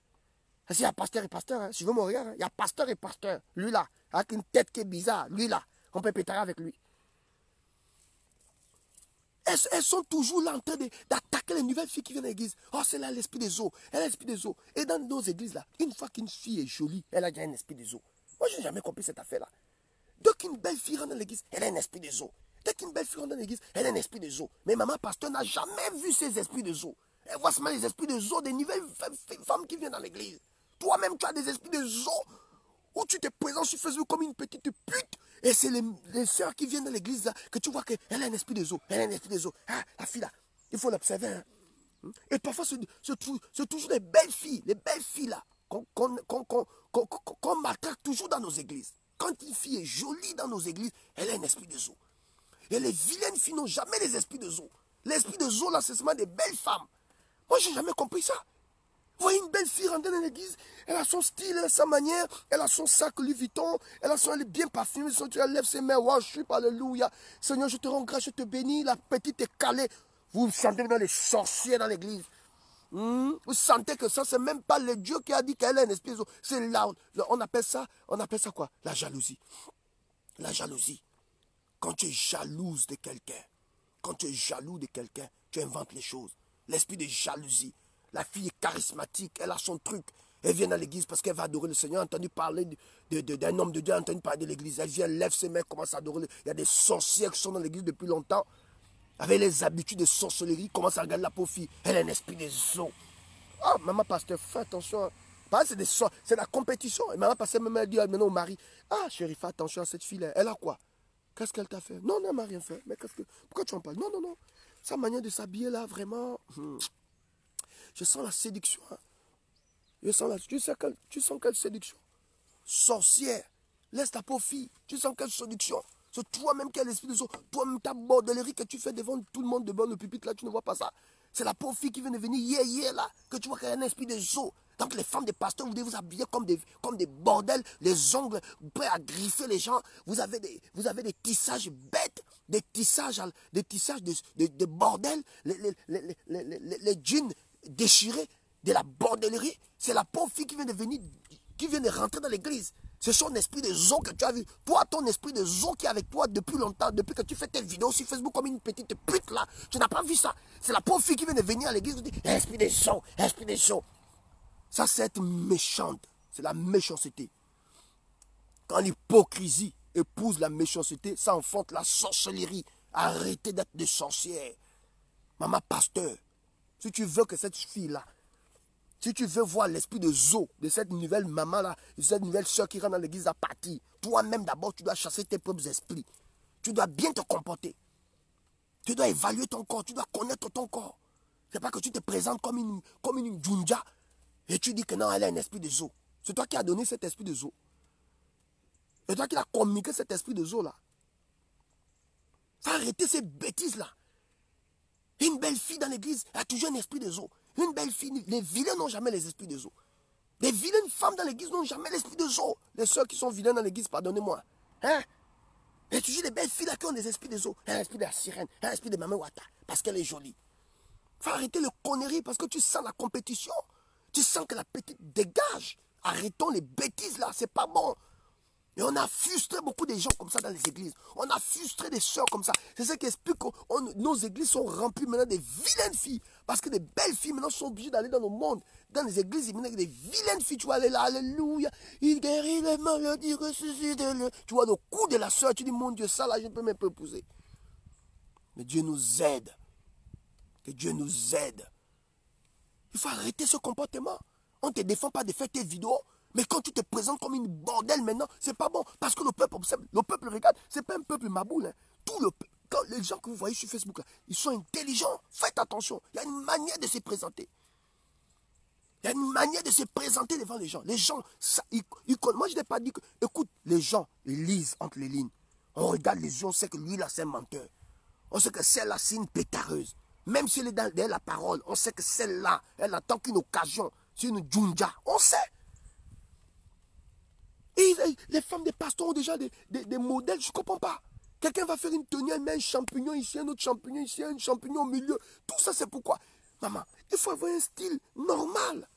Il y a pasteur et pasteur, hein. Si je veux mourir, hein. Il y a pasteur et pasteur. Lui là, avec une tête qui est bizarre, lui là, on peut péter avec lui. Elles sont toujours là en train d'attaquer les nouvelles filles qui viennent à l'église. Oh, c'est là l'esprit des eaux. Elle a l'esprit des eaux. Et dans nos églises là, une fois qu'une fille est jolie, elle a déjà un esprit des eaux. Moi, je n'ai jamais compris cette affaire là. Dès qu'une belle fille rentre dans l'église, elle a un esprit des eaux. Dès qu'une belle fille rentre dans l'église, elle a un esprit des eaux. Mais maman pasteur n'a jamais vu ces esprits des eaux. Elle voit seulement les esprits des eaux des nouvelles femmes qui viennent dans l'église. Toi-même, tu as des esprits des eaux où tu te présentes sur Facebook comme une petite pute. Et c'est les sœurs qui viennent dans l'église là que tu vois qu'elle a un esprit des eaux. Elle a un esprit des eaux. Ah, la fille là, il faut l'observer. Hein. Et parfois, c'est toujours les belles filles là, qu'on maltraite toujours dans nos églises. Quand une fille est jolie dans nos églises, elle a un esprit de zoo. Et les vilaines filles n'ont jamais les esprits de zoo. L'esprit de zoo, là, c'est seulement des belles femmes. Moi, je n'ai jamais compris ça. Vous voyez une belle fille rentrer dans l'église, elle a son style, elle a sa manière, elle a son sac Louis Vuitton, elle est bien parfumée, elle lève ses mains, wow, je suis alléluia. Seigneur, je te rends grâce, je te bénis, la petite est calée. Vous sentez dans les sorciers dans l'église. Vous sentez que ça, c'est même pas le Dieu qui a dit qu'elle a un esprit. C'est là, on appelle ça quoi? La jalousie. La jalousie. Quand tu es jalouse de quelqu'un, quand tu es jaloux de quelqu'un, tu inventes les choses. L'esprit de jalousie. La fille est charismatique, elle a son truc. Elle vient à l'église parce qu'elle va adorer le Seigneur. Elle a entendu parler d'un homme de Dieu, elle a entendu parler de l'église. Elle vient, elle lève ses mains, commence à adorer. Il y a des sorcières qui sont dans l'église depuis longtemps. Avec les habitudes de sorcellerie, commence à regarder la pauvre fille. Elle a un esprit des eaux. Ah, maman pasteur, fais attention. C'est la compétition. Et maman pasteur même dit maintenant au mari, ah chérie, fais attention à cette fille-là. Elle a quoi? Qu'est-ce qu'elle t'a fait? Non, non, elle m'a rien fait. Mais pourquoi tu en parles? Non, non, non. Sa manière de s'habiller là, vraiment. Je sens la séduction. Hein. Tu sens quelle séduction? Sorcière. Laisse ta pauvre fille. Tu sens quelle séduction? C'est toi-même qui as l'esprit de ça. Toi-même, ta bordellerie que tu fais devant tout le monde, devant le pupitre, là, tu ne vois pas ça. C'est la pauvre fille qui vient de venir hier, là, que tu vois qu'elle a un esprit de zoo. Donc les femmes des pasteurs, vous devez vous habiller comme des bordels, les ongles prêts à griffer les gens. Vous avez des tissages bêtes, des tissages de bordel, les jeans déchirés de la bordellerie. C'est la pauvre fille qui vient de venir, qui vient de rentrer dans l'église. C'est son esprit de zoo que tu as vu. Toi, ton esprit de zoo qui est avec toi depuis longtemps, depuis que tu fais tes vidéos sur Facebook comme une petite pute là. Tu n'as pas vu ça. C'est la pauvre fille qui vient de venir à l'église et dit, esprit de zoo, esprit de zoo. Ça, c'est être méchante. C'est la méchanceté. Quand l'hypocrisie épouse la méchanceté, ça enfante la sorcellerie. Arrêtez d'être des sorcières. Maman pasteur, si tu veux que cette fille-là, si tu veux voir l'esprit de zoo de cette nouvelle maman-là, de cette nouvelle soeur qui rentre dans l'église à partir, toi-même d'abord, tu dois chasser tes propres esprits. Tu dois bien te comporter. Tu dois évaluer ton corps, tu dois connaître ton corps. Ce n'est pas que tu te présentes comme une djunja et tu dis que non, elle a un esprit de zoo. C'est toi qui as donné cet esprit de zoo. C'est toi qui as communiqué cet esprit de zoo-là. Faut arrêter ces bêtises-là. Une belle fille dans l'église a toujours un esprit de zoo. Une belle fille, les vilains n'ont jamais les esprits de zoo. Les vilaines femmes dans l'église n'ont jamais l'esprit de zoo. Les soeurs qui sont vilaines dans l'église, pardonnez-moi. Hein? Il y a toujours des belles filles là qui ont des esprits de zoo. Un esprit de la sirène, un esprit de Maman Wata, parce qu'elle est jolie. Faut arrêter le connerie parce que tu sens la compétition. Tu sens que la petite dégage. Arrêtons les bêtises là, c'est pas bon. Et on a frustré beaucoup de gens comme ça dans les églises. On a frustré des sœurs comme ça. C'est ça qui explique que nos églises sont remplies maintenant des vilaines filles. Parce que des belles filles maintenant sont obligées d'aller dans le monde. Dans les églises, il y a des vilaines filles. Tu vois, aller là, alléluia. Il guérit les maladies, ressuscite-le. Tu vois le coup de la sœur. Tu dis, mon Dieu, ça là, je ne peux même pas épouser. Mais Dieu nous aide. Que Dieu nous aide. Il faut arrêter ce comportement. On ne te défend pas de faire tes vidéos. Mais quand tu te présentes comme une bordel maintenant, c'est pas bon. Parce que le peuple observe, le peuple regarde. C'est pas un peuple maboule. Hein. Tout le quand les gens que vous voyez sur Facebook, là, ils sont intelligents. Faites attention. Il y a une manière de se présenter. Il y a une manière de se présenter devant les gens. Les gens, ça, moi je n'ai pas dit que... Écoute, les gens, ils lisent entre les lignes. On regarde les yeux, on sait que lui là c'est un menteur. On sait que celle-là c'est une pétareuse. Même si elle est derrière la parole, on sait que celle-là, elle n'attend qu'une occasion. C'est une djunja. On sait. Et les femmes des pasteurs ont déjà des modèles, je ne comprends pas. Quelqu'un va faire une tenue, elle met un champignon ici, un autre champignon ici, un champignon au milieu. Tout ça, c'est pourquoi. Maman, il faut avoir un style normal.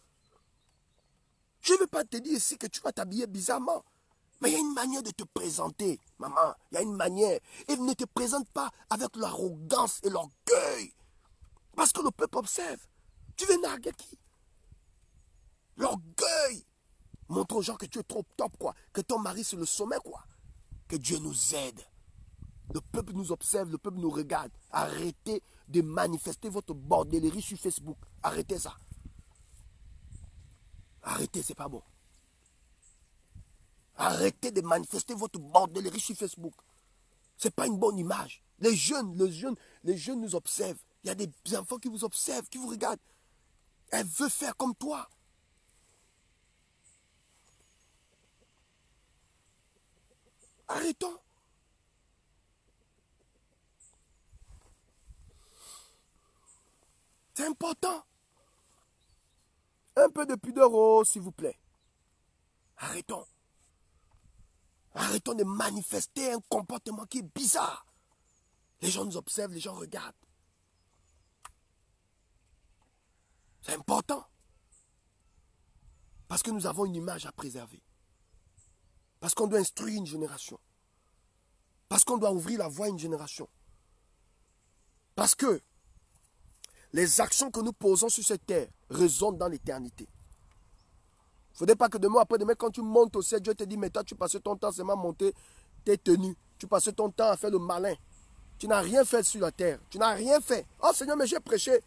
Je ne veux pas te dire ici que tu vas t'habiller bizarrement. Mais il y a une manière de te présenter, maman. Il y a une manière. Et ne te présente pas avec l'arrogance et l'orgueil. Parce que le peuple observe. Tu veux narguer qui? L'orgueil. Montre aux gens que tu es trop top, quoi. Que ton mari, c'est le sommet, quoi. Que Dieu nous aide. Le peuple nous observe, le peuple nous regarde. Arrêtez de manifester votre bordellerie sur Facebook. Arrêtez ça. Arrêtez, c'est pas bon. Arrêtez de manifester votre bordellerie sur Facebook. C'est pas une bonne image. Les jeunes nous observent. Il y a des enfants qui vous observent, qui vous regardent. Elle veut faire comme toi. Arrêtons. C'est important. Un peu de pudeur, oh, s'il vous plaît. Arrêtons. Arrêtons de manifester un comportement qui est bizarre. Les gens nous observent, les gens regardent. C'est important. Parce que nous avons une image à préserver. Parce qu'on doit instruire une génération. Parce qu'on doit ouvrir la voie à une génération. Parce que les actions que nous posons sur cette terre résonnent dans l'éternité. Il ne faudrait pas que demain, après-demain, quand tu montes au ciel, Dieu te dit, mais toi, tu passes ton temps seulement à monter tes tenues. Tu passes ton temps à faire le malin. Tu n'as rien fait sur la terre. Tu n'as rien fait. Oh Seigneur, mais j'ai prêché.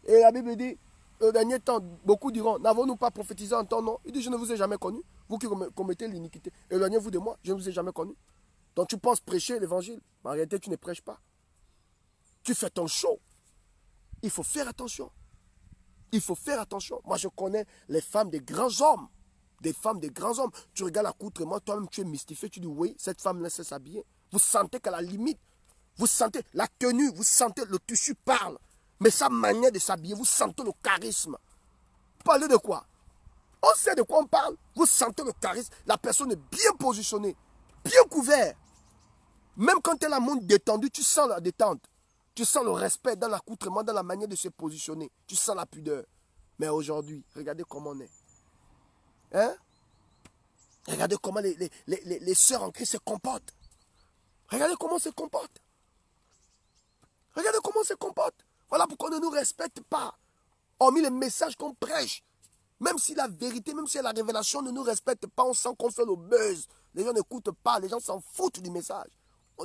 Et la Bible dit, au dernier temps, beaucoup diront, n'avons-nous pas prophétisé en ton nom? Il dit, je ne vous ai jamais connu. Vous qui commettez l'iniquité, éloignez-vous de moi, je ne vous ai jamais connu. Donc tu penses prêcher l'évangile, mais en réalité, tu ne prêches pas. Tu fais ton show. Il faut faire attention. Il faut faire attention. Moi, je connais les femmes des grands hommes. Des femmes des grands hommes. Tu regardes l'accoutrement, toi-même, tu es mystifié. Tu dis, oui, cette femme laisse s'habiller. Vous sentez qu'à la limite, vous sentez la tenue, vous sentez le tissu parle. Mais sa manière de s'habiller, vous sentez le charisme. Parlez de quoi? On sait de quoi on parle. Vous sentez le charisme. La personne est bien positionnée, bien couverte. Même quand elle a la monde détendue, tu sens la détente. Tu sens le respect dans l'accoutrement, dans la manière de se positionner. Tu sens la pudeur. Mais aujourd'hui, regardez comment on est. Hein? Regardez comment les sœurs en Christ se comportent. Regardez comment on se comporte. Regardez comment on se comporte. Voilà pourquoi on ne nous respecte pas. Hormis les messages qu'on prêche. Même si la vérité, même si la révélation ne nous respecte pas, on sent qu'on fait le buzz. Les gens n'écoutent pas, les gens s'en foutent du message.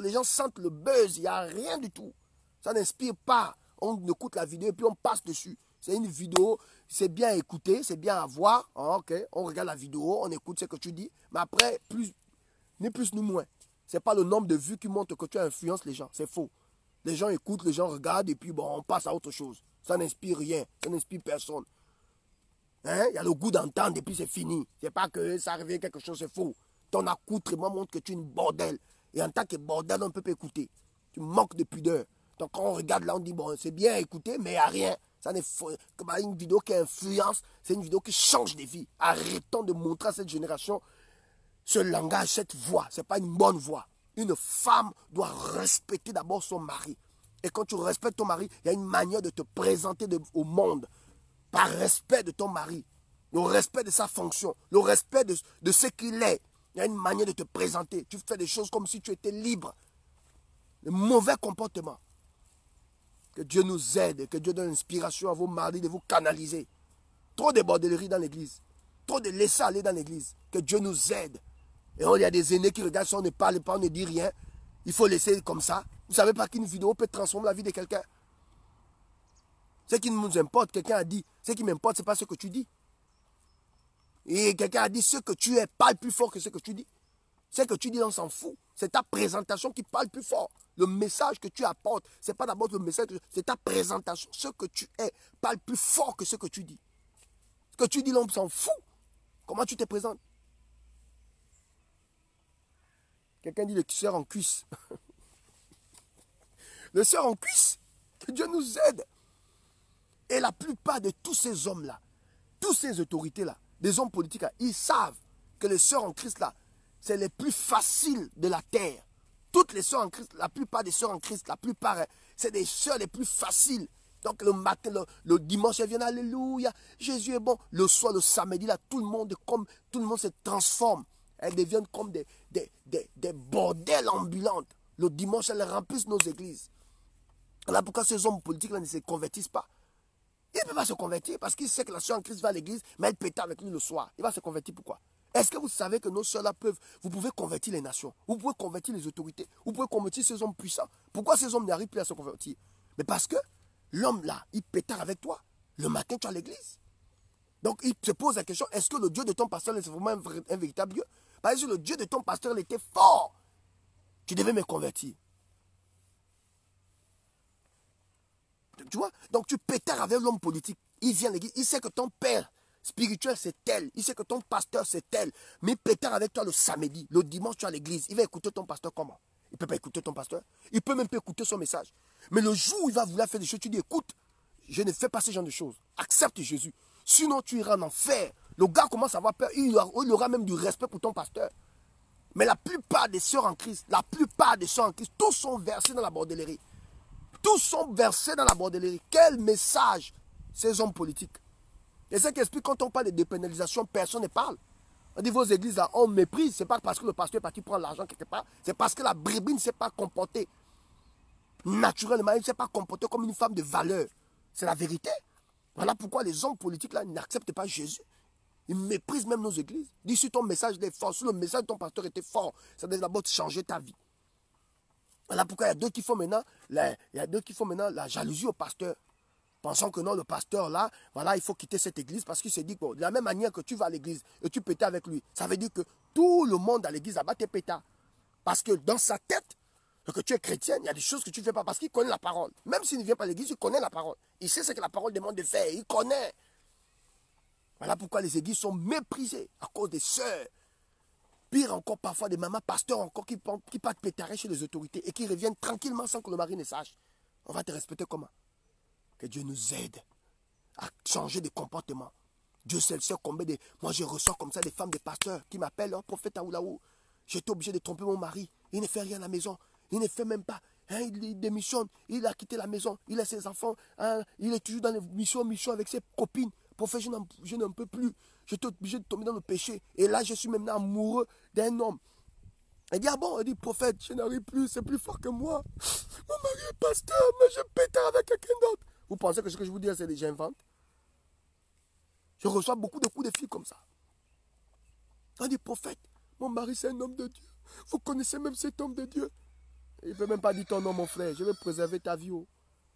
Les gens sentent le buzz, il n'y a rien du tout. Ça n'inspire pas. On écoute la vidéo et puis on passe dessus. C'est une vidéo, c'est bien à écouter, c'est bien à voir. Ah, ok, on regarde la vidéo, on écoute ce que tu dis. Mais après, ni plus ni moins. Ce n'est pas le nombre de vues qui montre que tu influences les gens. C'est faux. Les gens écoutent, les gens regardent et puis bon, on passe à autre chose. Ça n'inspire rien, ça n'inspire personne. Hein? Il y a le goût d'entendre et puis c'est fini. C'est pas que ça revient quelque chose, c'est faux. Ton accoutrement montre que tu es une bordel. Et en tant que bordel, on ne peut pas écouter. Tu manques de pudeur. Donc quand on regarde là, on dit, bon, c'est bien à écouter, mais il n'y a rien. Ça n'est comme une vidéo qui influence, c'est une vidéo qui change des vies. Arrêtons de montrer à cette génération ce langage, cette voix. Ce n'est pas une bonne voix. Une femme doit respecter d'abord son mari. Et quand tu respectes ton mari, il y a une manière de te présenter au monde. Par respect de ton mari. Le respect de sa fonction. Le respect de ce qu'il est. Il y a une manière de te présenter. Tu fais des choses comme si tu étais libre. Le mauvais comportement. Que Dieu nous aide, que Dieu donne l'inspiration à vos maris de vous canaliser. Trop de bordellerie dans l'église. Trop de laisser aller dans l'église. Que Dieu nous aide. Et il y a des aînés qui regardent, si on ne parle pas, on ne dit rien. Il faut laisser comme ça. Vous ne savez pas qu'une vidéo peut transformer la vie de quelqu'un. Ce qui nous importe, quelqu'un a dit. Ce qui m'importe, ce n'est pas ce que tu dis. Et quelqu'un a dit, ce que tu es parle plus fort que ce que tu dis. Ce que tu dis, on s'en fout. C'est ta présentation qui parle plus fort. Le message que tu apportes, ce n'est pas d'abord le message, c'est ta présentation. Ce que tu es parle plus fort que ce que tu dis. Ce que tu dis, l'homme s'en fout. Comment tu te présentes? Quelqu'un dit le soeur en cuisse. Le soeur en cuisse. Que Dieu nous aide. Et la plupart de tous ces hommes-là, tous ces autorités-là, des hommes politiques, là, ils savent que les sœurs en Christ, là, c'est les plus faciles de la terre. Toutes les sœurs en Christ, la plupart des sœurs en Christ, la plupart, c'est des sœurs les plus faciles. Donc le matin, le dimanche, elles viennent, alléluia, Jésus est bon. Le soir, le samedi, là, tout le monde se transforme. Elles deviennent comme des bordels ambulantes. Le dimanche, elles remplissent nos églises. Voilà pourquoi ces hommes politiques là ne se convertissent pas. Il ne peut pas se convertir parce qu'il sait que la sœur en Christ va à l'église, mais elle pète avec lui le soir. Il va se convertir pourquoi? Est-ce que vous savez que nos sœurs là peuvent, vous pouvez convertir les nations, vous pouvez convertir les autorités, vous pouvez convertir ces hommes puissants? Pourquoi ces hommes n'arrivent plus à se convertir? Mais parce que l'homme là, il pétard avec toi. Le matin, tu es à l'église. Donc il se pose la question, est-ce que le Dieu de ton pasteur est vraiment un véritable Dieu? Parce que le Dieu de ton pasteur il était fort. Tu devais me convertir. Tu vois? Donc tu pétards avec l'homme politique. Il vient à l'église, il sait que ton père spirituel c'est tel. Il sait que ton pasteur c'est tel. Mais il pétard avec toi le samedi, le dimanche tu es à l'église. Il va écouter ton pasteur comment? Il ne peut pas écouter ton pasteur. Il ne peut même pas écouter son message. Mais le jour où il va vouloir faire des choses, tu dis écoute, je ne fais pas ce genre de choses. Accepte Jésus. Sinon tu iras en enfer. Le gars commence à avoir peur. Il aura même du respect pour ton pasteur. Mais la plupart des sœurs en Christ, tous sont versés dans la bordellerie. Tous sont versés dans la bordellerie. Quel message ces hommes politiques? Et ce qui explique quand on parle de dépénalisation, personne ne parle. On dit vos églises là, on méprise. Ce n'est pas parce que le pasteur est parti prendre l'argent quelque part. C'est parce que la brebis ne s'est pas comportée naturellement. Elle ne s'est pas comportée comme une femme de valeur. C'est la vérité. Voilà pourquoi les hommes politiques là n'acceptent pas Jésus. Ils méprisent même nos églises. Ils disent si ton message est fort, si le message de ton pasteur était fort, ça doit d'abord changer ta vie. Voilà pourquoi il y a d'autres qui font maintenant la jalousie au pasteur. Pensant que non, le pasteur là, voilà, il faut quitter cette église parce qu'il se dit que de la même manière que tu vas à l'église et tu pétais avec lui, ça veut dire que tout le monde à l'église là-bas t'es pétard. Parce que dans sa tête, que tu es chrétien, il y a des choses que tu ne fais pas parce qu'il connaît la parole. Même s'il ne vient pas à l'église, il connaît la parole. Il sait ce que la parole demande de faire, il connaît. Voilà pourquoi les églises sont méprisées à cause des sœurs. Pire encore, parfois des mamans pasteurs encore qui partent pétarer chez les autorités et qui reviennent tranquillement sans que le mari ne sache. On va te respecter comment? Que Dieu nous aide à changer de comportement. Dieu sait combien de... Moi, je reçois comme ça des femmes, des pasteurs qui m'appellent, oh, prophète Aoulaou. J'étais obligé de tromper mon mari. Il ne fait rien à la maison. Il ne fait même pas. Hein, il démissionne. Il a quitté la maison. Il a ses enfants. Hein, il est toujours dans les missions avec ses copines. Prophète, je n'en peux plus. J'étais obligé de tomber dans le péché. Et là, je suis maintenant amoureux d'un homme. Elle dit, ah bon? Elle dit, prophète, je n'arrive plus. C'est plus fort que moi. Mon mari est pasteur, mais je pétard avec quelqu'un d'autre. Vous pensez que ce que je vous dis, c'est des j'invente? Je reçois beaucoup de coups de fil comme ça. On dit, prophète, mon mari c'est un homme de Dieu. Vous connaissez même cet homme de Dieu. Il ne peut même pas dire ton nom, mon frère. Je vais préserver ta vie. Oh.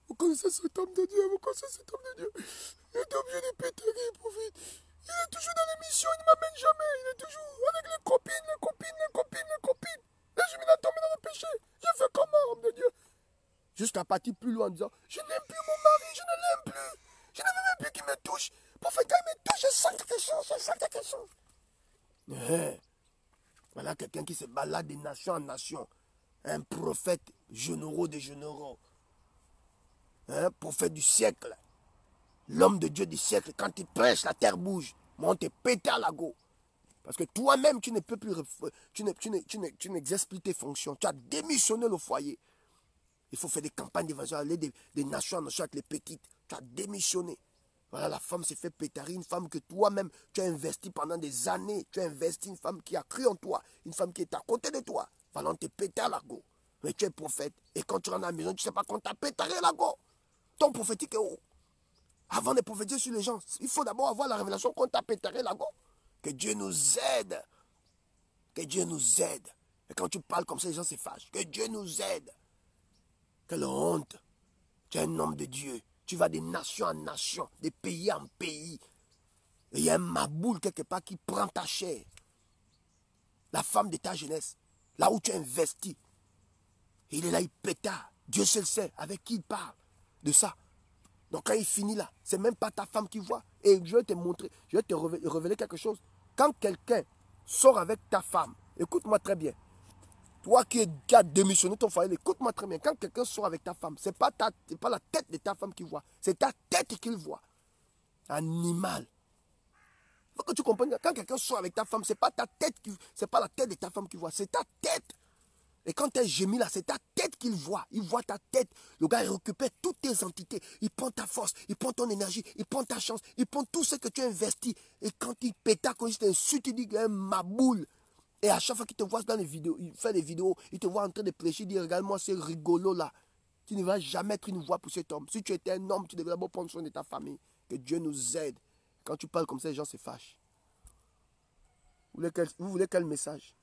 Vous connaissez cet homme de Dieu. Vous connaissez cet homme de Dieu. Il est obligé de péter, prophète. Il est toujours dans l'émission. Il ne m'amène jamais. Il est toujours avec les copines. Là, je viens de tomber dans le péché. Je fais comment, homme de Dieu? Jusqu'à partir plus loin en disant, je n'aime plus mon mari, je ne l'aime plus. Je n'aime même plus qu'il me touche. Prophète, quand il me touche, je sens quelque chose. Voilà quelqu'un qui se balade de nation en nation. Un prophète généraux des généraux. Un prophète du siècle. L'homme de Dieu du siècle, quand il prêche, la terre bouge. Mais on te pète à la go. Parce que toi-même, tu ne peux plus, tu n'exerces plus tes fonctions. Tu as démissionné le foyer. Il faut faire des campagnes d'évasion, aller des nations en nation avec les petites. Tu as démissionné. Voilà, la femme s'est fait pétari, une femme que toi-même, tu as investi pendant des années. Tu as investi une femme qui a cru en toi, une femme qui est à côté de toi. Voilà, on te pété à la go. Mais tu es prophète. Et quand tu rentres à la maison, tu ne sais pas qu'on t'a pétaré à la go. Ton prophétique est où? Avant de prophétiser sur les gens, il faut d'abord avoir la révélation qu'on t'a pétaré la go. Que Dieu nous aide. Que Dieu nous aide. Et quand tu parles comme ça, les gens se fâchent. Que Dieu nous aide. Quelle honte. Tu es un homme de Dieu. Tu vas de nation en nation, de pays en pays. Et il y a un maboule quelque part qui prend ta chair. La femme de ta jeunesse. Là où tu as investi. Et il est là, il pétard. Dieu seul sait avec qui il parle de ça. Donc quand il finit là, c'est même pas ta femme qui voit. Et je vais te montrer, je vais te révéler quelque chose. Quand quelqu'un sort avec ta femme, écoute-moi très bien. Toi qui as démissionné ton foyer, écoute-moi très bien. Quand quelqu'un sort avec ta femme, ce n'est pas la tête de ta femme qui voit. C'est ta tête qu'il voit. Animal. Il faut que tu comprennes. Quand quelqu'un sort avec ta femme, ce n'est pas ta tête, c'est pas la tête de ta femme qui voit. C'est ta tête. Et quand elle gémit là, c'est ta tête qu'il voit. Il voit ta tête. Le gars, il récupère toutes tes entités. Il prend ta force, il prend ton énergie, il prend ta chance, il prend tout ce que tu as investi. Et quand il pétard, quand il t'insulte, il dit qu'il est ma boule. Et à chaque fois qu'il te voit dans les vidéos, il fait des vidéos, il te voit en train de prêcher, il dit regarde-moi, c'est rigolo là. Tu ne vas jamais être une voix pour cet homme. Si tu étais un homme, tu devrais d'abord prendre soin de ta famille. Que Dieu nous aide. Quand tu parles comme ça, les gens se fâchent. Vous voulez quel message?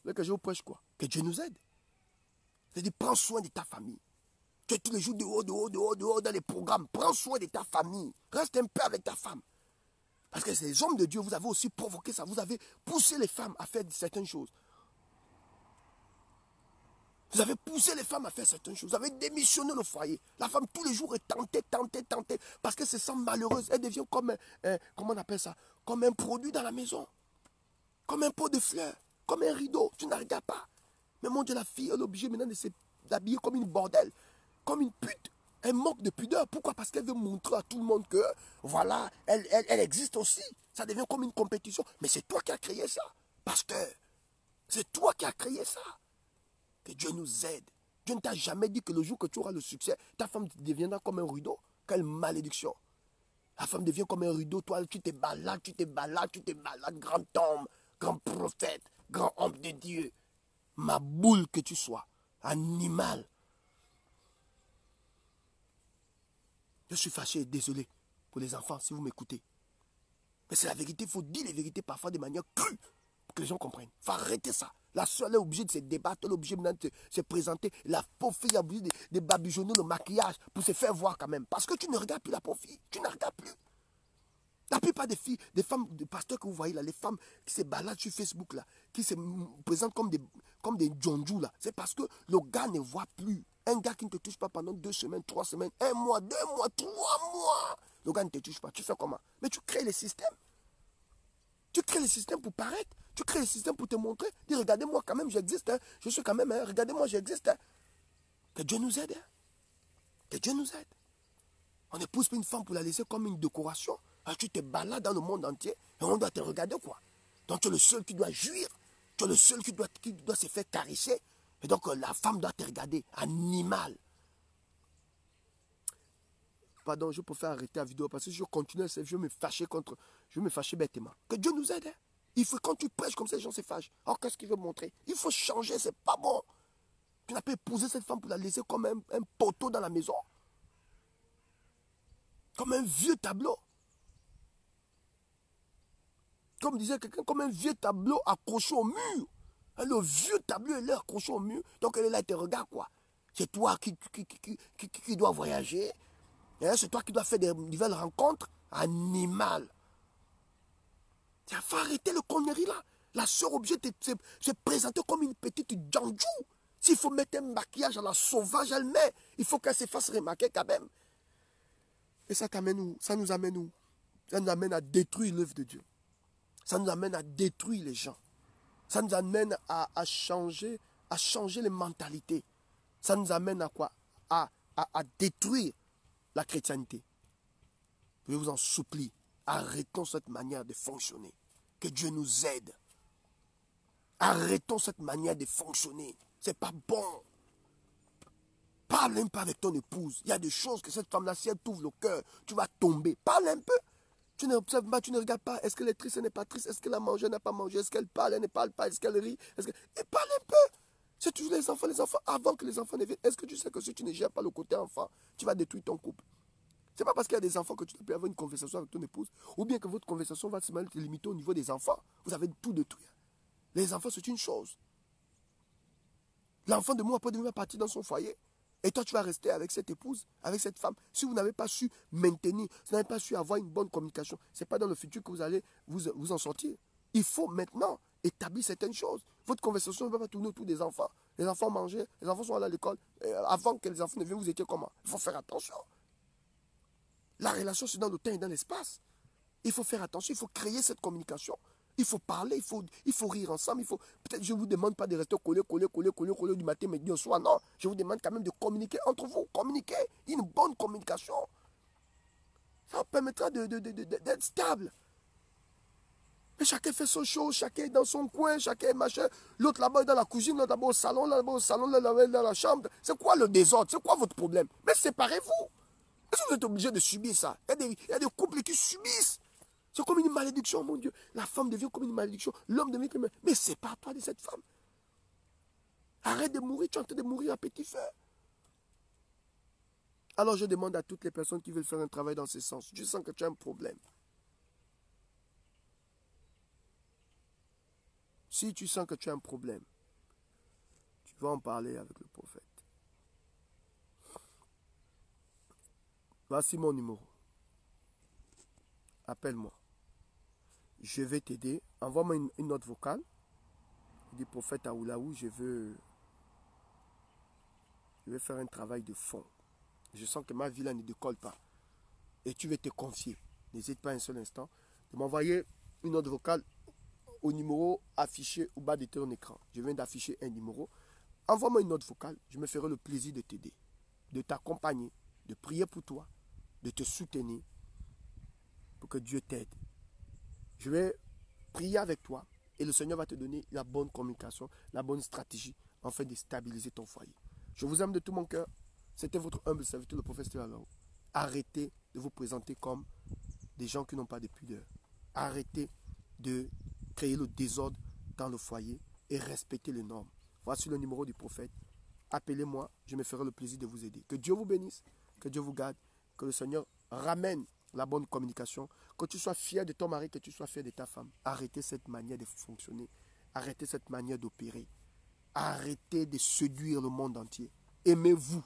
Vous voulez que je vous prêche quoi? Que Dieu nous aide. C'est-à-dire, prends soin de ta famille. Tu es tous les jours dehors dans les programmes. Prends soin de ta famille. Reste un peu avec ta femme. Parce que ces hommes de Dieu, vous avez aussi provoqué ça. Vous avez poussé les femmes à faire certaines choses. Vous avez poussé les femmes à faire certaines choses. Vous avez démissionné le foyer. La femme, tous les jours, est tentée. Parce qu'elle se sent malheureuse. Elle devient comme, comment on appelle ça? Comme un produit dans la maison. Comme un pot de fleurs. Comme un rideau. Tu ne la regardes pas. Mais mon Dieu, la fille, elle est obligée maintenant de s'habiller comme une bordel. Comme une pute. Elle manque de pudeur. Pourquoi? Parce qu'elle veut montrer à tout le monde que, voilà, elle existe aussi. Ça devient comme une compétition. Mais c'est toi qui as créé ça. Pasteur, c'est toi qui as créé ça. Que Dieu nous aide. Dieu ne t'a jamais dit que le jour que tu auras le succès, ta femme deviendra comme un rideau. Quelle malédiction. La femme devient comme un rideau. Toi, tu te balades, grand homme, grand prophète, grand homme de Dieu. Ma boule que tu sois. Animal. Je suis fâché et désolé pour les enfants, si vous m'écoutez. Mais c'est la vérité, il faut dire les vérités parfois de manière crue, pour que les gens comprennent. Il faut arrêter ça. La soeur, elle est obligée de se débattre, elle est obligée de se présenter. La pauvre fille est obligée de babigeonner le maquillage pour se faire voir quand même. Parce que tu ne regardes plus la pauvre fille, tu ne regardes plus. La plupart des filles, des femmes, des pasteurs que vous voyez là, les femmes qui se baladent sur Facebook là, qui se présentent comme des djonjous là, c'est parce que le gars ne voit plus. Un gars qui ne te touche pas pendant 2 semaines, 3 semaines, 1 mois, 2 mois, 3 mois. Le gars ne te touche pas. Tu fais comment? Mais tu crées les systèmes. Tu crées les systèmes pour paraître. Tu crées les systèmes pour te montrer. Dis, regardez-moi quand même, j'existe. Hein. Je suis quand même, hein. Regardez-moi, j'existe. Hein. Que Dieu nous aide. Hein. Que Dieu nous aide. On n'épouse pas une femme pour la laisser comme une décoration. Alors, tu te balades dans le monde entier et on doit te regarder quoi. Donc tu es le seul qui doit jouir. Tu es le seul qui doit se faire caresser. Et donc la femme doit te regarder. Animal. Pardon, je préfère arrêter la vidéo parce que si je continue, je vais me fâcher bêtement. Que Dieu nous aide. Hein. Il faut quand tu prêches comme ça, les gens se fâchent. Alors qu'est-ce qu'il veut montrer? Il faut changer, c'est pas bon. Tu n'as pas épousé cette femme pour la laisser comme un poteau dans la maison. Comme un vieux tableau. Comme disait quelqu'un, comme un vieux tableau accroché au mur. Le vieux tableau, il est accroché au mur. Donc elle est là, elle te regarde quoi. C'est toi qui dois voyager. C'est toi qui dois faire des nouvelles rencontres. Animal. Il faut arrêter le connerie là. La soeur obligée de se présenter comme une petite djanjou. S'il faut mettre un maquillage à la sauvage, elle met. Il faut qu'elle se fasse remarquer quand même. Et ça t'amène où? Ça nous amène où? Ça nous amène à détruire l'œuvre de Dieu. Ça nous amène à détruire les gens. Ça nous amène à changer les mentalités. Ça nous amène à quoi? À détruire la chrétienté. Je vous en supplie, arrêtons cette manière de fonctionner. Que Dieu nous aide. Arrêtons cette manière de fonctionner. C'est pas bon. Parle un peu avec ton épouse. Il y a des choses que cette femme-là, si elle t'ouvre le cœur, tu vas tomber. Parle un peu. Tu n'observes pas, tu ne regardes pas. Est-ce qu'elle est triste, elle n'est pas triste? Est-ce qu'elle a mangé, elle n'a pas mangé? Est-ce qu'elle parle, elle ne parle pas? Est-ce qu'elle rit? Et parle un peu. C'est toujours les enfants, avant que les enfants ne viennent. Est-ce que tu sais que si tu ne gères pas le côté enfant, tu vas détruire ton couple? Ce n'est pas parce qu'il y a des enfants que tu peux avoir une conversation avec ton épouse, ou bien que votre conversation va se limiter au niveau des enfants. Vous avez tout détruit. Les enfants, c'est une chose. L'enfant de moi peut devenir partir dans son foyer. Et toi, tu vas rester avec cette épouse, avec cette femme. Si vous n'avez pas su maintenir, si vous n'avez pas su avoir une bonne communication, ce n'est pas dans le futur que vous allez vous en sortir. Il faut maintenant établir certaines choses. Votre conversation ne va pas tourner autour des enfants. Les enfants mangeaient, les enfants sont allés à l'école. Avant que les enfants ne viennent, vous étiez comment? Il faut faire attention. La relation, c'est dans le temps et dans l'espace. Il faut faire attention, il faut créer cette communication. Il faut parler, il faut rire ensemble. Peut-être je ne vous demande pas de rester collé du matin, midi au soir. Non, je vous demande quand même de communiquer entre vous. Communiquer, une bonne communication. Ça vous permettra d'être stable. Mais chacun fait son show, chacun est dans son coin, chacun est machin. L'autre là-bas est dans la cuisine, l'autre là-bas au salon, là-bas au salon, là-bas dans la chambre. C'est quoi le désordre? C'est quoi votre problème? Mais séparez-vous. Est-ce que vous êtes obligé de subir ça? Il y a des couples qui subissent. C'est comme une malédiction, mon Dieu. La femme devient comme une malédiction. L'homme devient comme une malédiction. Mais sépare-toi de cette femme. Arrête de mourir. Tu es en train de mourir à petit feu. Alors je demande à toutes les personnes qui veulent faire un travail dans ce sens. Je sens que tu as un problème. Si tu sens que tu as un problème, tu vas en parler avec le prophète. Voici mon numéro. Appelle-moi. Je vais t'aider. Envoie-moi une note vocale. Du prophète Aoulaou, je vais faire un travail de fond. Je sens que ma vie là ne décolle pas. Et tu veux te confier. N'hésite pas un seul instant de m'envoyer une note vocale au numéro affiché au bas de ton écran. Je viens d'afficher un numéro. Envoie-moi une note vocale. Je me ferai le plaisir de t'aider, de t'accompagner, de prier pour toi, de te soutenir pour que Dieu t'aide. Je vais prier avec toi et le Seigneur va te donner la bonne communication, la bonne stratégie afin de stabiliser ton foyer. Je vous aime de tout mon cœur. C'était votre humble serviteur, le prophète Stéphane. Arrêtez de vous présenter comme des gens qui n'ont pas de pudeur. Arrêtez de créer le désordre dans le foyer et respectez les normes. Voici le numéro du prophète. Appelez-moi, je me ferai le plaisir de vous aider. Que Dieu vous bénisse, que Dieu vous garde, que le Seigneur ramène la bonne communication, que tu sois fier de ton mari, que tu sois fier de ta femme. Arrêtez cette manière de fonctionner, arrêtez cette manière d'opérer, arrêtez de séduire le monde entier. Aimez-vous,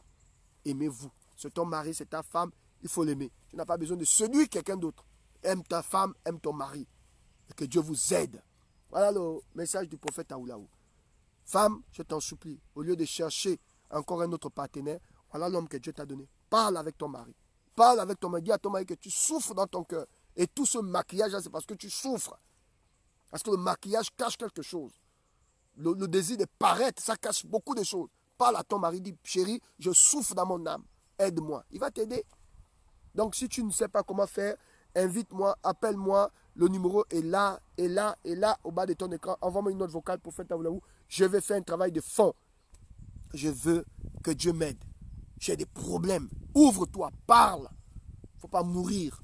aimez-vous. C'est ton mari, c'est ta femme, il faut l'aimer. Tu n'as pas besoin de séduire quelqu'un d'autre. Aime ta femme, aime ton mari. Et que Dieu vous aide. Voilà le message du prophète Aoulaou. Femme, je t'en supplie, au lieu de chercher encore un autre partenaire, voilà l'homme que Dieu t'a donné. Parle avec ton mari. Parle avec ton mari. Dis à ton mari que tu souffres dans ton cœur. Et tout ce maquillage-là, c'est parce que tu souffres. Parce que le maquillage cache quelque chose. Le désir de paraître, ça cache beaucoup de choses. Parle à ton mari, dis, chérie, je souffre dans mon âme. Aide-moi. Il va t'aider. Donc, si tu ne sais pas comment faire, invite-moi, appelle-moi. Le numéro est là, au bas de ton écran. Envoie-moi une note vocale pour faire ta Aoulaou. Je vais faire un travail de fond. Je veux que Dieu m'aide. J'ai des problèmes. Ouvre-toi, parle. Il ne faut pas mourir.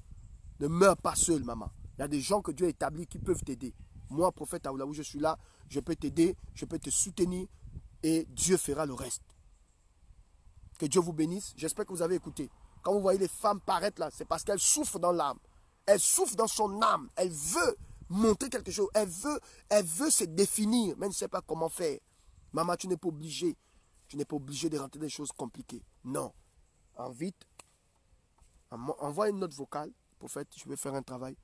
Ne meurs pas seul, maman. Il y a des gens que Dieu a établis qui peuvent t'aider. Moi, prophète Aoulaou, je suis là. Je peux t'aider, je peux te soutenir. Et Dieu fera le reste. Que Dieu vous bénisse. J'espère que vous avez écouté. Quand vous voyez les femmes paraître là, c'est parce qu'elles souffrent dans l'âme. Elle souffre dans son âme. Elle veut montrer quelque chose. Elle veut se définir, mais elle ne sait pas comment faire. Maman, tu n'es pas obligé. Tu n'es pas obligé de rentrer dans des choses compliquées. Non. Invite. Envoie une note vocale. Prophète, je vais faire un travail.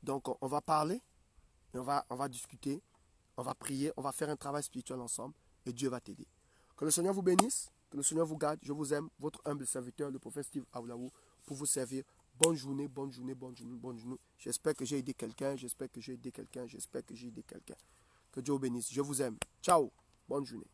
Donc, on va parler. Et on va discuter. On va prier. On va faire un travail spirituel ensemble. Et Dieu va t'aider. Que le Seigneur vous bénisse. Que le Seigneur vous garde. Je vous aime. Votre humble serviteur, le prophète Steve Aoulaou, pour vous servir. Bonne journée, bonne journée, bonne journée, bonne journée. J'espère que j'ai aidé quelqu'un, j'espère que j'ai aidé quelqu'un, j'espère que j'ai aidé quelqu'un. Que Dieu vous bénisse. Je vous aime. Ciao. Bonne journée.